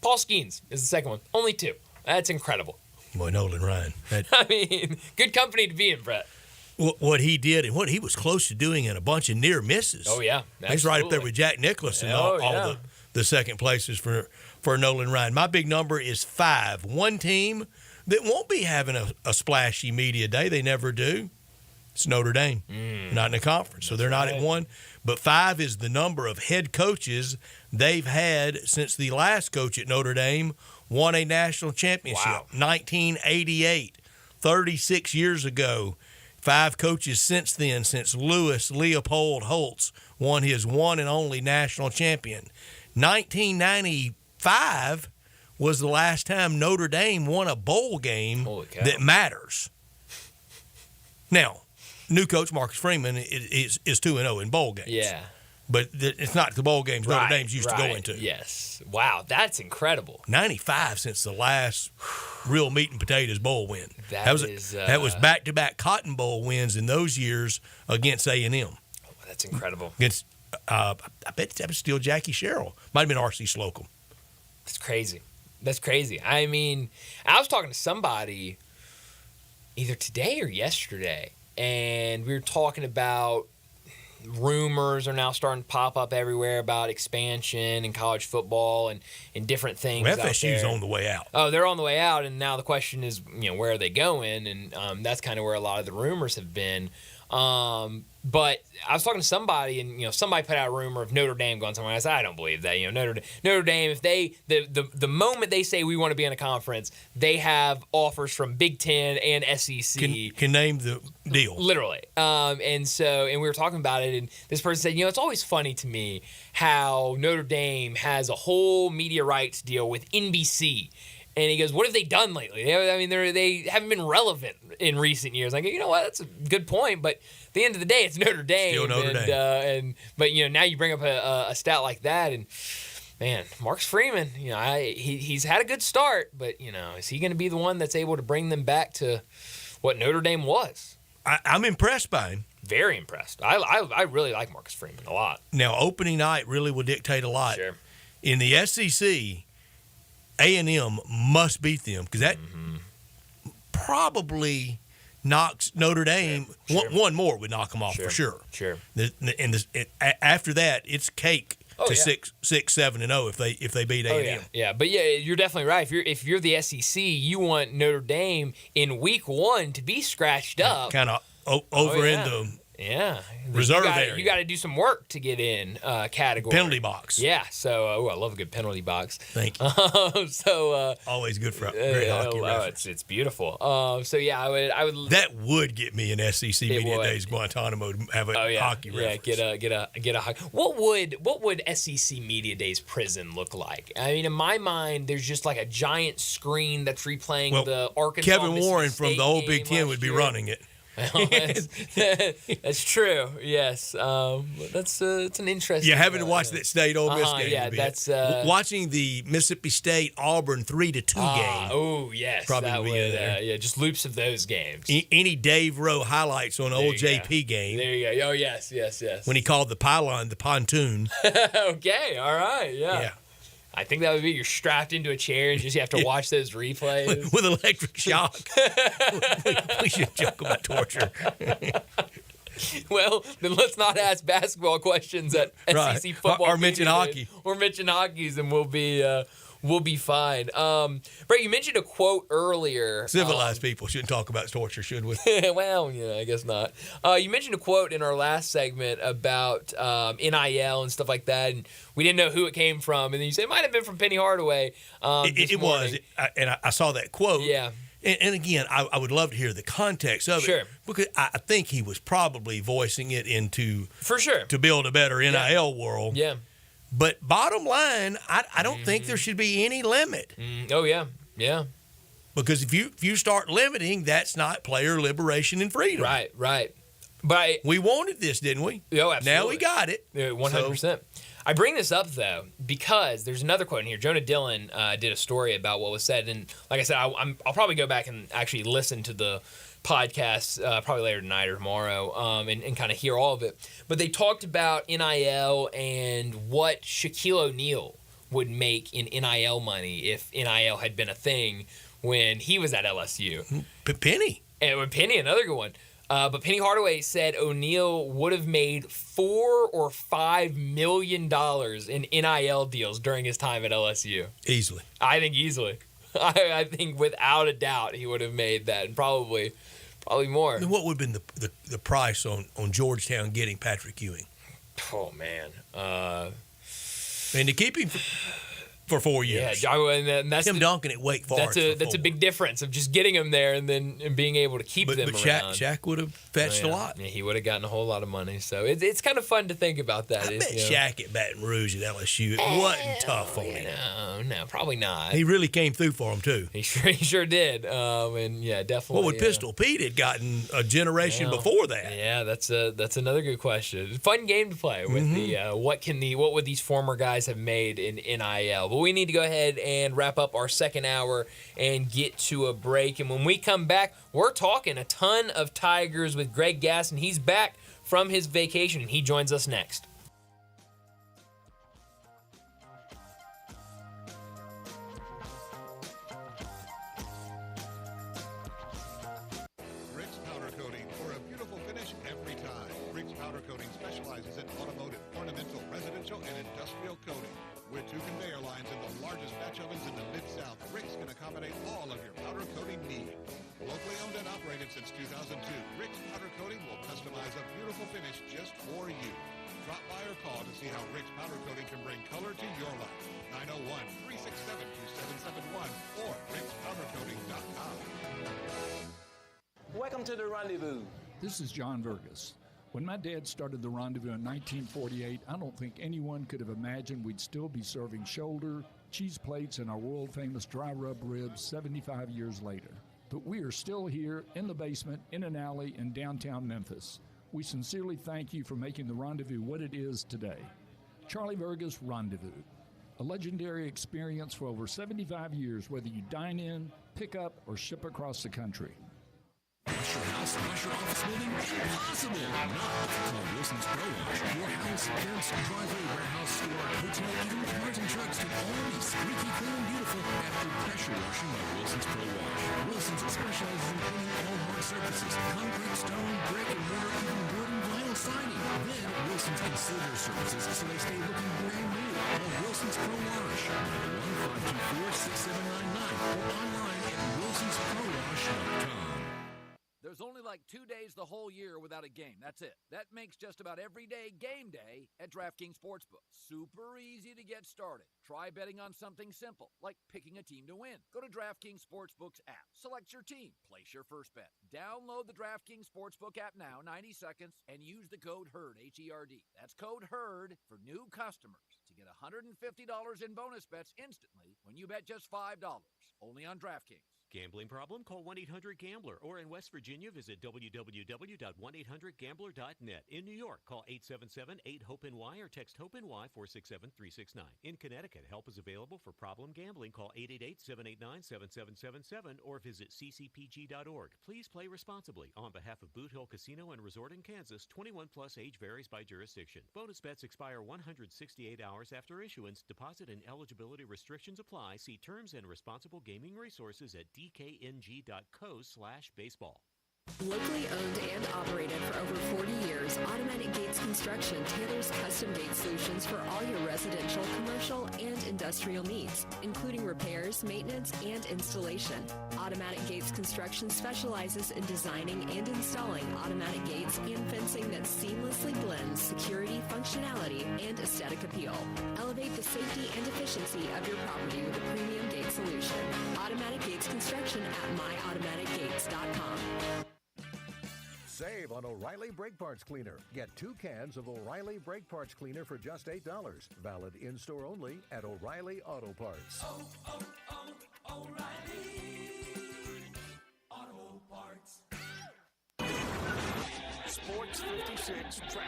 Paul Skeens is the second one. Only 2. That's incredible. Boy, Nolan Ryan. Good company to be in, Brett. What he did and what he was close to doing in a bunch of near misses. Oh, yeah. He's right up there with Jack Nicklaus and all the second places for Nolan Ryan. My big number is 5. One team that won't be having a splashy media day. They never do. It's Notre Dame. Not in a conference, so they're not at 1. But 5 is the number of head coaches they've had since the last coach at Notre Dame won a national championship. Wow. 1988, 36 years ago. 5 coaches since then, since Louis Leopold Holtz won his one and only national champion. 1995 was the last time Notre Dame won a bowl game that matters. Now, new coach Marcus Freeman is 2-0 in bowl games. Yeah. But it's not the bowl games Notre Dame's used to go into. Yes. Wow, that's incredible. 95 since the last real meat and potatoes bowl win. That was back-to-back Cotton Bowl wins in those years against A&M. Oh, that's incredible. Against, I bet that was still Jackie Sherrill. Might have been R.C. Slocum. That's crazy. I was talking to somebody either today or yesterday, and we were talking about rumors are now starting to pop up everywhere about expansion and college football and different things. Well, FSU's on the way out. Oh, they're on the way out, and now the question is, where are they going? And that's kind of where a lot of the rumors have been. But I was talking to somebody, and somebody put out a rumor of Notre Dame going somewhere. I said, I don't believe that. Notre Dame, if they the moment they say we want to be in a conference, they have offers from Big Ten and SEC. Can name the deal literally. And we were talking about it, and this person said, it's always funny to me how Notre Dame has a whole media rights deal with NBC. And he goes, what have they done lately? They haven't been relevant in recent years. I go, you know what? That's a good point. But at the end of the day, it's Notre Dame. Still Notre Dame. But now you bring up a stat like that, and man, Marcus Freeman, he's had a good start, but is he going to be the one that's able to bring them back to what Notre Dame was? I'm impressed by him. Very impressed. I really like Marcus Freeman a lot. Now, opening night really will dictate a lot. Sure. In the SEC, A&M must beat them because that probably knocks Notre Dame. Sure. One more would knock them off for sure. Sure. After that, it's cake to 6-7-0 if they beat A&M. Yeah, but you're definitely right. If you're the SEC, you want Notre Dame in week 1 to be scratched up, kind of over in Yeah. Reserve You got to do some work to get in category. Penalty box. Yeah. So, I love a good penalty box. Thank you. Always good for great hockey reference. It's beautiful. I would. That would get me in SEC Media Days Guantanamo to have a hockey reference. Yeah, get a hockey. What would SEC Media Days prison look like? I mean, in my mind, there's just like a giant screen that's replaying the Arkansas. Kevin Warren State from the old game Big Ten would be running it. Well, that's true. Yes, it's an interesting. Yeah, having to watch that State Ole Miss game. Yeah, that's watching the Mississippi State Auburn 3-2 game. Oh yes, probably that would. Yeah, just loops of those games. Any Dave Rowe highlights on old JP game. There you go. Oh yes. When he called the pylon the pontoon. Okay. All right. Yeah. I think that would be you're strapped into a chair and just you have to watch those replays. With electric shock. we should joke about torture. Well, then let's not ask basketball questions at SEC football. Or mention hockey. Or mention hockeys, and we'll be fine. Brett, you mentioned a quote earlier. Civilized people shouldn't talk about torture, should we? Well, I guess not. You mentioned a quote in our last segment about NIL and stuff like that, and we didn't know who it came from. And then you said it might have been from Penny Hardaway. It was. And I saw that quote. Yeah. And again, I would love to hear the context of it. Because I think he was probably voicing it into for sure to build a better NIL world. Yeah. But bottom line, I don't think there should be any limit. Oh yeah, yeah. Because if you start limiting, that's not player liberation and freedom. Right. But we wanted this, didn't we? Oh, absolutely. Now we got it. 100%. I bring this up, though, because there's another quote in here. Jonah Dillon did a story about what was said. And like I said, I'll probably go back and actually listen to the podcast probably later tonight or tomorrow and kind of hear all of it. But they talked about NIL and what Shaquille O'Neal would make in NIL money if NIL had been a thing when he was at LSU. Penny. And Penny, another good one. But Penny Hardaway said O'Neal would have made $4 or $5 million in NIL deals during his time at LSU. Easily. I think easily. I think without a doubt he would have made that, and probably more. And what would have been the price on Georgetown getting Patrick Ewing? Oh, man. And to keep him for 4 years. Yeah, and that's Tim Duncan at Wake Forest. That's a big difference of just getting him there and being able to keep them around. Shaq would have fetched a lot. Yeah, he would have gotten a whole lot of money. So it's kind of fun to think about that. I bet Shaq at Baton Rouge at LSU, it wasn't tough on him. No, probably not. He really came through for him too. He sure did. And yeah, definitely. What would Pistol Pete had gotten a generation before that? Yeah, that's another good question. Fun game to play with what would these former guys have made in NIL? But we need to go ahead and wrap up our second hour and get to a break. And when we come back, we're talking a ton of Tigers with Greg Gass, and he's back from his vacation, and he joins us next. Rick's Powder Coating for a beautiful finish every time. Rick's Powder Coating specializes in automotive, ornamental, residential, and industrial coating. With 2 conveyor lines and the largest batch ovens in the Mid-South, Rick's can accommodate all of your powder coating needs. Locally owned and operated since 2002, Rick's Powder Coating will customize a beautiful finish just for you. Drop by or call to see how Rick's Powder Coating can bring color to your life. 901-367-2771 or rickspowdercoating.com. Welcome to the Rendezvous. This is John Vergas. When my dad started the Rendezvous in 1948, I don't think anyone could have imagined we'd still be serving shoulder, cheese plates, and our world-famous dry rub ribs 75 years later. But we are still here in the basement, in an alley in downtown Memphis. We sincerely thank you for making the Rendezvous what it is today. Charlie Vergas Rendezvous, a legendary experience for over 75 years, whether you dine in, pick up, or ship across the country. Wash your house, wash your office building? Impossible! Not call Wilson's Pro Wash. Your house, fence, driveway, warehouse, store, hotel, even cars and trucks can all be squeaky clean and beautiful after pressure washing by Wilson's Pro Wash. Wilson's specializes in cleaning all hard surfaces, concrete, stone, brick, and mortar, even wood and vinyl siding. Then Wilson's can seal their surfaces so they stay looking brand new. Call Wilson's Pro Wash, 1-524-6799, or online at wilsonsprowash.com. There's only like 2 days the whole year without a game. That's it. That makes just about every day game day at DraftKings Sportsbook. Super easy to get started. Try betting on something simple, like picking a team to win. Go to DraftKings Sportsbook's app. Select your team. Place your first bet. Download the DraftKings Sportsbook app now, 90 seconds, and use the code HERD, H-E-R-D. That's code HERD for new customers to get $150 in bonus bets instantly when you bet just $5. Only on DraftKings. Gambling problem? Call 1-800-GAMBLER. Or in West Virginia, visit www.1800gambler.net. In New York, call 877-8-HOPE-NY or text HOPE-NY 467-369. In Connecticut, help is available for problem gambling. Call 888-789-7777 or visit ccpg.org. Please play responsibly. On behalf of Boot Hill Casino and Resort in Kansas, 21 plus, age varies by jurisdiction. Bonus bets expire 168 hours after issuance. Deposit and eligibility restrictions apply. See terms and responsible gaming resources at dkng.co/baseball. Locally owned and operated for over 40 years, Automatic Gates Construction tailors custom gate solutions for all your residential, commercial, and industrial needs, including repairs, maintenance, and installation. Automatic Gates Construction specializes in designing and installing automatic gates and fencing that seamlessly blends security, functionality, and aesthetic appeal. Elevate the safety and efficiency of your property with a premium gate solution. Automatic Gates Construction at myautomaticgates.com. Save on O'Reilly Brake Parts Cleaner. Get 2 cans of O'Reilly Brake Parts Cleaner for just $8. Valid in-store only at O'Reilly Auto Parts. O'Reilly Auto Parts. Sports 56 traffic.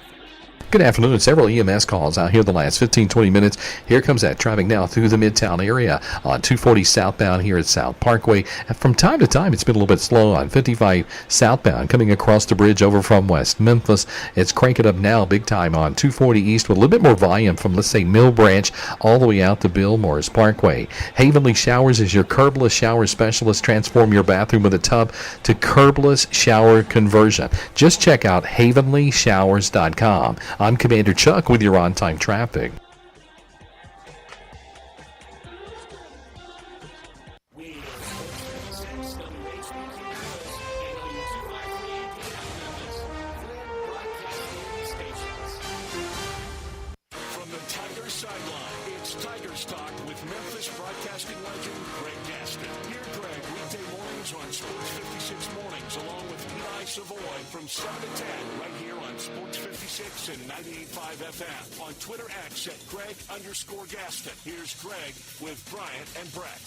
Good afternoon. Several EMS calls out here the last 15-20 minutes. Here comes that traffic now through the Midtown area on 240 southbound here at South Parkway. And from time to time, it's been a little bit slow on 55 southbound coming across the bridge over from West Memphis. It's cranking up now big time on 240 east with a little bit more volume from, let's say, Mill Branch all the way out to Bill Morris Parkway. Havenly Showers is your curbless shower specialist. Transform your bathroom with a tub to curbless shower conversion. Just check out havenlyshowers.com. I'm Commander Chuck with your on-time traffic. From the Tigers sideline, it's Tigers Talk with Memphis broadcasting legend Greg Gaston. Hear Greg weekday mornings on Sports 56 Mornings, along with Eli Savoy from 7 to 10, right here on Sports 56 and 98.5 FM. On Twitter X at Greg_Gaston. Here's Greg with Bryant and Brett.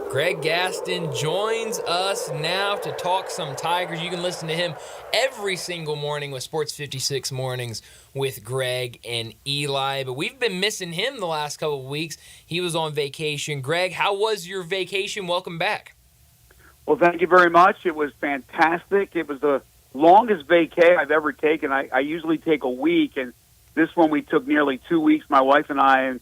Greg Gaston joins us now to talk some Tigers. You can listen to him every single morning with Sports 56 Mornings with Greg and Eli. But we've been missing him the last couple of weeks. He was on vacation. Greg, how was your vacation? Welcome back. Well, thank you very much. It was fantastic. It was the longest vacay I've ever taken. I usually take a week, and this one we took nearly 2 weeks, my wife and I, and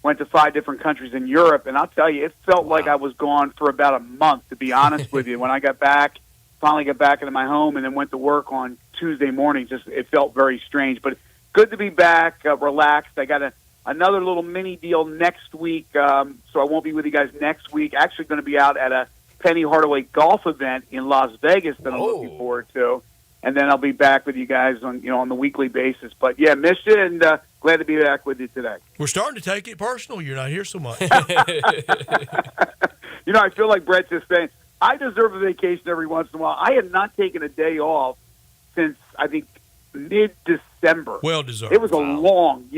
went to 5 different countries in Europe. And I'll tell you, it felt like I was gone for about a month, to be honest with you. When I got back, finally got back into my home and then went to work on Tuesday morning, it felt very strange. But good to be back, relaxed. I got another little mini deal next week, so I won't be with you guys next week. Actually going to be out at a Penny Hardaway golf event in Las Vegas that I'm looking forward to. And then I'll be back with you guys on the weekly basis. But, yeah, missed you, and glad to be back with you today. We're starting to take it personal. You're not here so much. I feel like Brett's just saying, I deserve a vacation every once in a while. I had not taken a day off since, I think, mid-December. Well deserved. It was a long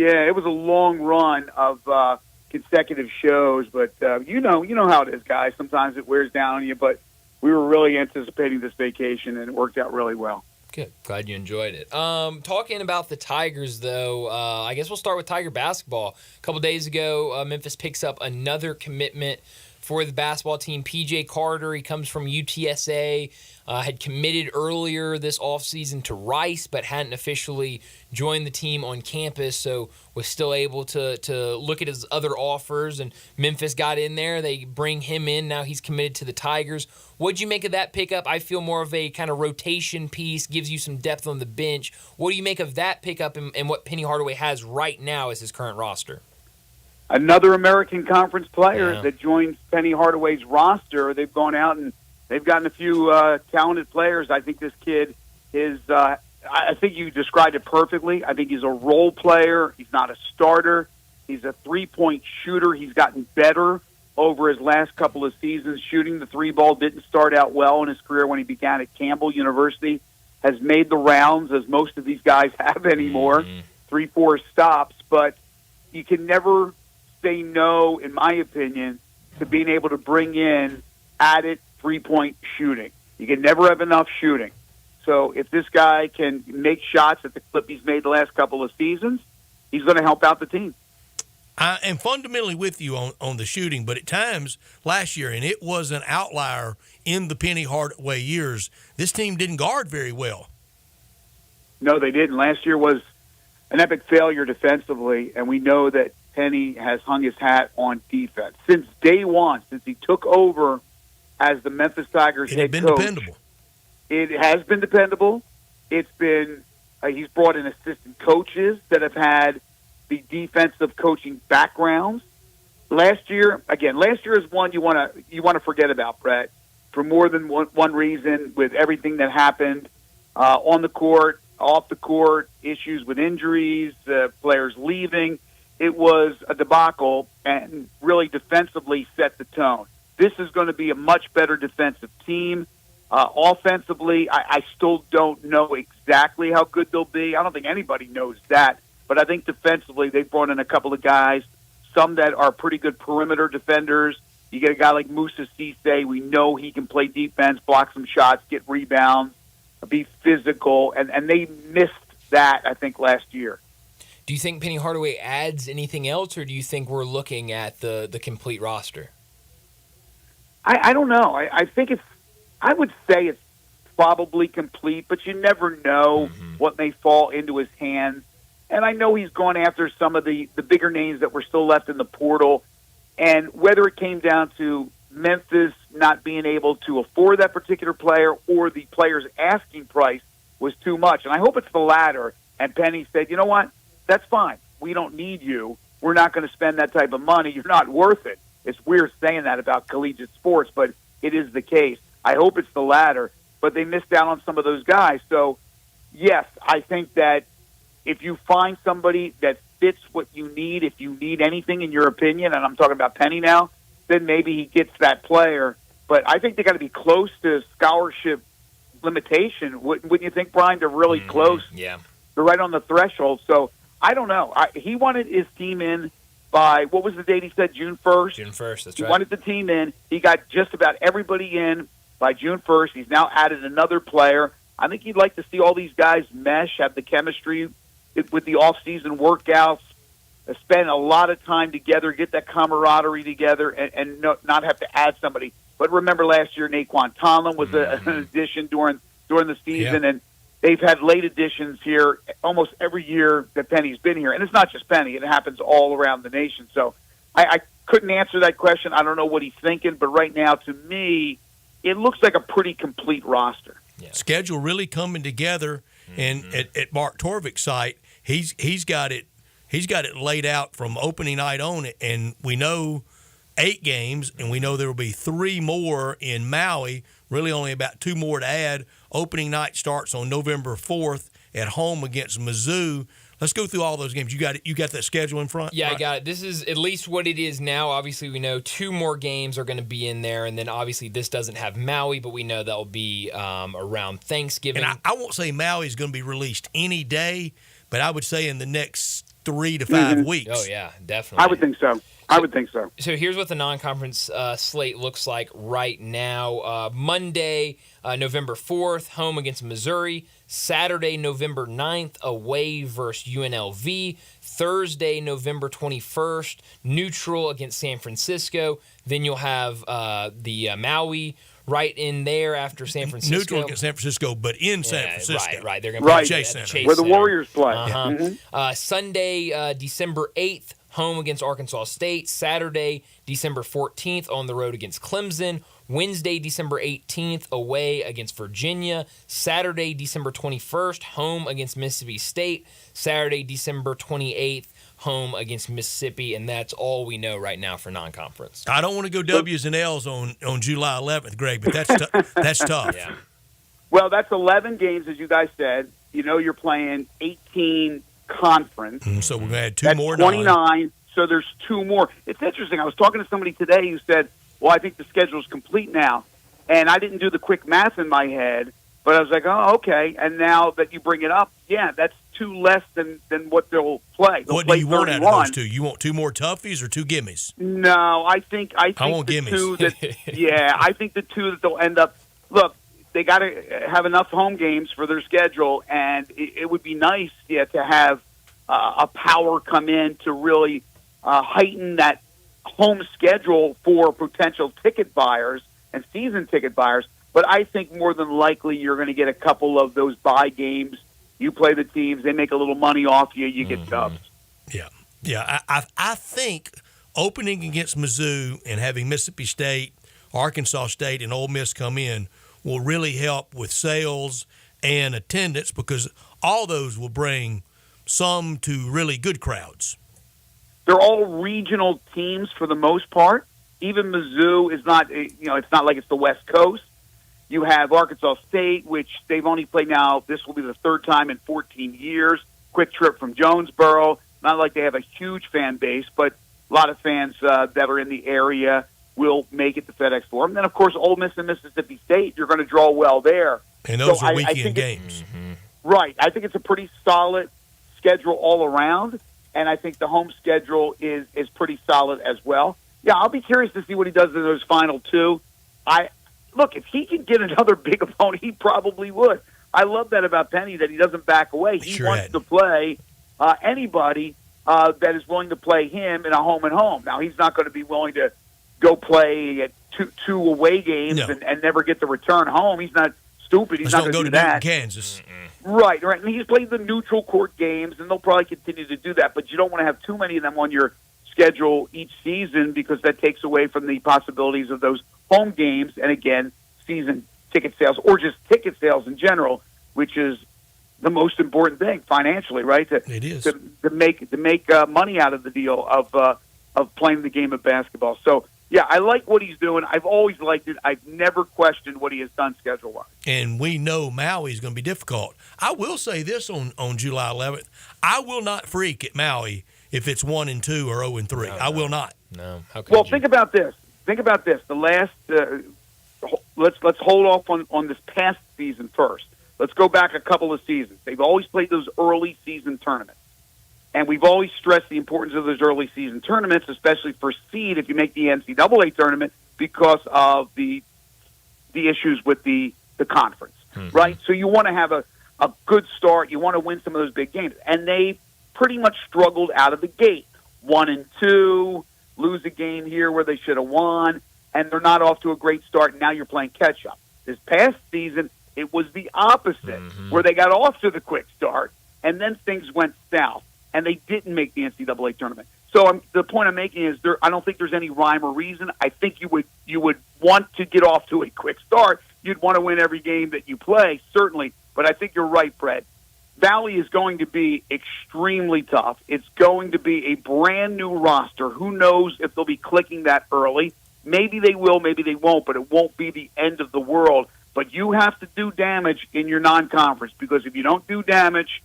run of consecutive shows. But you know how it is, guys. Sometimes it wears down on you. But we were really anticipating this vacation, and it worked out really well. Good. Glad you enjoyed it. Talking about the Tigers, though, I guess we'll start with Tiger basketball. A couple days ago, Memphis picks up another commitment for the basketball team. P.J. Carter, he comes from UTSA, had committed earlier this offseason to Rice, but hadn't officially joined the team on campus, so was still able to look at his other offers, and Memphis got in there. They bring him in. Now he's committed to the Tigers. What'd you make of that pickup? I feel more of a kind of rotation piece, gives you some depth on the bench. What do you make of that pickup and what Penny Hardaway has right now as his current roster? another American Conference player that joins Penny Hardaway's roster. They've gone out and they've gotten a few talented players. I think this kid is I think you described it perfectly. I think he's a role player. He's not a starter. He's a three-point shooter. He's gotten better over his last couple of seasons. Shooting the three ball didn't start out well in his career when he began at Campbell University. Has made the rounds, as most of these guys have anymore, 3-4 stops. But you can never say no, in my opinion, to being able to bring in added three-point shooting. You can never have enough shooting. So if this guy can make shots at the clip he's made the last couple of seasons, he's going to help out the team. I am fundamentally with you on the shooting, but at times last year, and it was an outlier in the Penny Hardaway years, this team didn't guard very well. No, they didn't. Last year was an epic failure defensively, and we know that Penny has hung his hat on defense. Since day one, since he took over as the Memphis Tigers head coach, dependable. It has been dependable. It's been he's brought in assistant coaches that have had the defensive coaching backgrounds. Last year is one you want to forget about, Brett, for more than one reason. With everything that happened on the court, off the court, issues with injuries, players leaving, it was a debacle and really defensively set the tone. This is going to be a much better defensive team. Offensively, I still don't know exactly how good they'll be. I don't think anybody knows that. But I think defensively, they've brought in a couple of guys, some that are pretty good perimeter defenders. You get a guy like Musa Cisse. We know he can play defense, block some shots, get rebounds, be physical. And they missed that, I think, last year. Do you think Penny Hardaway adds anything else, or do you think we're looking at the complete roster? I don't know. I would say it's probably complete, but you never know what may fall into his hands. And I know he's gone after some of the bigger names that were still left in the portal. And whether it came down to Memphis not being able to afford that particular player or the player's asking price was too much. And I hope it's the latter. And Penny said, you know what? That's fine. We don't need you. We're not going to spend that type of money. You're not worth it. It's weird saying that about collegiate sports, but it is the case. I hope it's the latter. But they missed out on some of those guys. So, yes, I think that if you find somebody that fits what you need, if you need anything in your opinion, and I'm talking about Penny now, then maybe he gets that player. But I think they got to be close to scholarship limitation. Wouldn't you think, Brian? They're really close. Yeah. They're right on the threshold. So I don't know. He wanted his team in by, what was the date he said, June 1st? June 1st, that's He right. wanted the team in. He got just about everybody in by June 1st. He's now added another player. I think he'd like to see all these guys mesh, have the chemistry with the off-season workouts, spend a lot of time together, get that camaraderie together, and not have to add somebody. But remember last year, Naquan Tomlin was an addition during the season, and they've had late additions here almost every year that Penny's been here. And it's not just Penny. It happens all around the nation. So I couldn't answer that question. I don't know what he's thinking. But right now, to me, it looks like a pretty complete roster. Schedule really coming together, and at Mark Torvik's site, he's got it laid out from opening night on, and we know 8 games, and we know there will be 3 more in Maui. Really, only about 2 more to add. Opening night starts on November 4th at home against Mizzou. Let's go through all those games. You got it. You got that schedule in front? Yeah, I got it. This is at least what it is now. Obviously, we know 2 more games are going to be in there, and then obviously this doesn't have Maui, but we know that will be around Thanksgiving. And I won't say Maui is going to be released any day, but I would say in the next 3 to 5 weeks. Oh, yeah, definitely. I would think so. I would think so. So here's what the non-conference slate looks like right now. Monday, November 4th, home against Missouri. Saturday, November 9th, away versus UNLV. Thursday, November 21st, neutral against San Francisco. Then you'll have the Maui right in there after San Francisco. Neutral against San Francisco, but in San Francisco. Right. They're going to play at Chase Chase Center, where the Center. Warriors play. Sunday, December 8th, home against Arkansas State. Saturday, December 14th, on the road against Clemson. Wednesday, December 18th, away against Virginia. Saturday, December 21st, home against Mississippi State. Saturday, December 28th, home against Mississippi, and that's all we know right now for non-conference. I don't want to go W's and L's on July 11th, Greg, but that's tough. Yeah. Well, that's 11 games, as you guys said. You know you're playing 18 conference. So we're going to add two That's more. 29, so there's two more. It's interesting. I was talking to somebody today who said, well, I think the schedule's complete now. And I didn't do the quick math in my head, but I was like, oh, okay. And now that you bring it up, yeah, that's two less than what they'll play. What do you want out of those two? You want two more toughies or two gimmies? No, I think want the gimmies. two that I think the two that they'll end up. Look, they got to have enough home games for their schedule, and it would be nice, to have a power come in to really heighten that home schedule for potential ticket buyers and season ticket buyers. But I think more than likely you're going to get a couple of those bye games. You play the teams, they make a little money off you, you get dubs. Yeah. I think opening against Mizzou and having Mississippi State, Arkansas State, and Ole Miss come in will really help with sales and attendance, because all those will bring some to really good crowds. They're all regional teams for the most part. Even Mizzou is not, it's not like it's the West Coast. You have Arkansas State, which they've only played now. This will be the third time in 14 years. Quick trip from Jonesboro. Not like they have a huge fan base, but a lot of fans that are in the area will make it to FedEx Forum. And then, of course, Ole Miss and Mississippi State, you're going to draw well there. And those are weekend games. Right. I think it's a pretty solid schedule all around, and I think the home schedule is pretty solid as well. Yeah, I'll be curious to see what he does in those final two. Look, if he can get another big opponent, he probably would. I love that about Penny, that he doesn't back away. He wants to play anybody that is willing to play him in a home and home. Now, he's not going to be willing to go play at two away games and never get the return home. He's not stupid. He's not going to do that. Kansas. Right. And he's played the neutral court games, and they'll probably continue to do that. But you don't want to have too many of them on your schedule each season, because that takes away from the possibilities of those home games and, again, season ticket sales, or just ticket sales in general, which is the most important thing financially, right? It is. To make money out of the deal of playing the game of basketball. So, yeah, I like what he's doing. I've always liked it. I've never questioned what he has done schedule-wise. And we know Maui is going to be difficult. I will say this on July 11th. I will not freak at Maui if it's 1-2 or 0-3. I will not. No. Well, think about this. The last let's hold off on this past season first. Let's go back a couple of seasons. They've always played those early season tournaments. And we've always stressed the importance of those early season tournaments, especially for seed if you make the NCAA tournament, because of the issues with the conference, right? So you want to have a good start. You want to win some of those big games. And they pretty much struggled out of the gate. 1-2, lose a game here where they should have won, and they're not off to a great start, and now you're playing catch-up. This past season, it was the opposite, where they got off to the quick start, and then things went south, and they didn't make the NCAA tournament. So the point I'm making is I don't think there's any rhyme or reason. I think you would want to get off to a quick start. You'd want to win every game that you play, certainly, but I think you're right, Brett. Valley is going to be extremely tough. It's going to be a brand-new roster. Who knows if they'll be clicking that early. Maybe they will, maybe they won't, but it won't be the end of the world. But you have to do damage in your non-conference, because if you don't do damage,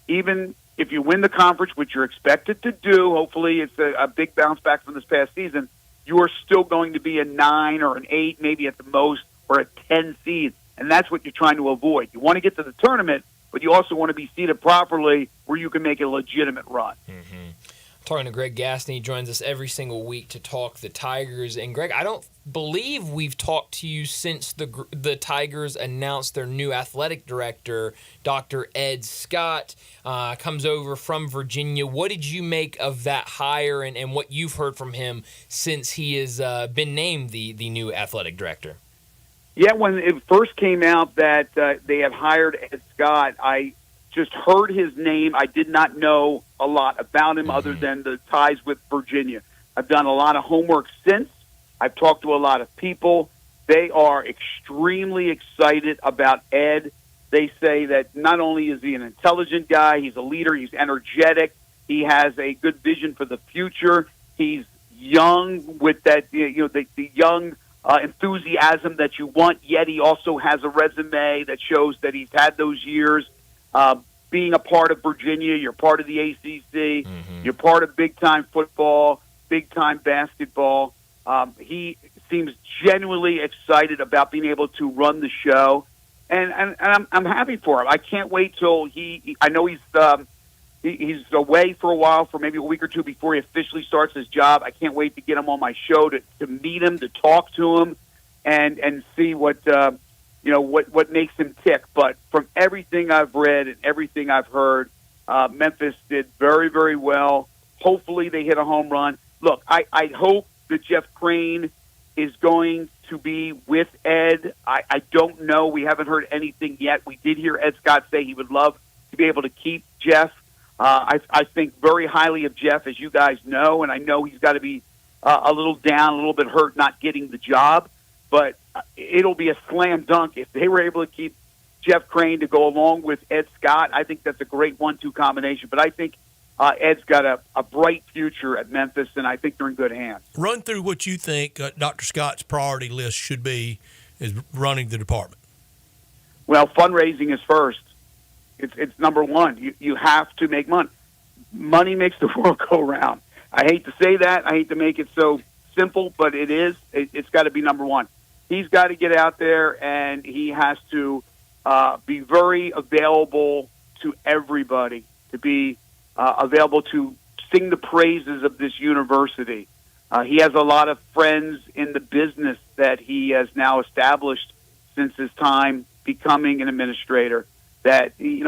even if you win the conference, which you're expected to do, hopefully it's a big bounce back from this past season, you are still going to be a 9 or an 8, maybe at the most, or a 10 seed. And that's what you're trying to avoid. You want to get to the tournament, but you also want to be seated properly where you can make a legitimate run. Talking to Greg Gaston. He joins us every single week to talk the Tigers. And, Greg, I don't believe we've talked to you since the Tigers announced their new athletic director, Dr. Ed Scott, comes over from Virginia. What did you make of that hire and what you've heard from him since he has been named the new athletic director? Yeah, when it first came out that they have hired Ed Scott, I just heard his name. I did not know a lot about him other than the ties with Virginia. I've done a lot of homework since. I've talked to a lot of people. They are extremely excited about Ed. They say that not only is he an intelligent guy, he's a leader, he's energetic, He has a good vision for the future. He's young with that, the young enthusiasm that you want, yet he also has a resume that shows that he's had those years being a part of Virginia. You're part of the ACC. You're part of big-time football, big-time basketball. He seems genuinely excited about being able to run the show, and I'm happy for him. I can't wait till I know he's away for a while, for maybe a week or two before he officially starts his job. I can't wait to get him on my show to meet him, to talk to him, and see what makes him tick. But from everything I've read and everything I've heard, Memphis did very, very well. Hopefully they hit a home run. Look, I hope that Jeff Crane is going to be with Ed. I don't know. We haven't heard anything yet. We did hear Ed Scott say he would love to be able to keep Jeff. I think very highly of Jeff, as you guys know, and I know he's got to be a little down, a little bit hurt not getting the job, but it'll be a slam dunk if they were able to keep Jeff Crane to go along with Ed Scott. I think that's a great 1-2 combination, but I think Ed's got a bright future at Memphis, and I think they're in good hands. Run through what you think Dr. Scott's priority list should be as running the department. Well, fundraising is first. It's number one. You have to make money. Money makes the world go round. I hate to say that. I hate to make it so simple, but it is. It's got to be number one. He's got to get out there, and he has to be very available to everybody, to be available to sing the praises of this university. He has a lot of friends in the business that he has now established since his time becoming an administrator, that he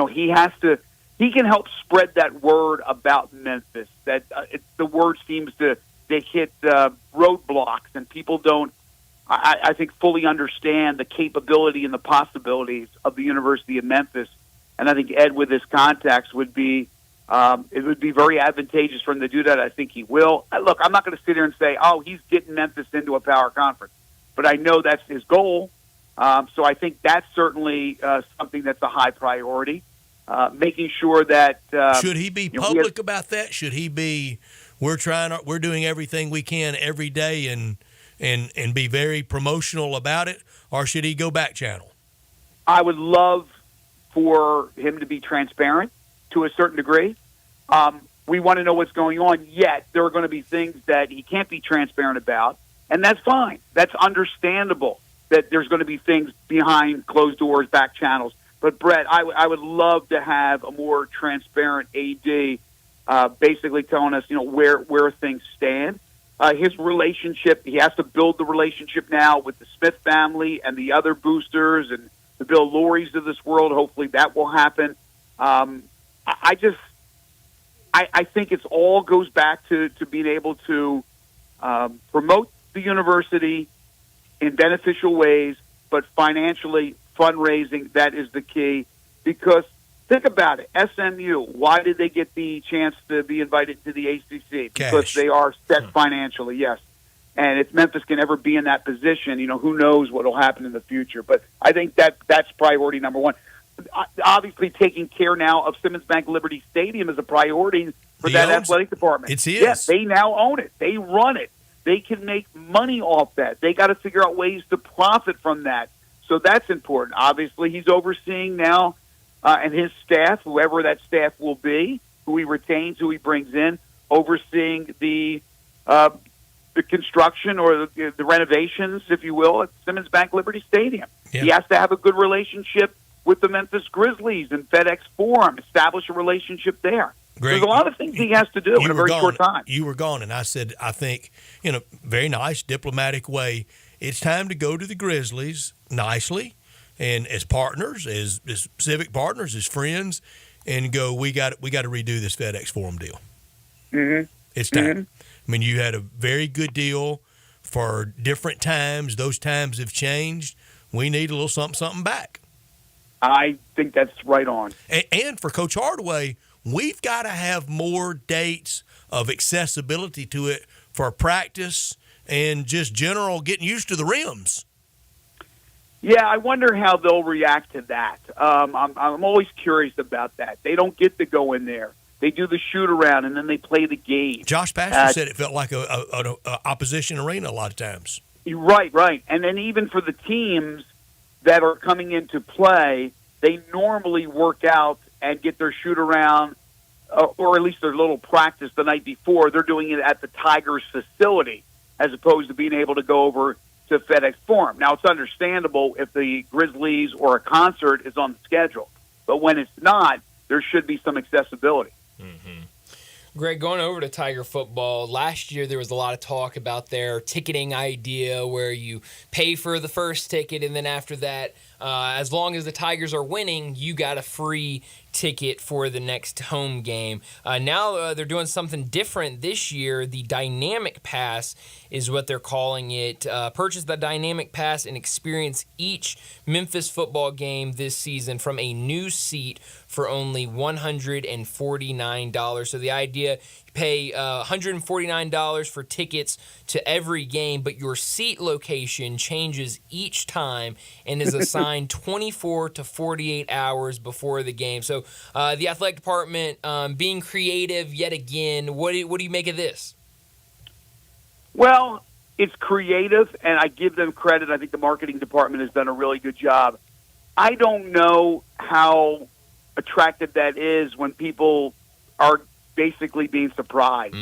can help spread that word about Memphis, that the word seems to hit roadblocks, and people don't, I think, fully understand the capability and the possibilities of the University of Memphis. And I think Ed, with his contacts, would be it would be very advantageous for him to do that. I think he will. Look, I'm not going to sit here and say, oh, he's getting Memphis into a power conference, but I know that's his goal. So I think that's certainly something that's a high priority. Making sure that should he be public about that? Should he be? We're doing everything we can every day and be very promotional about it, or should he go back channel? I would love for him to be transparent to a certain degree. We want to know what's going on, yet there are going to be things that he can't be transparent about, and that's fine. That's understandable that there's going to be things behind closed doors, back channels. But, Brett, I would love to have a more transparent AD basically telling us, where things stand. His relationship, he has to build the relationship now with the Smith family and the other boosters and the Bill Lorries of this world. Hopefully that will happen. I think it's all goes back to being able to promote the university in beneficial ways, but financially fundraising, that is the key. Because think about it, SMU, why did they get the chance to be invited to the ACC? Because they are set financially, yes. And if Memphis can ever be in that position, who knows what will happen in the future. But I think that's priority number one. Obviously, taking care now of Simmons Bank Liberty Stadium is a priority for that athletic department. It's his. Yes, they now own it. They run it. They can make money off that. They got to figure out ways to profit from that. So that's important. Obviously, he's overseeing now, and his staff, whoever that staff will be, who he retains, who he brings in, overseeing the construction or the renovations, if you will, at Simmons Bank Liberty Stadium. Yeah. He has to have a good relationship with the Memphis Grizzlies and FedEx Forum, establish a relationship there. Greg, there's a lot of things he has to do in a very short time. You were gone, and I said, I think, in a very nice, diplomatic way, it's time to go to the Grizzlies nicely and as partners, as civic partners, as friends, and go, we got to redo this FedEx Forum deal. Mm-hmm. It's time. Mm-hmm. I mean, you had a very good deal for different times. Those times have changed. We need a little something back. I think that's right on. And for Coach Hardaway, we've got to have more dates of accessibility to it for practice and just general getting used to the rims. Yeah, I wonder how they'll react to that. I'm always curious about that. They don't get to go in there They do the shoot-around, and then they play the game. Josh Pastor said it felt like an opposition arena a lot of times. Right. And then even for the teams that are coming into play, they normally work out and get their shoot-around, or at least their little practice the night before. They're doing it at the Tigers facility as opposed to being able to go over to FedEx Forum. Now, it's understandable if the Grizzlies or a concert is on the schedule, but when it's not, there should be some accessibility. Greg, going over to Tiger football, last year there was a lot of talk about their ticketing idea where you pay for the first ticket and then after that, as long as the Tigers are winning, you got a free ticket for the next home game. Now they're doing something different this year. The Dynamic Pass is what they're calling it. Purchase the Dynamic Pass and experience each Memphis football game this season from a new seat for only $149. So the idea, you pay $149 for tickets to every game, but your seat location changes each time and is assigned 24 to 48 hours before the game. So the athletic department being creative yet again. What do you make of this? Well, it's creative, and I give them credit. I think the marketing department has done a really good job. I don't know how attractive that is when people are basically being surprised.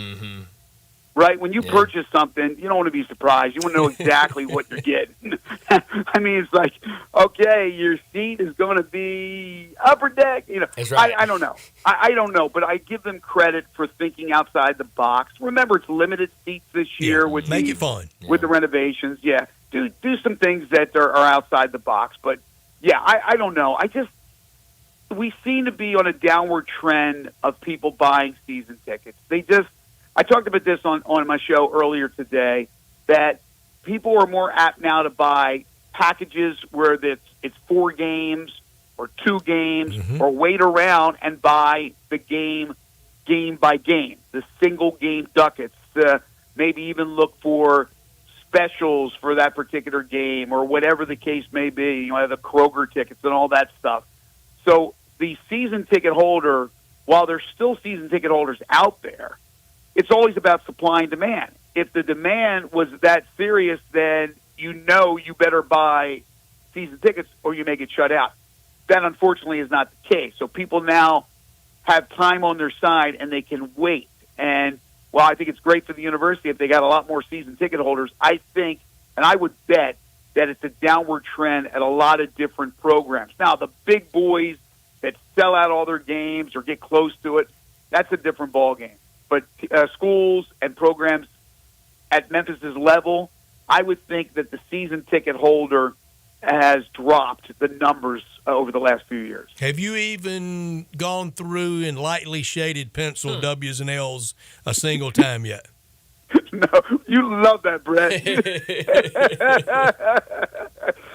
Right? When you purchase something, you don't want to be surprised. You want to know exactly what you're getting. I mean, it's like, okay, your seat is going to be upper deck. You know, That's right. I don't know. I don't know, but I give them credit for thinking outside the box. Remember, it's limited seats this year. With Make it fun. With the renovations, do some things that are outside the box. But, I don't know. We seem to be on a downward trend of people buying season tickets. I talked about this on my show earlier today, that people are more apt now to buy packages where it's 4 games or 2 games, or wait around and buy the game by game, the single game ducats, maybe even look for specials for that particular game or whatever the case may be, the Kroger tickets and all that stuff. So the season ticket holder, while there's still season ticket holders out there, it's always about supply and demand. If the demand was that serious, then you better buy season tickets or you may get shut out. That, unfortunately, is not the case. So people now have time on their side and they can wait. And while I think it's great for the university if they got a lot more season ticket holders, I think, and I would bet, that it's a downward trend at a lot of different programs. Now, the big boys that sell out all their games or get close to it, that's a different ballgame. But schools and programs at Memphis's level, I would think that the season ticket holder has dropped the numbers over the last few years. Have you even gone through in lightly shaded pencil W's and L's a single time yet? No, you love that, Brett.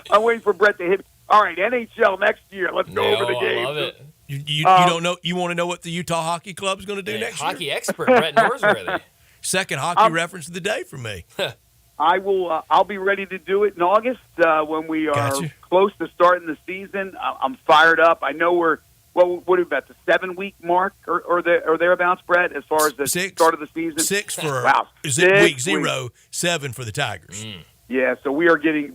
I'm waiting for Brett to hit me. All right, NHL next year. Let's go over the game. I love it. You don't know? You want to know what the Utah Hockey Club is going to do next year? Hockey expert Brett Norsworthy. Second hockey reference of the day for me. I will. I'll be ready to do it in August when we are close to starting the season. I'm fired up. I know we're. Well, what are we about the 7-week mark or thereabouts, Brett? As far as the start of the season, 6 for wow. week 0, 7 for the Tigers. Yeah, so we are getting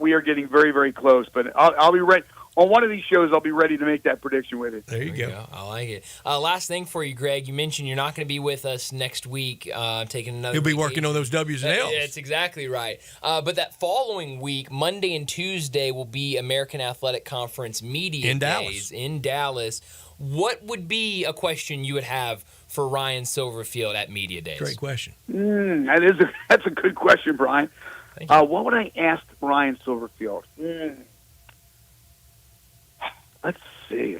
very, very close. But I'll be ready. On one of these shows, I'll be ready to make that prediction with it. There you go. I like it. Last thing for you, Greg. You mentioned you're not going to be with us next week. Taking another. You'll be working on those W's and L's. That's exactly right. But that following week, Monday and Tuesday, will be American Athletic Conference Media Days in Dallas. What would be a question you would have for Ryan Silverfield at Media Days? Great question. That's a good question, Brian. What would I ask Ryan Silverfield? Let's see.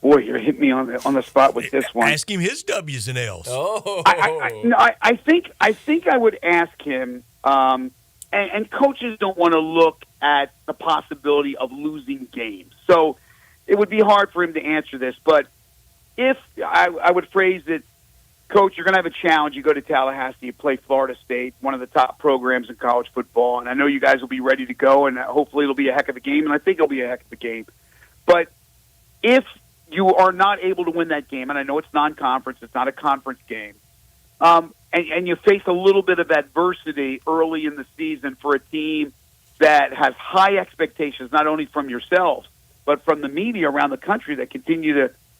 Boy, you're hitting me on the spot with this one. Ask him his W's and L's. Oh, I think I would ask him. And coaches don't want to look at the possibility of losing games, so it would be hard for him to answer this. But if I would phrase it, Coach, you're going to have a challenge. You go to Tallahassee, you play Florida State, one of the top programs in college football, and I know you guys will be ready to go, and hopefully it'll be a heck of a game, and I think it'll be a heck of a game. But if you are not able to win that game, and I know it's non-conference, it's not a conference game, and you face a little bit of adversity early in the season for a team that has high expectations, not only from yourselves, but from the media around the country that continue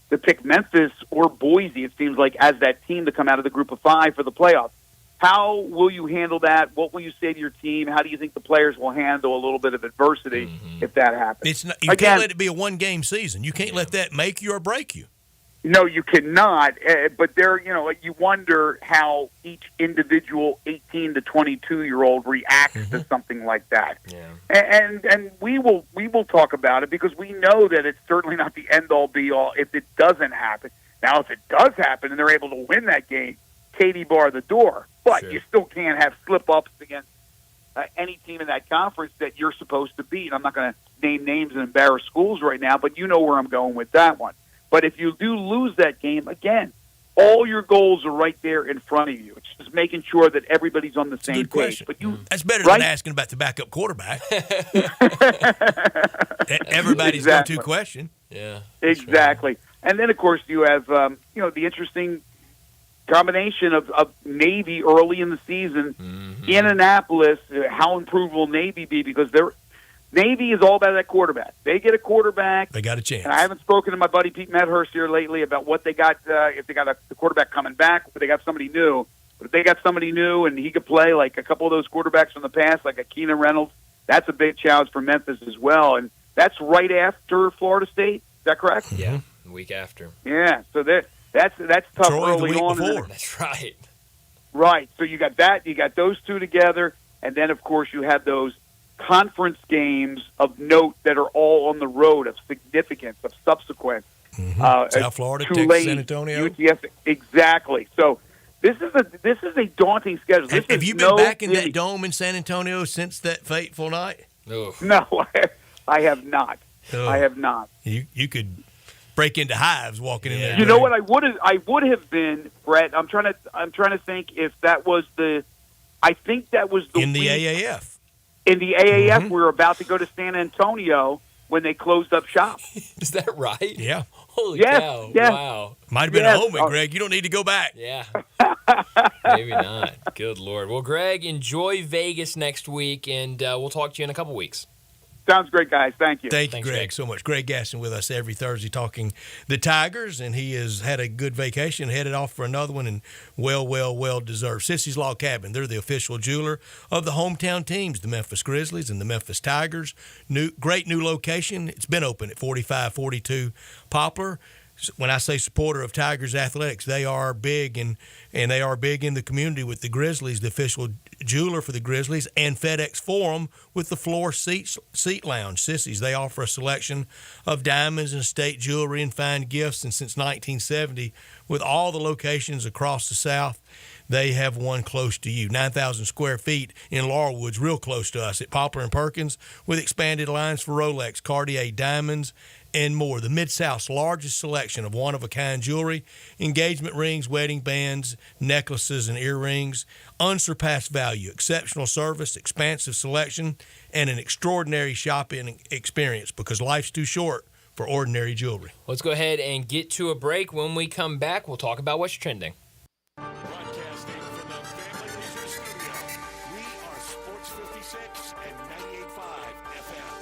to pick Memphis or Boise, it seems like, as that team to come out of the group of 5 for the playoffs. How will you handle that? What will you say to your team? How do you think the players will handle a little bit of adversity if that happens? You can't let it be a one-game season. You can't let that make you or break you. No, you cannot. But you wonder how each individual 18 to 22-year-old reacts to something like that. Yeah. And we will talk about it because we know that it's certainly not the end-all, be-all if it doesn't happen. Now, if it does happen and they're able to win that game, Katie bar the door. But you still can't have slip-ups against any team in that conference that you're supposed to beat. I'm not going to name names and embarrass schools right now, but you know where I'm going with that one. But if you do lose that game, again, all your goals are right there in front of you. It's just making sure that everybody's on the same page. But that's better than asking about the backup quarterback. Everybody's go-to question. Yeah, exactly. Right. And then, of course, you have the interesting combination of Navy early in the season in Annapolis. How improved will Navy be? Because Navy is all about that quarterback. They get a quarterback. They got a chance. And I haven't spoken to my buddy Pete Medhurst here lately about what they got, if they got the quarterback coming back, or they got somebody new. But if they got somebody new and he could play like a couple of those quarterbacks from the past, like a Keenan Reynolds, that's a big challenge for Memphis as well. And that's right after Florida State. Is that correct? Yeah, the week after. Yeah, so that's tough Troy early on. That's right. Right. So you got that. You got those two together, and then of course you have those conference games of note that are all on the road of significance, of subsequence. South Florida, Texas, San Antonio. UTS, exactly. So this is a daunting schedule. Have you been back in that dome in San Antonio since that fateful night? No, I have not. I have not. You could break into hives walking in there. You know what? I would have been, Brett. I'm trying to think if that was I think that was the in the AAF. In the AAF, we were about to go to San Antonio when they closed up shop. Is that right? Yeah. Holy cow! Yes. Wow. Might have been a home, Greg. You don't need to go back. Yeah. Maybe not. Good Lord. Well, Greg, enjoy Vegas next week, and we'll talk to you in a couple weeks. Sounds great, guys. Thank you. Thanks, Greg, so much. Greg Gaston with us every Thursday talking the Tigers, and he has had a good vacation, headed off for another one, and well deserved. Sissy's Log Cabin, they're the official jeweler of the hometown teams, the Memphis Grizzlies and the Memphis Tigers. Great new location. It's been open at 4542 Poplar. When I say supporter of Tigers athletics, they are big, and they are big in the community with the Grizzlies, the official jeweler for the Grizzlies, and FedEx Forum with the floor seat lounge. Sissy's, they offer a selection of diamonds and estate jewelry and fine gifts, and since 1970, with all the locations across the South, they have one close to you. 9,000 square feet in Laurelwood's real close to us at Poplar and Perkins, with expanded lines for Rolex, Cartier diamonds, and more. The Mid-South's largest selection of one-of-a-kind jewelry, engagement rings, wedding bands, necklaces, and earrings, unsurpassed value, exceptional service, expansive selection, and an extraordinary shopping experience, because life's too short for ordinary jewelry. Let's go ahead and get to a break. When we come back, we'll talk about what's trending. Broadcasting from the Family Leisure Studio, we are Sports 56 and 98.5 FM.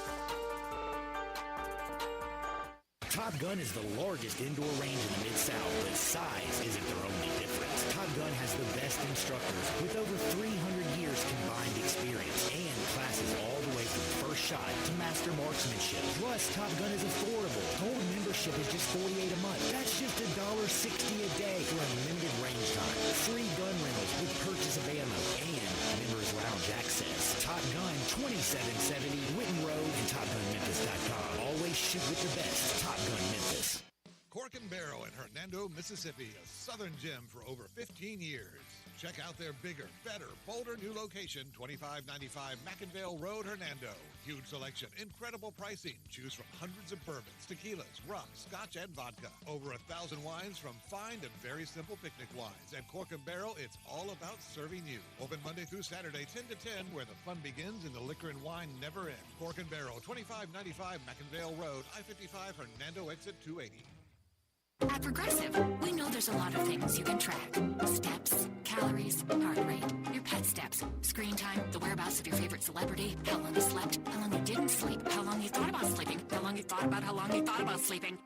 Top Gun is the largest indoor range in the Mid-South, but size isn't their only difference. Top Gun has the best instructors with over 300 years combined experience and classes all the way from first shot to master marksmanship. Plus, Top Gun is affordable. Gold membership is just $48 a month. That's just $1.60 a day for unlimited range time, free gun rentals with purchase of ammo, and members lounge access. Top Gun, 2770 Whitten Road and TopGunMemphis.com. Always shoot with the best. Top Gun Memphis. Cork and Barrel in Hernando, Mississippi, a Southern gem for over 15 years. Check out their bigger, better, bolder new location, 2595 McInvale Road, Hernando. Huge selection, incredible pricing. Choose from hundreds of bourbons, tequilas, rum, scotch, and vodka. Over 1,000 wines from fine to very simple picnic wines. At Cork and Barrel, it's all about serving you. Open Monday through Saturday, 10 to 10, where the fun begins and the liquor and wine never end. Cork and Barrel, 2595 McInvale Road, I-55 Hernando, exit 280. At Progressive, we know there's a lot of things you can track. Steps, calories, heart rate, your pet steps, screen time, the whereabouts of your favorite celebrity, how long you slept, how long you didn't sleep, how long you thought about sleeping, how long you thought about sleeping.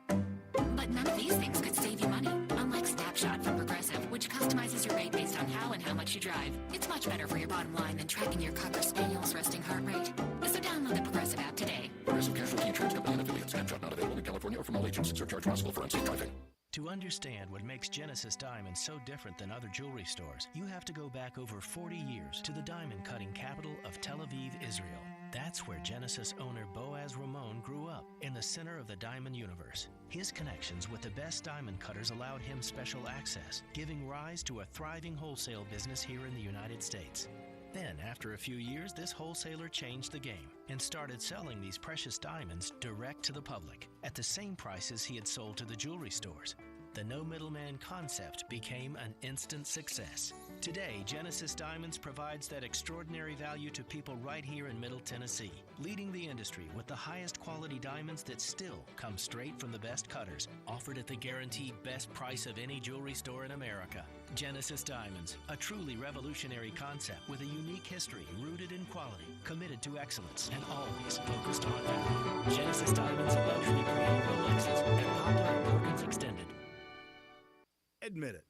But none of these things could save you money, unlike Snapshot from Progressive, which customizes your rate based on how and how much you drive. It's much better for your bottom line than tracking your Cocker Spaniel's resting heart rate. So download the Progressive app today. Progressive Casualty Insurance Company and affiliates. Snapshot not available in California or from all agents. Surcharge possible for unsafe driving. To understand what makes Genesis Diamonds so different than other jewelry stores, you have to go back over 40 years to the diamond cutting capital of Tel Aviv, Israel. That's where Genesis owner Boaz Ramon grew up, in the center of the diamond universe. His connections with the best diamond cutters allowed him special access, giving rise to a thriving wholesale business here in the United States. Then, after a few years, this wholesaler changed the game and started selling these precious diamonds direct to the public at the same prices he had sold to the jewelry stores. The no middleman concept became an instant success. Today, Genesis Diamonds provides that extraordinary value to people right here in Middle Tennessee, leading the industry with the highest quality diamonds that still come straight from the best cutters, offered at the guaranteed best price of any jewelry store in America. Genesis Diamonds, a truly revolutionary concept with a unique history rooted in quality, committed to excellence, and always focused on value. Genesis Diamonds, a luxury brand, Rolexes, and Poplar Perkins Extended. Admit it.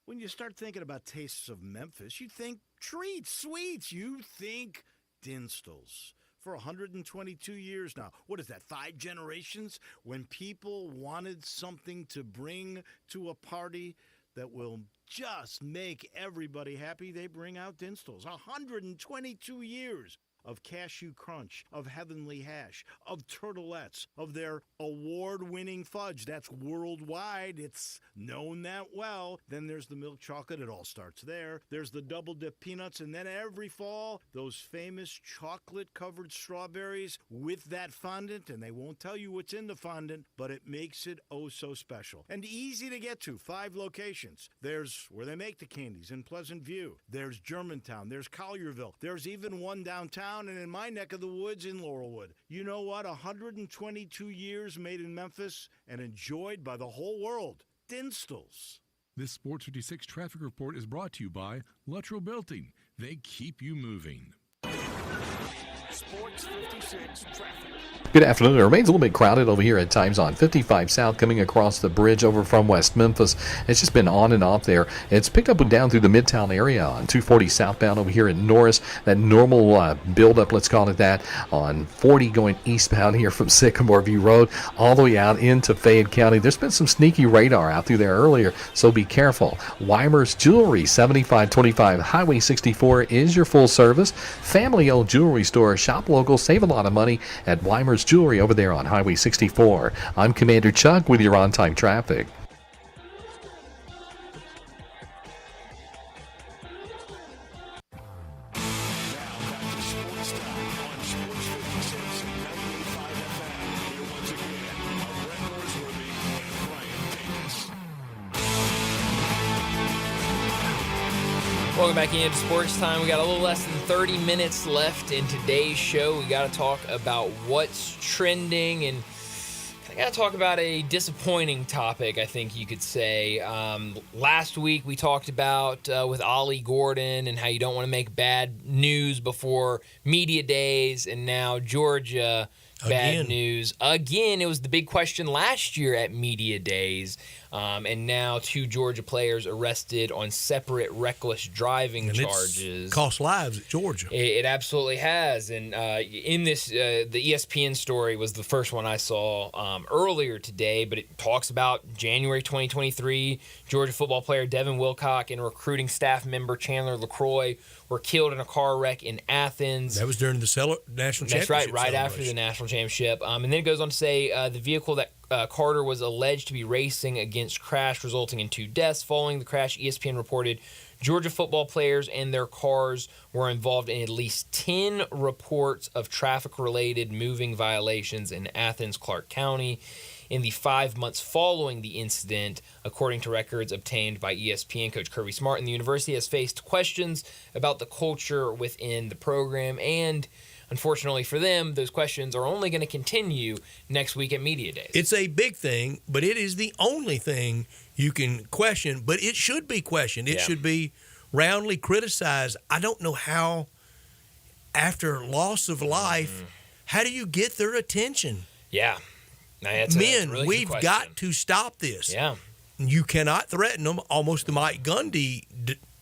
When you start thinking about tastes of Memphis, you think treats, sweets. You think Dinstall's. For 122 years now. What is that, 5 generations? When people wanted something to bring to a party that will just make everybody happy, they bring out Dinstall's. 122 years of Cashew Crunch, of Heavenly Hash, of Turtlettes, of their award-winning fudge. That's worldwide. It's known that well. Then there's the milk chocolate. It all starts there. There's the double-dip peanuts. And then every fall, those famous chocolate-covered strawberries with that fondant. And they won't tell you what's in the fondant, but it makes it oh so special. And easy to get to. 5 locations. There's where they make the candies in Pleasant View. There's Germantown. There's Collierville. There's even one downtown and in my neck of the woods in Laurelwood. You know what? 122 years made in Memphis and enjoyed by the whole world. Dinstall's. This Sports 56 traffic report is brought to you by Luttrell Belting. They keep you moving. Sports 56 traffic. Good afternoon. It remains a little bit crowded over here at times on 55 South coming across the bridge over from West Memphis. It's just been on and off there. It's picked up and down through the Midtown area on 240 southbound over here in Norris. That normal buildup, let's call it that, on 40 going eastbound here from Sycamore View Road all the way out into Fayette County. There's been some sneaky radar out through there earlier, so be careful. Weimer's Jewelry, 7525 Highway 64 is your full service, family-owned jewelry store. Shop local, save a lot of money at Weimer's Jewelry over there on Highway 64. I'm Commander Chuck with your on-time traffic. Welcome back into Sports Time. We got a little less than 30 minutes left in today's show. We got to talk about what's trending, and I got to talk about a disappointing topic, I think you could say. Last week we talked about with Ollie Gordon and how you don't want to make bad news before media days, and now Georgia, bad news. Again, it was the big question last year at media days. And now 2 Georgia players arrested on separate reckless driving charges. It's cost lives at Georgia. It absolutely has. And in this, the ESPN story was the first one I saw earlier today, but it talks about January 2023, Georgia football player Devin Wilcock and recruiting staff member Chandler LaCroix were killed in a car wreck in Athens. That was during the national championship. That's right after the national championship. And then it goes on to say the vehicle that Carter was alleged to be racing against crashed, resulting in 2 deaths. Following the crash, ESPN reported Georgia football players and their cars were involved in at least 10 reports of traffic-related moving violations in Athens, Clark County in the 5 months following the incident, according to records obtained by ESPN. Coach Kirby Smart and the university has faced questions about the culture within the program and unfortunately for them, those questions are only going to continue next week at Media Days. It's a big thing, but it is the only thing you can question, but it should be questioned. It should be roundly criticized. I don't know how, after loss of life, how do you get their attention? Yeah. Men, really we've got to stop this. Yeah. You cannot threaten them. Almost the Mike Gundy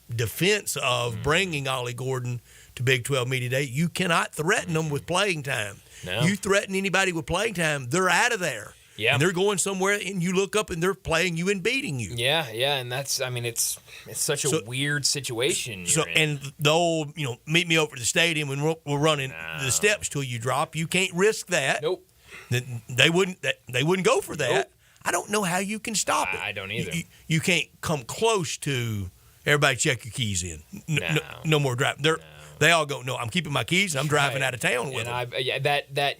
defense of bringing Ollie Gordon to Big 12 Media Day. You cannot threaten them with playing time. No. You threaten anybody with playing time, they're out of there. Yeah. And they're going somewhere, and you look up, and they're playing you and beating you. Yeah, and that's, I mean, it's such a weird situation. So, and the old, meet me over at the stadium and we're running the steps till you drop. You can't risk that. Nope. They wouldn't go for that. Nope. I don't know how you can stop it. I don't either. You can't come close to everybody check your keys in. No more driving. They all go, no, I'm keeping my keys and I'm driving out of town with them. That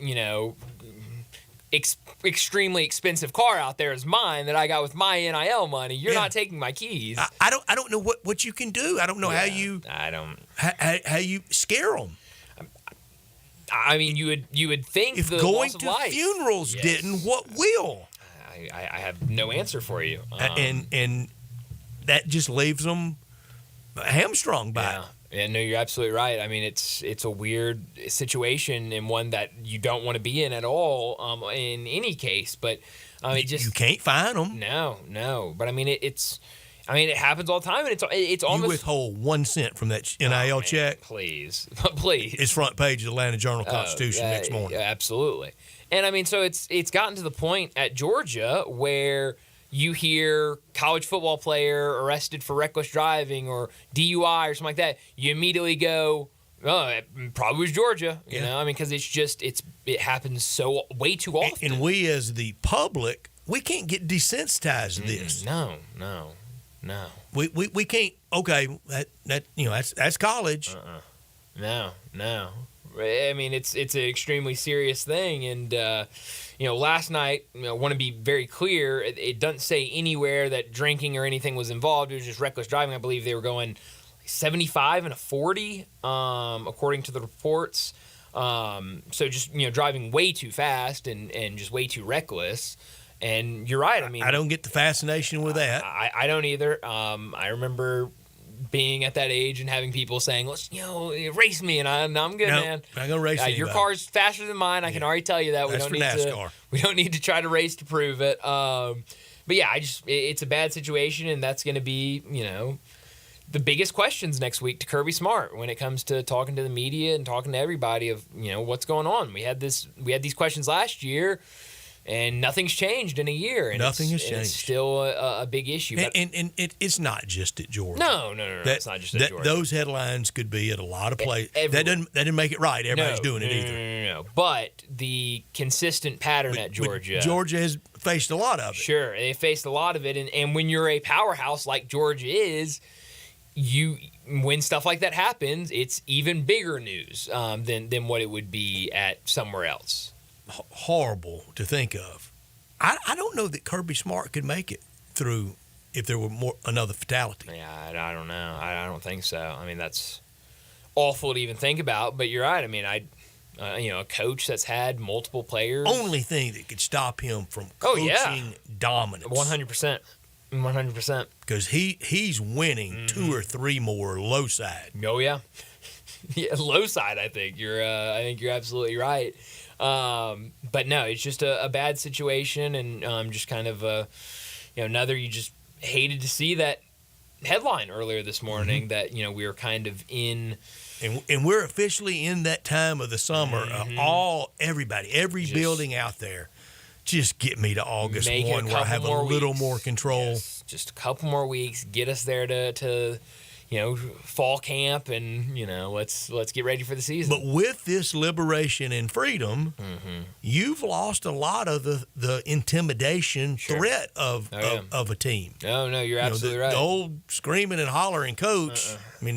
extremely expensive car out there is mine that I got with my NIL money. You're not taking my keys. I don't know what you can do. I don't know how you scare them. I mean, you would think if the going loss of to life, funerals didn't, what will? I have no answer for you. And that just leaves them hamstrung by it. Yeah, no, you're absolutely right. I mean, it's a weird situation and one that you don't want to be in at all in any case. But you can't find them. No. But I mean, it happens all the time, and it's almost. You withhold 1 cent from that NIL check. Please. It's front page of the Atlanta Journal-Constitution next morning. Absolutely. And I mean, so it's gotten to the point at Georgia where you hear college football player arrested for reckless driving or DUI or something like that, you immediately go, oh, it probably was Georgia. You know, I mean, because it happens way too often. And we as the public, we can't get desensitized to this. No. We can't. Okay, that's college. No. I mean, it's an extremely serious thing, and last night, I want to be very clear. It doesn't say anywhere that drinking or anything was involved. It was just reckless driving. I believe they were going 75 and a 40, according to the reports. So just driving way too fast and just way too reckless. And you're right. I mean, I don't get the fascination with that. I don't either. I remember being at that age and having people saying, "Let's race me," and I'm good, man. I'm not gonna race anybody. Your car's faster than mine. I can already tell you that. That's for NASCAR. We don't need to try to race to prove it. But yeah, it's a bad situation, and that's going to be the biggest questions next week to Kirby Smart when it comes to talking to the media and talking to everybody of what's going on. We had these questions last year. And nothing's changed in a year. And Nothing has changed. It's still a big issue. But and it's not just at Georgia. No. It's not just at Georgia. Those headlines could be at a lot of places. That didn't make it right. Everybody's doing it either. No. But the consistent pattern at Georgia. Georgia has faced a lot of it. Sure. They faced a lot of it. And when you're a powerhouse like Georgia is, when stuff like that happens, it's even bigger news than what it would be at somewhere else. Horrible to think of. I don't know that Kirby Smart could make it through if there were another fatality. Yeah, I don't know. I don't think so. I mean, that's awful to even think about. But you're right. I mean, a coach that's had multiple players. Only thing that could stop him from coaching dominance. 100%. 100%. Because he's winning 2 or 3 more low side. Oh yeah. Yeah, low side. I think you're absolutely right. But no, it's just a bad situation, and just kind of another. You just hated to see that headline earlier this morning that we were kind of in, and we're officially in that time of the summer. Every building out there, just get me to August 1 where I have a little more control. Yes, just a couple more weeks, get us there to fall camp, and let's get ready for the season. But with this liberation and freedom, you've lost a lot of the intimidation threat of a team. No, you're absolutely right. The old screaming and hollering coach. I mean,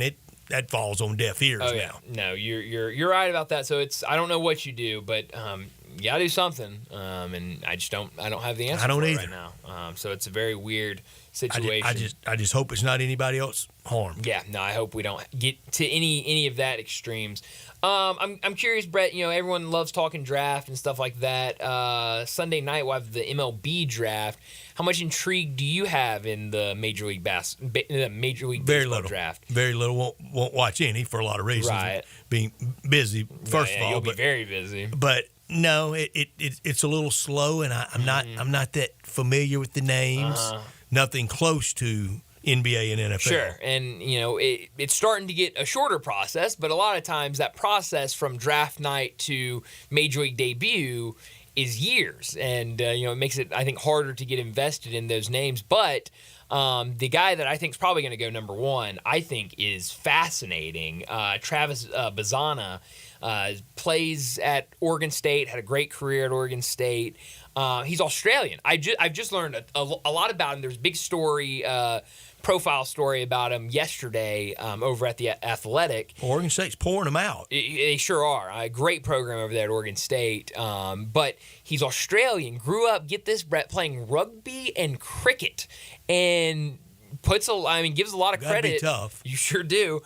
that falls on deaf ears now. No, you're right about that. So I don't know what you do, but you gotta do something. And I don't have the answer. I don't for it either. right now. So it's a very weird situation. I just hope it's not anybody else harmed. Yeah, no, I hope we don't get to any of that extremes. I'm curious, Brett. Everyone loves talking draft and stuff like that. Sunday night we'll have the MLB draft. How much intrigue do you have in the Major League Baseball draft? Very little. Won't watch any for a lot of reasons. Right. Being busy, first of all. You'll be very busy. But no, it's a little slow, and I'm not that familiar with the names. Nothing close to NBA and NFL. Sure, and it's starting to get a shorter process, but a lot of times that process from draft night to Major League debut is years, and it makes it, I think, harder to get invested in those names. But the guy that I think is probably going to go number one, I think, is fascinating. Travis Bazzana plays at Oregon State, had a great career at Oregon State. He's Australian. I've just learned a lot about him. There's a big story, profile story about him yesterday over at the Athletic. Oregon State's pouring him out. They sure are. A great program over there at Oregon State. But he's Australian. Grew up, get this, Brett, playing rugby and cricket, and gives a lot of credit. Be tough. You sure do.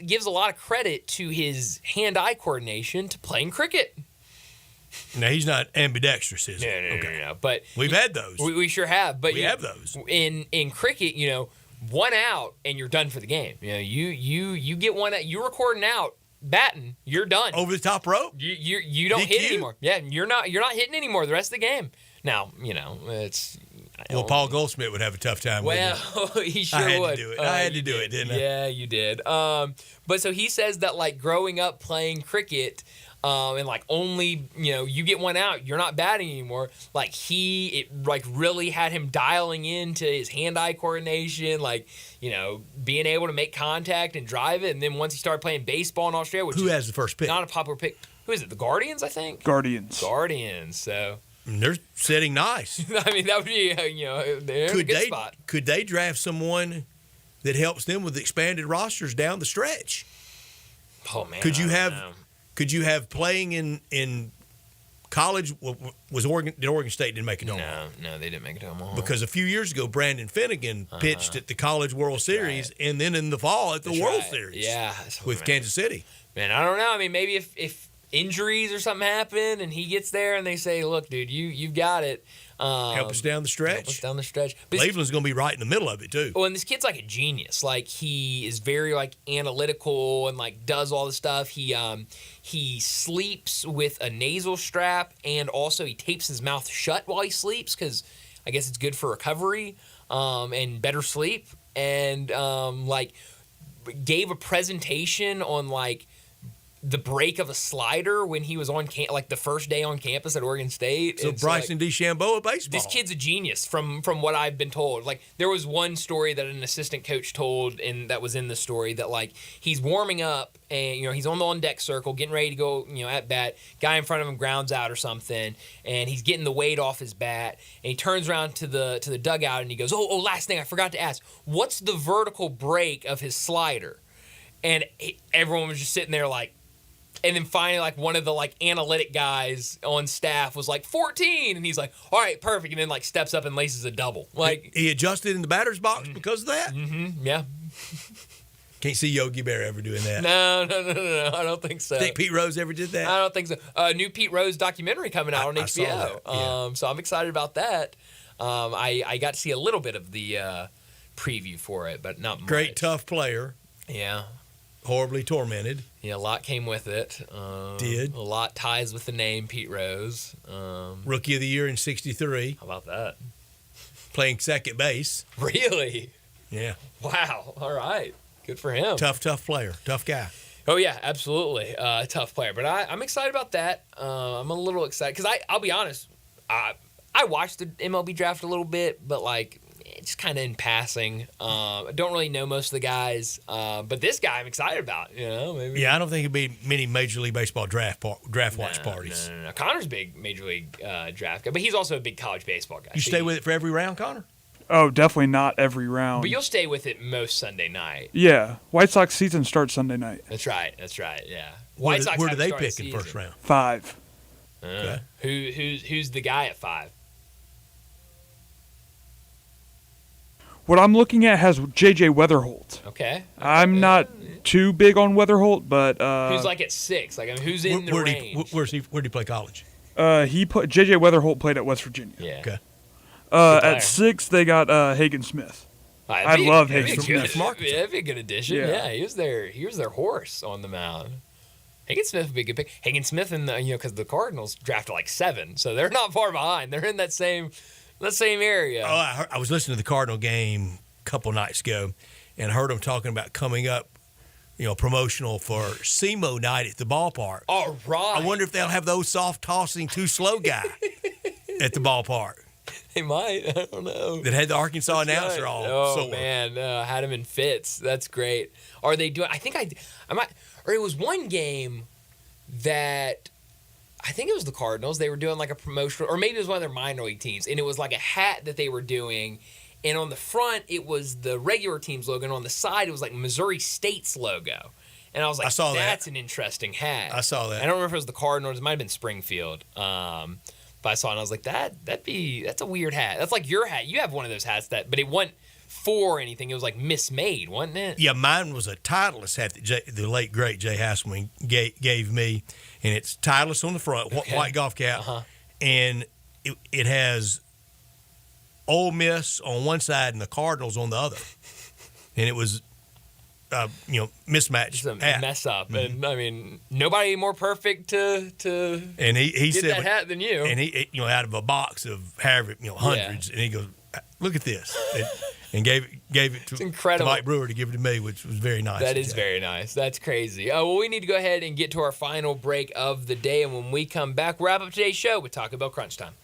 Gives a lot of credit to his hand-eye coordination to playing cricket. Now, he's not ambidextrous, is he? No. But we've had those. We sure have. But we have those. In cricket, one out and you're done for the game. You get one out, you're recording out, batting, you're done. Over the top rope. You don't hit anymore. Yeah, you're not hitting anymore the rest of the game. Now, it's. Paul Goldschmidt would have a tough time with it. He sure would. I had to do it, didn't I? Yeah, you did. But so he says that, like, growing up playing cricket, and like only you get one out, you're not batting anymore. Like it really had him dialing into his hand-eye coordination, being able to make contact and drive it. And then once he started playing baseball in Australia, which who has the first pick? Not a popular pick. Who is it? The Guardians, I think. Guardians. So they're setting nice. I mean, that would be they're in a good spot. Could they draft someone that helps them with expanded rosters down the stretch? Oh man, Could you have playing in college? Did Oregon State didn't make it home? No, they didn't make it home. Because a few years ago, Brandon Finnegan pitched at the College World Series, and then in the fall at the World Series. Yeah, with Kansas City. Man, I don't know. I mean, maybe if injuries or something happen and he gets there and they say, "Look, dude, you've got it." Help us down the stretch. But Cleveland's going to be right in the middle of it too. Well, and this kid's like a genius. Like, he is very analytical and does all the stuff. He sleeps with a nasal strap, and also he tapes his mouth shut while he sleeps because I guess it's good for recovery and better sleep. And gave a presentation on the break of a slider when he was on the first day on campus at Oregon State. So Bryson DeChambeau at baseball. This kid's a genius from what I've been told. There was one story that an assistant coach told, and that was in the story, that he's warming up and he's on the on-deck circle getting ready to go at bat. Guy in front of him grounds out or something, and he's getting the weight off his bat, and he turns around to the dugout and he goes, "Oh, last thing I forgot to ask. What's the vertical break of his slider?" And everyone was just sitting there and then finally, one of the analytic guys on staff was 14, and he's like, "All right, perfect," and then steps up and laces a double. He adjusted in the batter's box because of that. Mm-hmm. Yeah. Can't see Yogi Berra ever doing that. No, I don't think so. Think Pete Rose ever did that? I don't think so. New Pete Rose documentary coming out on HBO. I saw that. So I'm excited about that. I got to see a little bit of the preview for it, but not much. Great, tough player. Yeah. Horribly tormented. Yeah, a lot came with it. Did. A lot ties with the name Pete Rose. Rookie of the year in '63. How about that? Playing second base. Really? Yeah. Wow. All right. Good for him. Tough player. Tough guy. Oh, yeah, absolutely. Tough player. But I'm excited about that. I'm a little excited because I'll be honest, I watched the MLB draft a little bit, but just kind of in passing. I don't really know most of the guys, but this guy I'm excited about. Maybe. Yeah, I don't think it'd be many Major League Baseball draft watch parties. No. Connor's a big Major League draft guy, but he's also a big college baseball guy. You stay with it for every round, Connor? Oh, definitely not every round. But you'll stay with it most Sunday night. Yeah, White Sox season starts Sunday night. That's right. Yeah. Where Sox do they haven't pick started in season. first round? 5. Okay. Who's the guy at 5? What I'm looking at has J.J. Weatherholt. Okay. I'm not too big on Weatherholt, but Who's like at 6? Like, I mean, who's in the range? Where'd he play college? J.J. Weatherholt played at West Virginia. Yeah. Okay. At 6, they got Hagen Smith. I love Hagen Smith. That'd be a good addition. Yeah. He was their horse on the mound. Hagen Smith would be a good pick. Hagen Smith, because the Cardinals drafted like 7, so they're not far behind. They're in that same area. Oh, I was listening to the Cardinal game a couple nights ago, and heard them talking about coming up, promotional for SEMO night at the ballpark. All right. I wonder if they'll have those soft tossing too slow guy at the ballpark. They might. I don't know. That had the Arkansas announcer all Oh sore. man, had him in fits. That's great. Are they doing? I think I might. Or it was one game that I think it was the Cardinals. They were doing like a promotional, or maybe it was one of their minor league teams, and it was like a hat that they were doing. And on the front, it was the regular team's logo, and on the side, it was like Missouri State's logo. And I was like, that's an interesting hat. I saw that. I don't remember if it was the Cardinals. It might have been Springfield. But I saw it, and I was like, that's a weird hat. That's like your hat. You have one of those hats but it wasn't for anything. It was like mismade, wasn't it? Yeah, mine was a Titleist hat that the late, great Jay Hasselman gave me. And it's Titleist on the front, white golf cap. And it has Ole Miss on one side and the Cardinals on the other. And it was, mismatched Just a hat. mess up. Mm-hmm. And, I mean, nobody more perfect to and he get said, that hat than you. And he, out of a box of hundreds, and he goes, look at this. And gave it to Mike Brewer to give it to me, which was very nice. That is very nice. That's crazy. Well, we need to go ahead and get to our final break of the day. And when we come back, wrap up today's show with Taco Bell Crunch Time.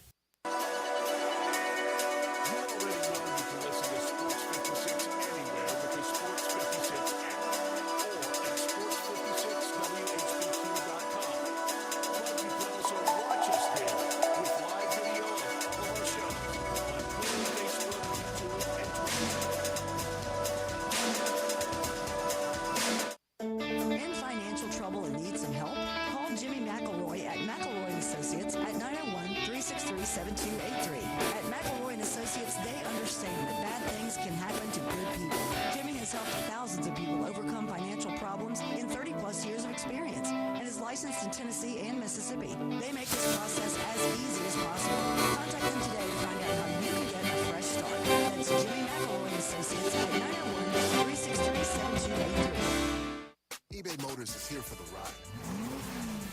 eBay Motors is here for the ride.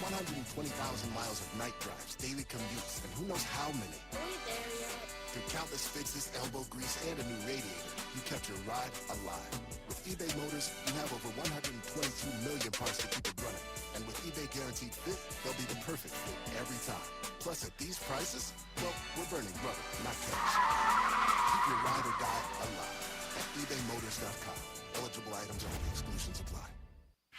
120,000 miles of night drives, daily commutes, and who knows how many. Through countless fixes, elbow grease, and a new radiator, you kept your ride alive. With eBay Motors, you have over 122 million parts to keep it running. And with eBay Guaranteed Fit, they'll be the perfect fit every time. Plus, at these prices, well, we're burning rubber, not cash. Keep your ride or die alive at ebaymotors.com. Eligible items only. Exclusions apply.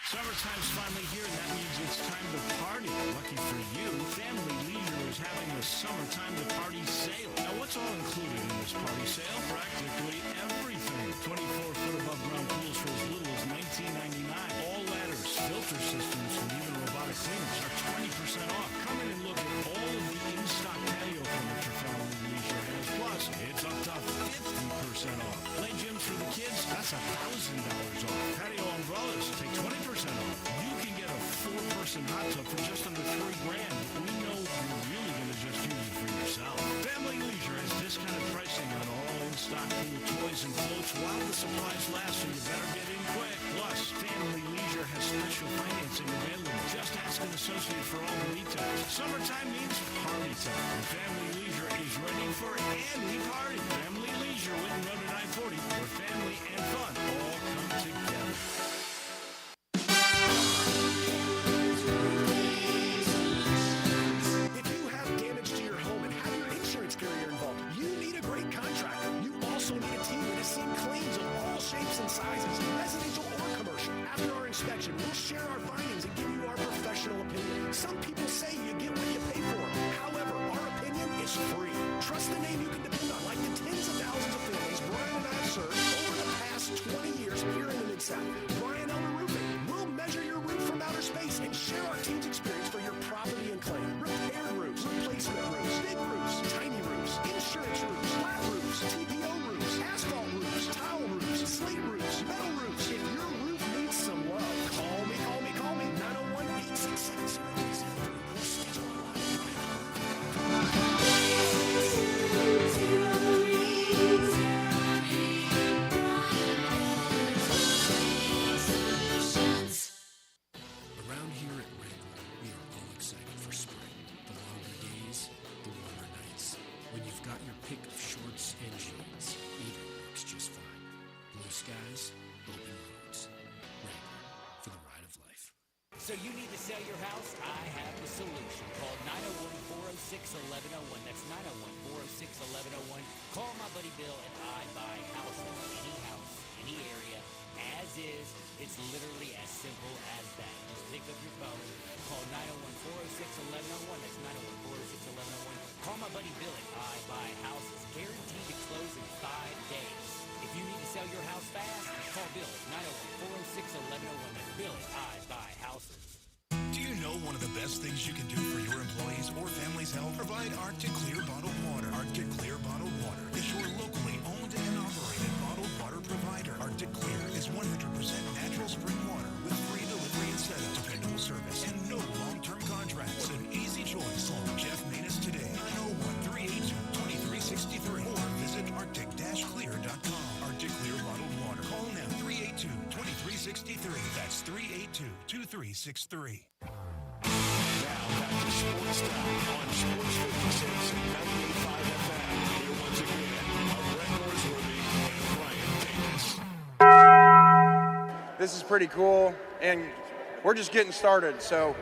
Summertime's finally here, and that means it's time to party. Lucky for you, Family Leisure is having a summertime to party sale. Now, what's all included in this party sale? Practically everything. 24-foot above ground pools for as little as $19.99. All ladders, filter systems, and even robotic cleaners are 20% off. Come in and look at all of the in-stock patio furniture Family Leisure has. Plus, it's up to 50% off. Play gyms for the kids, that's $1,000 off. Patio umbrellas, take 20% off. You can get a 4-person hot tub for just under $3,000. We know you're really going to just use it for yourself. Family Leisure has discounted pricing on all in-stock pool toys and floats while the supplies last, so you better get in quick. Plus, Family Leisure has special financing available. Just ask an associate for all the details. Summertime means party time, and Family Leisure is ready for any party. Family Leisure, Whitten Road at I-40, where family and fun all come together. If you have damage to your home and have your insurance carrier involved, you need a great contractor. You also need a team that has seen claims of all shapes and sizes, residential or commercial. After our inspection, we'll share our findings and give you our professional opinion. Some people say you get what you pay for. However, our opinion is free. Trust the name you can depend on, like the tens of thousands of families Brian and I have served over the past 20 years here in the Mid-South. Brian Elmer Roofing. We'll measure your roof from outer space and share our team's experience for your property and claim. Repaired roof, So you need to sell your house? I have the solution. Call 901-406-1101. That's 901-406-1101. Call my buddy Bill and I buy houses. Any house, any area, as is. It's literally as simple as that. Just pick up your phone. Call 901-406-1101. That's 901-406-1101. Call my buddy Bill and I buy houses. Guaranteed to close in 5 days. If you need to sell your house fast, call Bill at 901-406-1101. That's Bill at I Buy Houses. Do you know one of the best things you can do for your employees or family's health? Provide Arctic Clear bottled water. Arctic Clear bottled water is your locally owned and operated bottled water provider. Arctic Clear is 100% natural spring water with free delivery and setup, dependable service, and no long-term contracts. What an easy choice. Call Jeff Manus today, 901-382-2363, or visit arctic-clear.com. Arctic Clear bottled water. Call now, 382-2363. That's 382-2363. Now back to Sports Time on Sports 56 and 98.5 FM. Here once again are Brett Norsworthy and Brian Davis. This is pretty cool, and we're just getting started, so.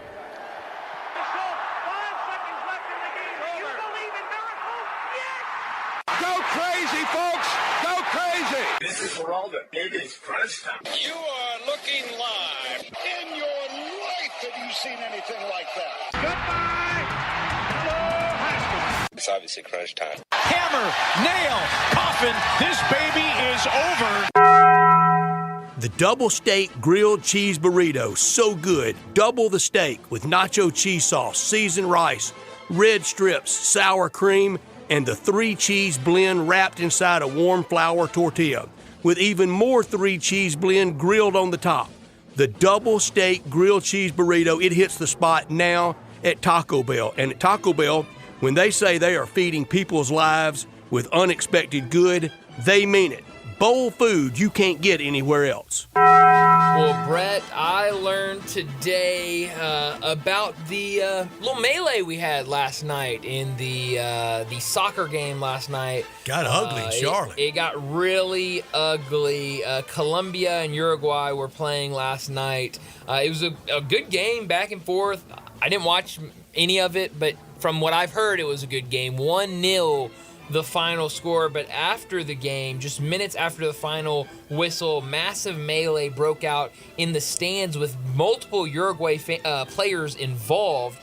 Go crazy, folks! Go crazy! This is for all the biggest crunch time. You are looking live. In your life have you seen anything like that? Goodbye! Hello, Haskins. It's obviously crunch time. Hammer, nail, coffin, this baby is over. The double steak grilled cheese burrito, so good. Double the steak with nacho cheese sauce, seasoned rice, red strips, sour cream, and the 3-cheese blend wrapped inside a warm flour tortilla, with even more 3-cheese blend grilled on the top. The double steak grilled cheese burrito, it hits the spot now at Taco Bell. And at Taco Bell, when they say they are feeding people's lives with unexpected good, they mean it. Bowl food you can't get anywhere else. Well, Brett, I learned today about the little melee we had last night in the soccer game last night. Got ugly in Charlotte. It got really ugly. Colombia and Uruguay were playing last night. It was a good game, back and forth. I didn't watch any of it, but from what I've heard, it was a good game. 1-0. The final score, but after the game, just minutes after the final whistle, massive melee broke out in the stands with multiple Uruguay players involved.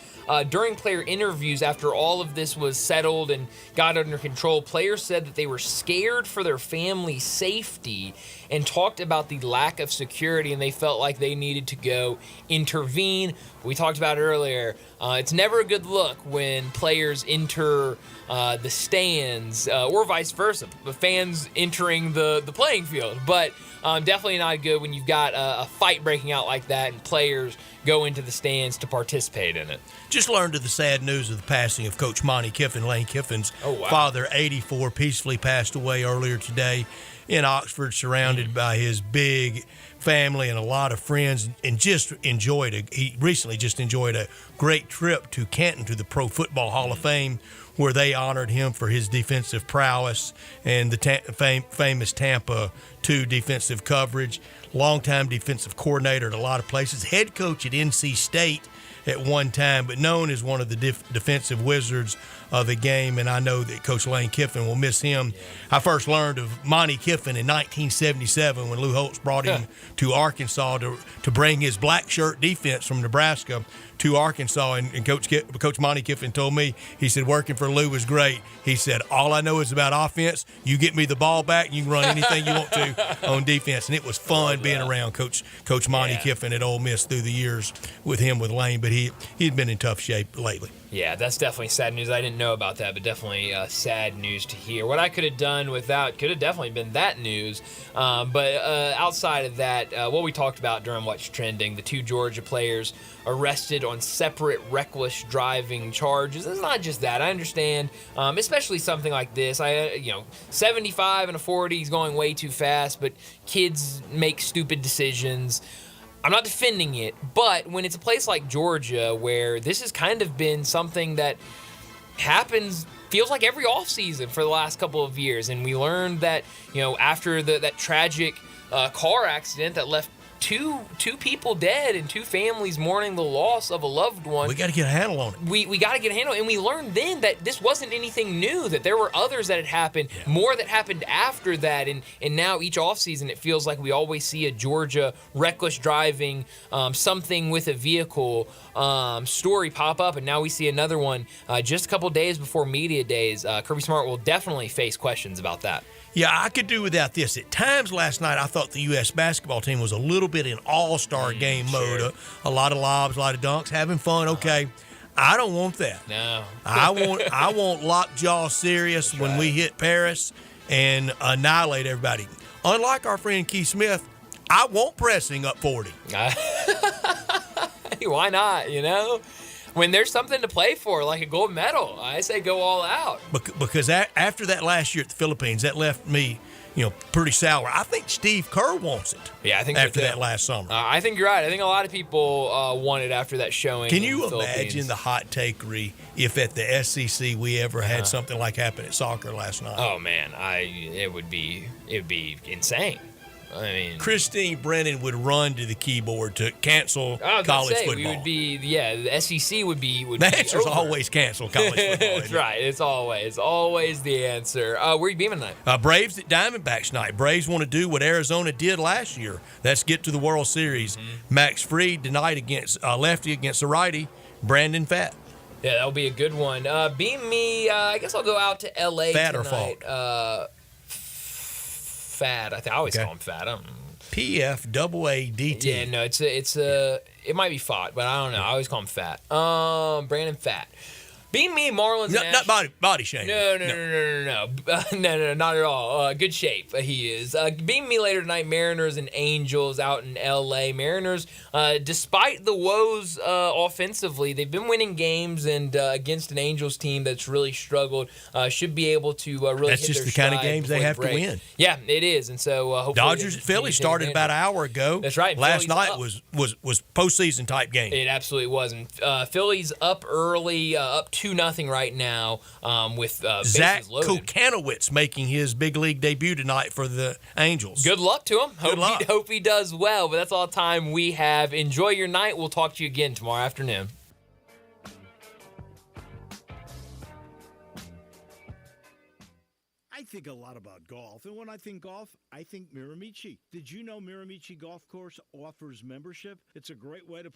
During player interviews, after all of this was settled and got under control, players said that they were scared for their family's safety and talked about the lack of security, and they felt like they needed to go intervene. We talked about it earlier. It's never a good look when players enter the stands or vice versa, the fans entering the playing field. But definitely not good when you've got a fight breaking out like that and players go into the stands to participate in it. Just learned of the sad news of the passing of Coach Monty Kiffin. Lane Kiffin's father, 84, peacefully passed away earlier today in Oxford, surrounded by his big family and a lot of friends, and he recently just enjoyed a great trip to Canton to the Pro Football Hall of Fame, where they honored him for his defensive prowess and the famous Tampa 2 defensive coverage. Longtime defensive coordinator at a lot of places, head coach at NC State at one time, but known as one of the defensive wizards of the game, and I know that Coach Lane Kiffin will miss him. Yeah. I first learned of Monty Kiffin in 1977 when Lou Holtz brought him to Arkansas to bring his black shirt defense from Nebraska to Arkansas, and Coach Monty Kiffin told me, he said, working for Lou was great. He said, all I know is about offense. You get me the ball back, and you can run anything you want to on defense. And it was fun being around Coach Monty Kiffin at Ole Miss through the years with Lane, but he'd been in tough shape lately. Yeah, that's definitely sad news. I didn't know about that, but definitely sad news to hear. What I could have done without could have definitely been that news. But outside of that, what we talked about during What's Trending, the 2 Georgia players arrested on separate reckless driving charges. It's not just that. I understand, especially something like this. 75 and a 40 is going way too fast, but kids make stupid decisions. I'm not defending it, but when it's a place like Georgia where this has kind of been something that happens, feels like every offseason for the last couple of years, and we learned that, after that tragic car accident that left two people dead and 2 families mourning the loss of a loved one. We got to get a handle on it. We got to get a handle, and we learned then that this wasn't anything new, that there were others that had happened, more that happened after that, and now each offseason it feels like we always see a Georgia reckless driving, something with a vehicle story pop up, and now we see another one just a couple days before media days. Kirby Smart will definitely face questions about that. Yeah, I could do without this. At times last night, I thought the U.S. basketball team was a little bit in all-star game mode. A lot of lobs, a lot of dunks, having fun. Okay, I don't want that. No. I want lockjaw serious when we hit Paris and annihilate everybody. Unlike our friend Keith Smith, I want pressing up 40. Why not, When there's something to play for, like a gold medal, I say go all out. Because after that last year at the Philippines, that left me, pretty sour. I think Steve Kerr wants it. Yeah, I think after so that last summer. I think you're right. I think a lot of people want it after that showing. Can you imagine the hot takery if at the SEC we ever had something like happen at soccer last night? Oh man, it would be insane. I mean, Christine Brennan would run to the keyboard to cancel college football. We would be, the SEC would be. The answer's always cancel college football. That's right. It's always the answer. Where are you beaming tonight? Braves at Diamondbacks night. Braves want to do what Arizona did last year. That's get to the World Series. Max Fried tonight against lefty against the righty, Brandon Pfaadt. Yeah, that'll be a good one. Beam me. I guess I'll go out to L.A. Pfaadt tonight. or Falk? Fat. I always call him Fat. P-F-A-A-D-T. Yeah, no, it might be Fat, but I don't know. I always call him Fat. Brandon Fat. Beat me, Marlins. Not body shaming. No, not at all. Good shape, he is. Beat me later tonight, Mariners and Angels out in L.A. Mariners, despite the woes offensively, they've been winning games, and against an Angels team that's really struggled, should be able to really that's hit just their the kind of stride games they have to win. Yeah, it is, and so hopefully Dodgers and Philly started about an hour ago. That's right. Last Philly's night was postseason type game. It absolutely was, and Philly's up early, up 2-0 right now, with Zach bases loaded. Kokanowitz making his big league debut tonight for the Angels. Good luck to him. Good luck. Hope he does well. But that's all the time we have. Enjoy your night. We'll talk to you again tomorrow afternoon. I think a lot about golf, and when I think golf, I think Miramichi. Did you know Miramichi Golf Course offers membership? It's a great way to